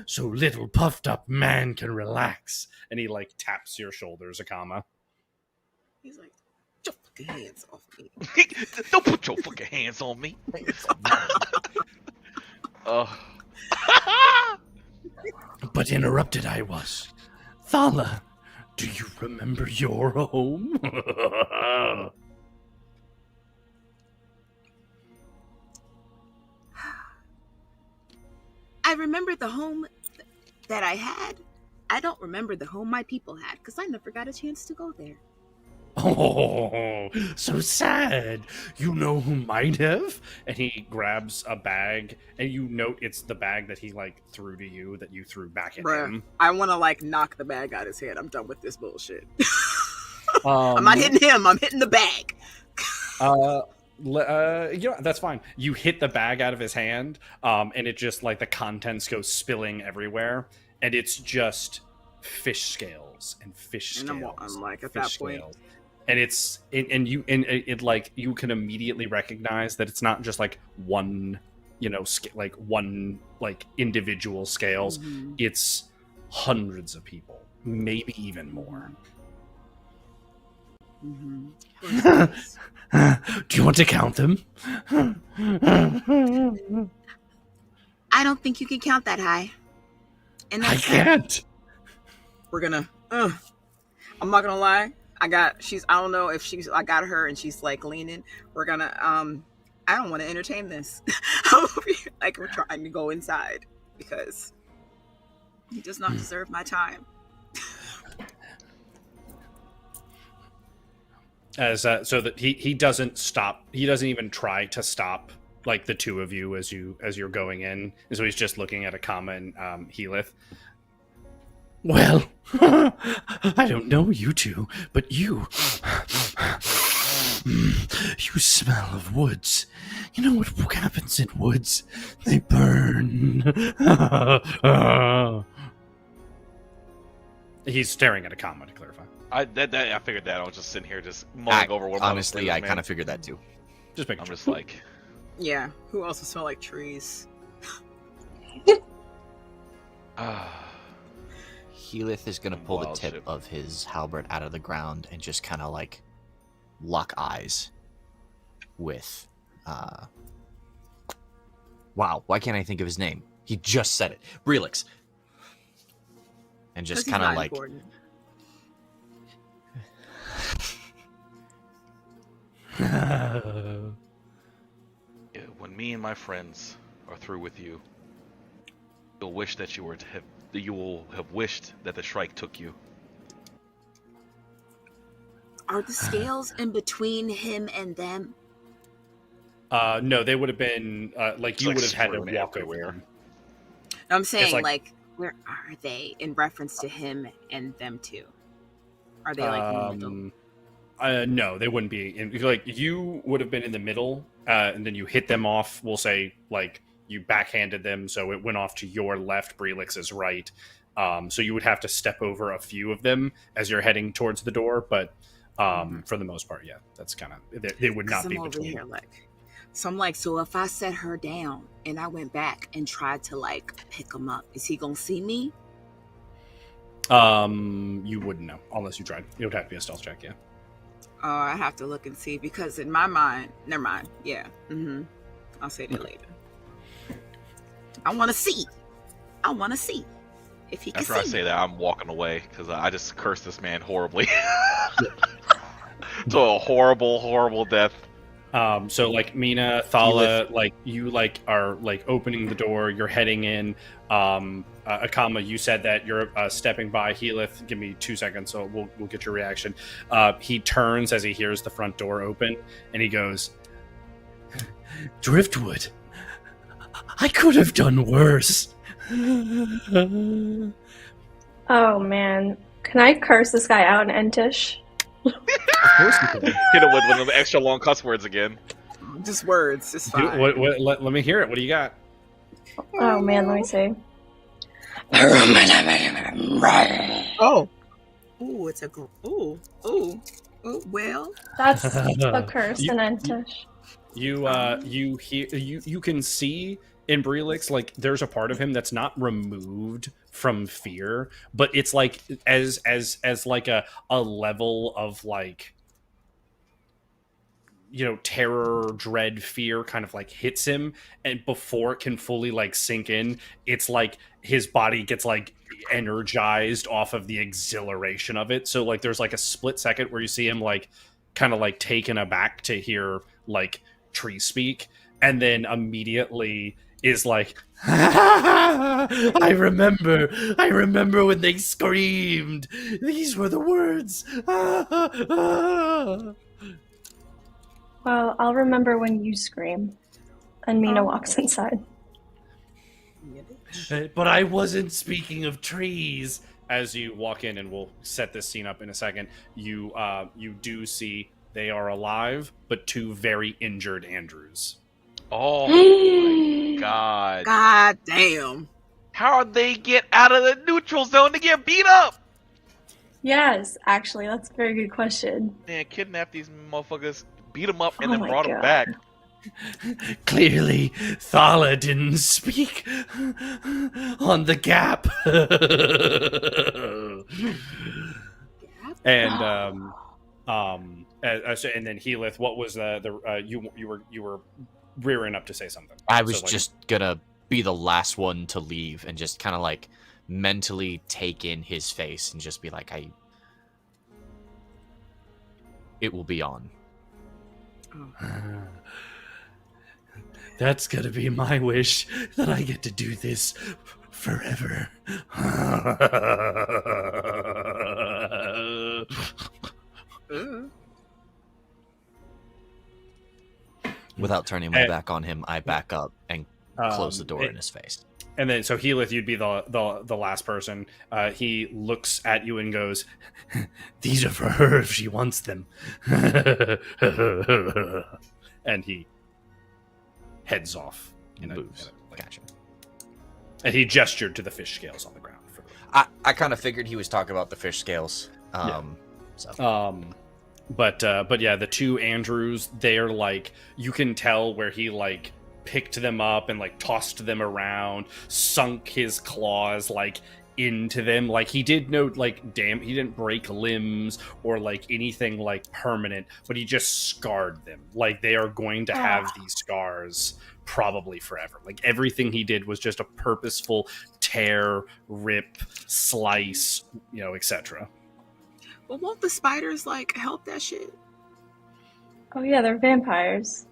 so little puffed up man can relax. And he like taps your shoulders, Akama. He's like, "Get your fucking hands off me." Don't put your fucking hands on me. But interrupted I was. Thala, do you remember your home? I remember the home that I had. I don't remember the home my people had because I never got a chance to go there. Oh, so sad. You know who might have? And he grabs a bag, and you note it's the bag that he like threw to you, that you threw back at Bruh, him. I want to like knock the bag out of his head. I'm done with this bullshit. I'm not hitting him. I'm hitting the bag. Yeah, that's fine. You hit the bag out of his hand, and it just like the contents go spilling everywhere, and it's just fish scales and fish And scales. I'm like at fish that point. scales. And it like you can immediately recognize that it's not just like one, one like individual scales. Mhm. It's hundreds of people, maybe even more. Mhm. Do you want to count them? I don't think you can count that high. And I that's can't. We're gonna. I'm not gonna lie. I don't know if I got her and she's like leaning. We're gonna. I don't want to entertain this. Like we're trying to go inside because he does not deserve my time. So that he doesn't stop. He doesn't even try to stop like the two of you as you're going in. And so he's just looking at Akama and Healith. Well, I don't know you two, but you smell of woods. You know what happens in woods? They burn. He's staring at Akama to clarify. I figured that. I was just sitting here just mulling over what Honestly, I kind of figured that too. Just making I'm sure. just like, Yeah. Who else would smell like trees? Healith is going to pull the Wild tip shit. of his halberd out of the ground and just kind of like lock eyes with. Wow, why can't I think of his name? He just said it. Brelix. And just kind of like. Important. when me and my friends are through with you, you'll wish that you will have wished that the Shrike took you. Are the scales in between him and them? No, they would have been like you like would have had to swirling walk over everywhere. them. I'm saying like- like Where are they in reference to him and them two? Are they like in the middle? No, they wouldn't be. Like you would have been in the middle, and then you hit them off. We'll say like you backhanded them, so it went off to your left. Brelix's right. So you would have to step over a few of them as you're heading towards the door, but for the most part, yeah, that's kind of they would not be between. Here, so I'm like, so if I set her down and I went back and tried to like pick him up, is he gonna see me? You wouldn't know unless you tried. It would have to be a stealth check, yeah. I have to look and see because in my mind, never mind. Yeah, I'll say that later. I want to see if he can After see I say me. that, I'm walking away because I just cursed this man horribly. To a horrible, horrible death. So like Mina, Thala, like you like are like opening the door, you're heading in. Akama, you said that you're stepping by Healith. Give me 2 seconds, so we'll get your reaction. He turns as he hears the front door open, and he goes, "Driftwood, I could have done worse." Oh man, can I curse this guy out in Entish? Of course you can. Hit him with one of the extra long cuss words again. Just words, it's fine. Let me hear it. What do you got? Oh man, let me see. Oh, ooh, it's a ooh. Well, That's a curse in Entish. You can see in Brelix, like there's a part of him that's not removed from fear, but it's like as like a level of like, you know, terror, dread, fear kind of like hits him, and before it can fully like sink in, it's like his body gets like energized off of the exhilaration of it. So like there's like a split second where you see him like kind of like taken aback to hear like tree speak, and then immediately is like, I remember when they screamed. These were the words. Well, I'll remember when you scream. And Mina walks inside. But I wasn't speaking of trees. As you walk in, and we'll set this scene up in a second, you do see they are alive, but two very injured Andrews. Oh my god. God damn. How did they get out of the neutral zone to get beat up? Yes, actually, that's a very good question. Man, kidnapped these motherfuckers, beat them up, and Oh then my brought them God. back. Clearly, Thala didn't speak on the gap. And and then Healith, what was you were rearing up to say something? I was So, like, just gonna be the last one to leave and just kind of like mentally take in his face and just be like, it will be on. That's gonna be my wish, that I get to do this forever. Without turning my back on him, I back up and close the door in his face. And then, so Healith, you'd be the last person. He looks at you and goes, "These are for her if she wants them." And he heads off. Moves. Gotcha. And he gestured to the fish scales on the ground. I kind of figured he was talking about the fish scales. But yeah, the two Andrews, they're like, you can tell where he like picked them up and like tossed them around, sunk his claws like into them. Like he did no like he didn't break limbs or like anything like permanent, but he just scarred them. Like they are going to have these scars probably forever. Like everything he did was just a purposeful tear, rip, slice, etc. Well, won't the spiders like help that shit? Oh yeah, they're vampires.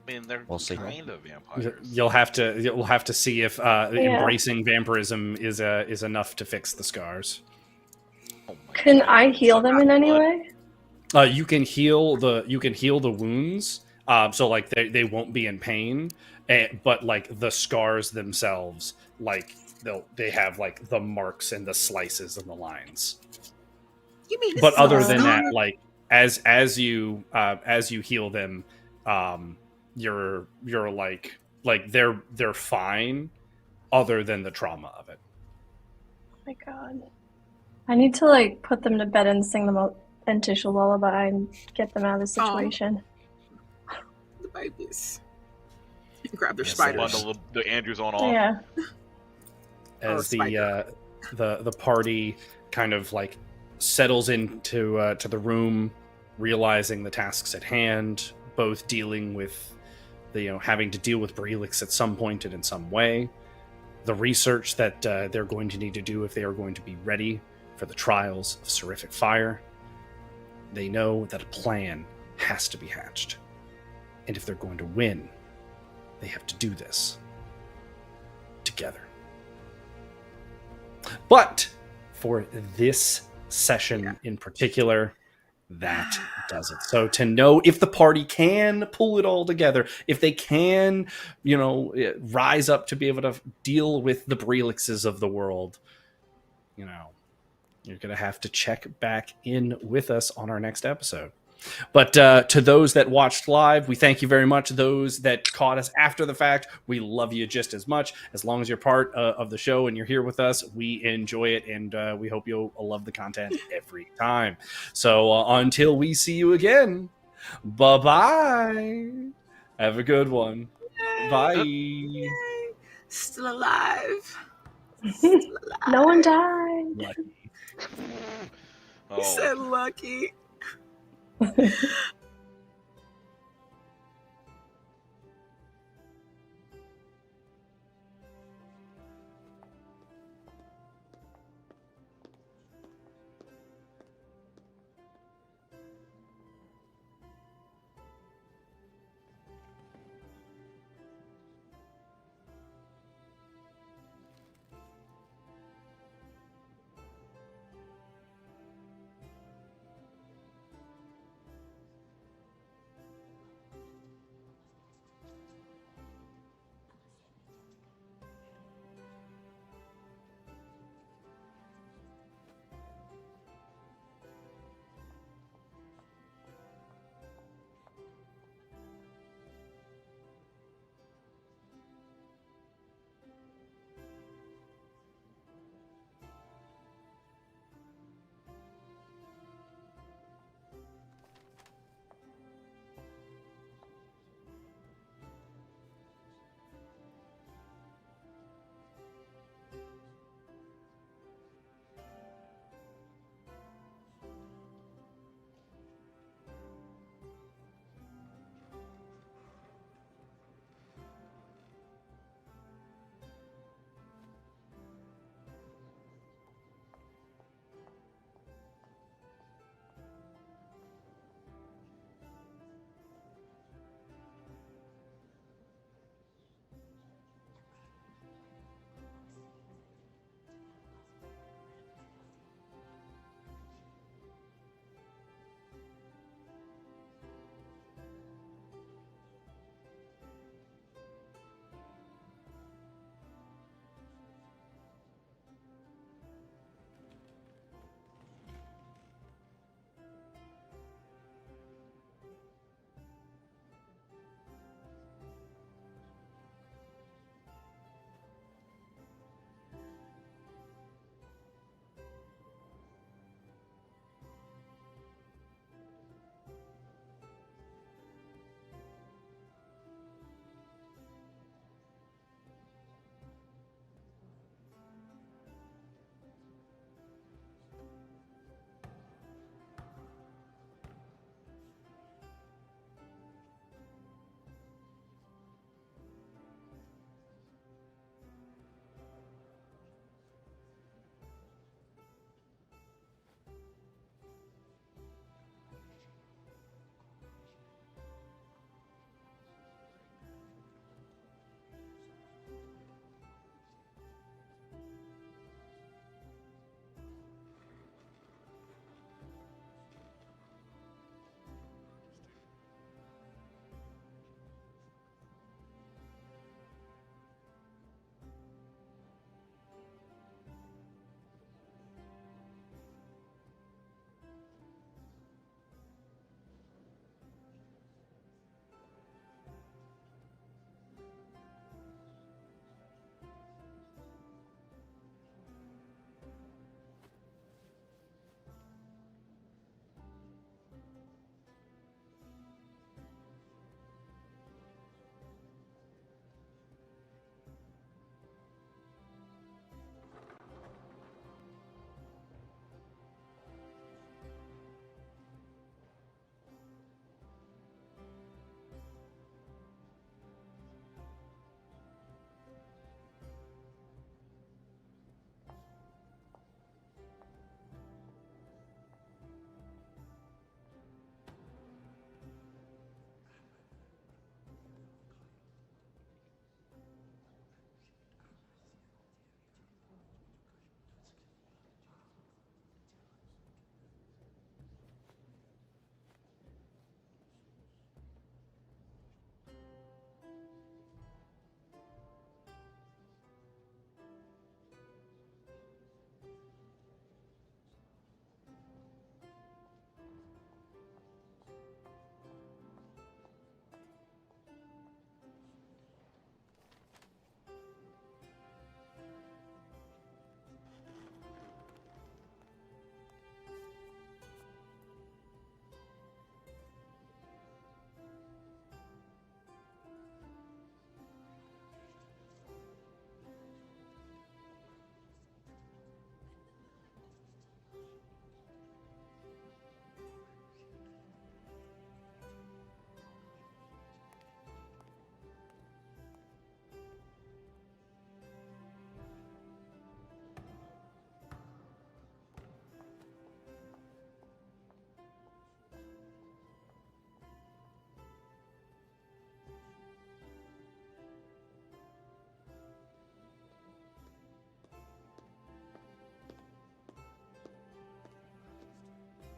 I mean, they're We'll see. kind of vampires. You'll have to see if embracing vampirism is enough to fix the scars. Oh my Can God. I heal them in any way? You can heal the wounds. So like they won't be in pain, but like the scars themselves, like they have like the marks and the slices and the lines. You mean But other so than that, scar? like as you heal them, you're like they're fine, other than the trauma of it. Oh my god. I need to like put them to bed and sing them a Ventisha lullaby and get them out of the Aw. situation. The babies. Grab their Yes, spiders. Bundle the Andrews on off. Yeah. As spider. the party kind of like settles into to the room, realizing the tasks at hand, both dealing with the having to deal with Brelix at some point and in some way, the research that they're going to need to do if they are going to be ready for the trials of Seraphic Fire. They know that a plan has to be hatched, and if they're going to win, they have to do this together. But for this session in particular, that does it. So to know if the party can pull it all together, if they can, rise up to be able to deal with the Brelixes of the world, you're going to have to check back in with us on our next episode. But to those that watched live, we thank you very much. Those that caught us after the fact, we love you just as much. As long as you're part of the show and you're here with us, we enjoy it, and we hope you'll love the content every time. So until we see you again, bye-bye. Have a good one. Bye. Yay. Still alive. No one died. Lucky. He said lucky.